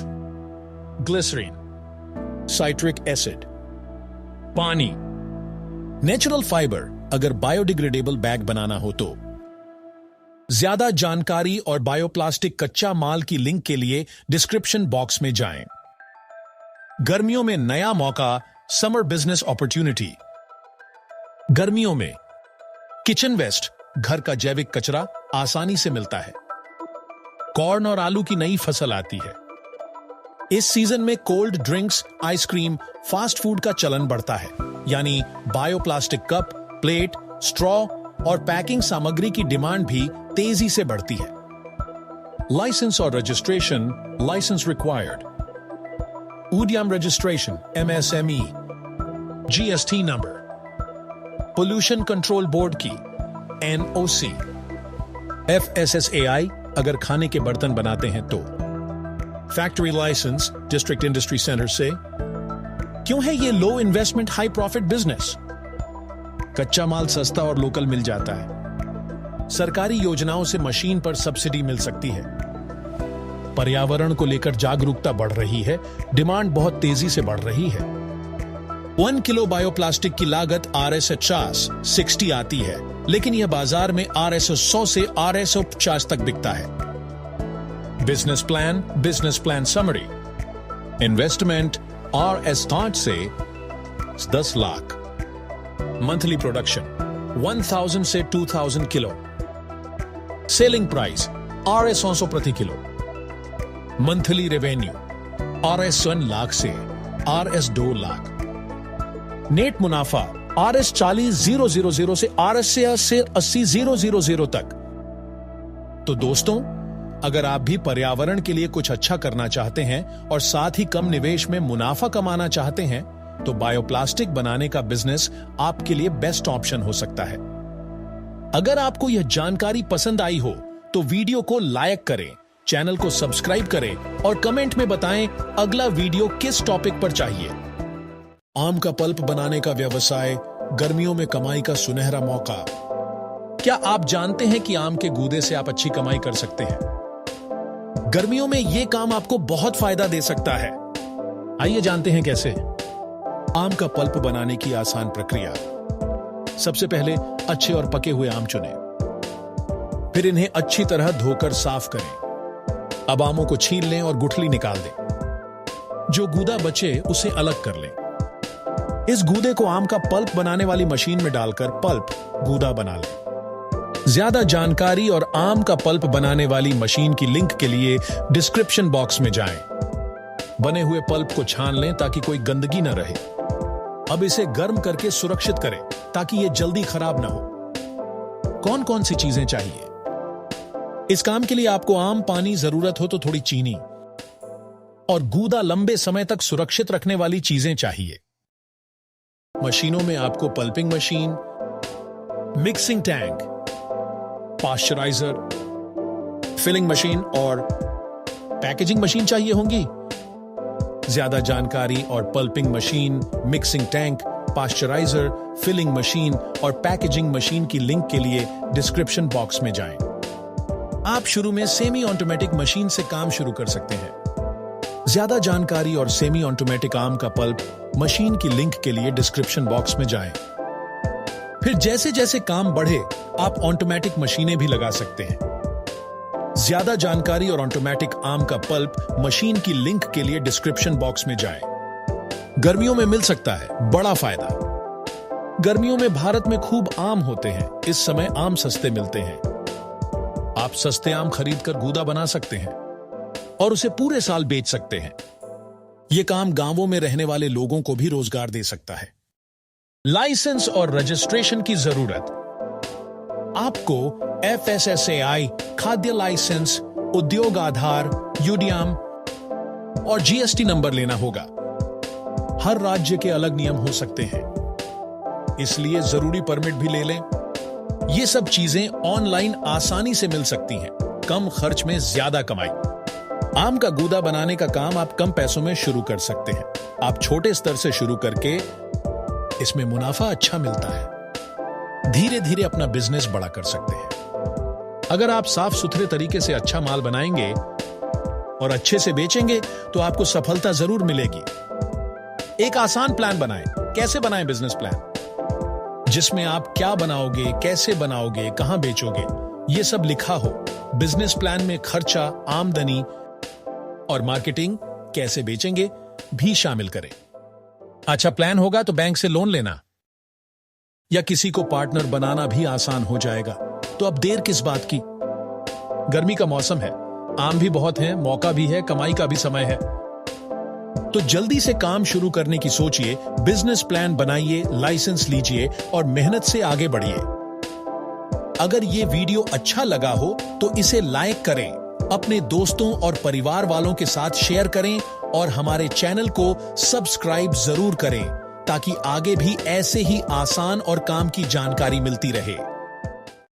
ग्लिसरीन, साइट्रिक एसिड, पानी, नेचुरल फाइबर अगर बायोडिग्रेडेबल बैग बनाना हो तो। ज्यादा जानकारी और बायोप्लास्टिक कच्चा माल की लिंक के लिए डिस्क्रिप्शन बॉक्स में जाएं। गर्मियों में नया मौका, समर बिजनेस अपॉर्चुनिटी। गर्मियों में किचन वेस्ट, घर का जैविक कचरा आसानी से मिलता है। कॉर्न और आलू की नई फसल आती है। इस सीजन में cold drinks, ice cream, fast food का चलन बढ़ता है, यानी बायोप्लास्टिक कप, प्लेट, स्ट्रॉ और पैकिंग सामग्री की डिमांड भी तेजी से बढ़ती है। लाइसेंस और registration, licence required, UDIAM registration, MSME, GST number, pollution control board की NOC, FSSAI अगर खाने के बर्तन बनाते हैं तो, factory licence district industry centre से। क्यों है ये low investment high profit business? कच्चा माल सस्ता और लोकल मिल जाता है। सरकारी योजनाओं से मशीन पर सब्सिडी मिल सकती है। पर्यावरण को लेकर जागरूकता बढ़ रही है, डिमांड बहुत तेजी से बढ़ रही है। 1 किलो बायोप्लास्टिक की लागत RS50 60 आती है, लेकिन यह बाजार में RS100 से RS50 तक बिकता है। Business plan summary, investment RS60 से 10 लाख, मंथली प्रोडक्शन 1000 से 2000 किलो, सेलिंग प्राइस RS100 प्रति kilo, monthly revenue RS1 lakh से RS2 लाख, नेट मुनाफा RS40,000 से RS80,000 तक। तो दोस्तों, अगर आप भी पर्यावरण के लिए कुछ अच्छा करना चाहते हैं और साथ ही कम निवेश में मुनाफा कमाना चाहते हैं, तो बायोप्लास्टिक बनाने का बिजनेस आपके लिए बेस्ट ऑप्शन हो सकता है। अगर आपको यह जानकारी पसंद आई हो तो वीडियो को लाइक करें, चैनल को सब्सक्राइब करें और कमेंट में बताएं अगला वीडियो किस टॉपिक पर चाहिए। आम का पल्प बनाने का व्यवसाय, गर्मियों में कमाई का सुनहरा मौका। क्या आप जानते हैं कि आम के गूदे से आप अच्छी कमाई कर सकते हैं? गर्मियों में यह काम आपको बहुत फायदा दे सकता है। आइए जानते हैं कैसे। आम का पल्प बनाने की आसान प्रक्रिया। सबसे पहले अच्छे और पके हुए आम चुनें, फिर इन्हें अच्छी तरह धोकर साफ करें। अब आमों को छील लें और गुठली निकाल दें। जो गूदा बचे उसे अलग कर लें। इस गूदे को आम का पल्प बनाने वाली मशीन में डालकर पल्प गूदा बना लें। ज्यादा जानकारी और आम का पल्प बनाने वाली मशीन की लिंक के लिए डिस्क्रिप्शन बॉक्स में जाएं। बने हुए पल्प को छान लें ताकि कोई गंदगी न रहे। अब इसे गर्म करके सुरक्षित करें ताकि यह जल्दी खराब ना हो। कौन कौन सी चीजें चाहिए? इस काम के लिए आपको आम, पानी, जरूरत हो तो थोड़ी चीनी और गूदा लंबे समय तक सुरक्षित रखने वाली चीजें चाहिए। मशीनों में आपको pulping machine, mixing tank, pasteuriser, filling machine और पैकेजिंग मशीन चाहिए होंगी। ज्यादा जानकारी और pulping machine, mixing tank, pasteuriser, filling machine और पैकेजिंग मशीन की लिंक के लिए डिस्क्रिप्शन बॉक्स में जाएं। आप शुरू में सेमी ऑटोमेटिक मशीन से काम शुरू कर सकते हैं। ज्यादा जानकारी और सेमी ऑटोमेटिक आम का पल्प मशीन की लिंक के लिए डिस्क्रिप्शन बॉक्स में जाएं। फिर जैसे जैसे काम बढ़े आप ऑटोमेटिक मशीनें भी लगा सकते हैं। ज्यादा जानकारी और ऑटोमेटिक आम का पल्प मशीन की लिंक के लिए डिस्क्रिप्शन बॉक्स में जाएं। गर्मियों में मिल सकता है बड़ा फायदा। गर्मियों में भारत में खूब आम होते हैं। इस समय आम सस्ते मिलते हैं। आप सस्ते आम खरीदकर गूदा बना सकते हैं और उसे पूरे साल बेच सकते हैं। यह काम गांवों में रहने वाले लोगों को भी रोजगार दे सकता है। लाइसेंस और रजिस्ट्रेशन की जरूरत। आपको FSSAI, खाद्य लाइसेंस, उद्योग आधार, UDIAM और GST नंबर लेना होगा। हर राज्य के अलग नियम हो सकते हैं, इसलिए जरूरी परमिट भी ले लें। ये सब चीजें ऑनलाइन आसानी से मिल सकती हैं, कम खर्च में ज्यादा कमाई। आम का गूदा बनाने का काम आप कम पैसों में शुरू कर सकते हैं। आप छोटे स्तर से शुरू करके इसमें मुनाफा अच्छा मिलता है, धीरे धीरे अपना बिजनेस बड़ा कर सकते हैं। अगर आप साफ सुथरे तरीके से अच्छा माल बनाएंगे और अच्छे से बेचेंगे तो आपको सफलता जरूर मिलेगी। एक आसान प्लान बनाएं। कैसे बनाएं बिजनेस प्लान? जिसमें आप क्या बनाओगे, कैसे बनाओगे, कहां बेचोगे, यह सब लिखा हो। बिजनेस प्लान में खर्चा, आमदनी और मार्केटिंग, कैसे बेचेंगे, भी शामिल करें। अच्छा प्लान होगा तो बैंक से लोन लेना या किसी को पार्टनर बनाना भी आसान हो जाएगा। तो अब देर किस बात की? गर्मी का मौसम है, आम भी बहुत हैं, मौका भी है, कमाई का भी समय है। तो जल्दी से काम शुरू करने की सोचिए, बिजनेस प्लान बनाइए, लाइसेंस लीजिए और मेहनत से आगे बढ़िए। अगर ये वीडियो अच्छा लगा हो तो इसे लाइक करें, अपने दोस्तों और परिवार वालों के साथ शेयर करें और हमारे चैनल को सब्सक्राइब जरूर करें ताकि आगे भी ऐसे ही आसान और काम की जानकारी मिलती रहे।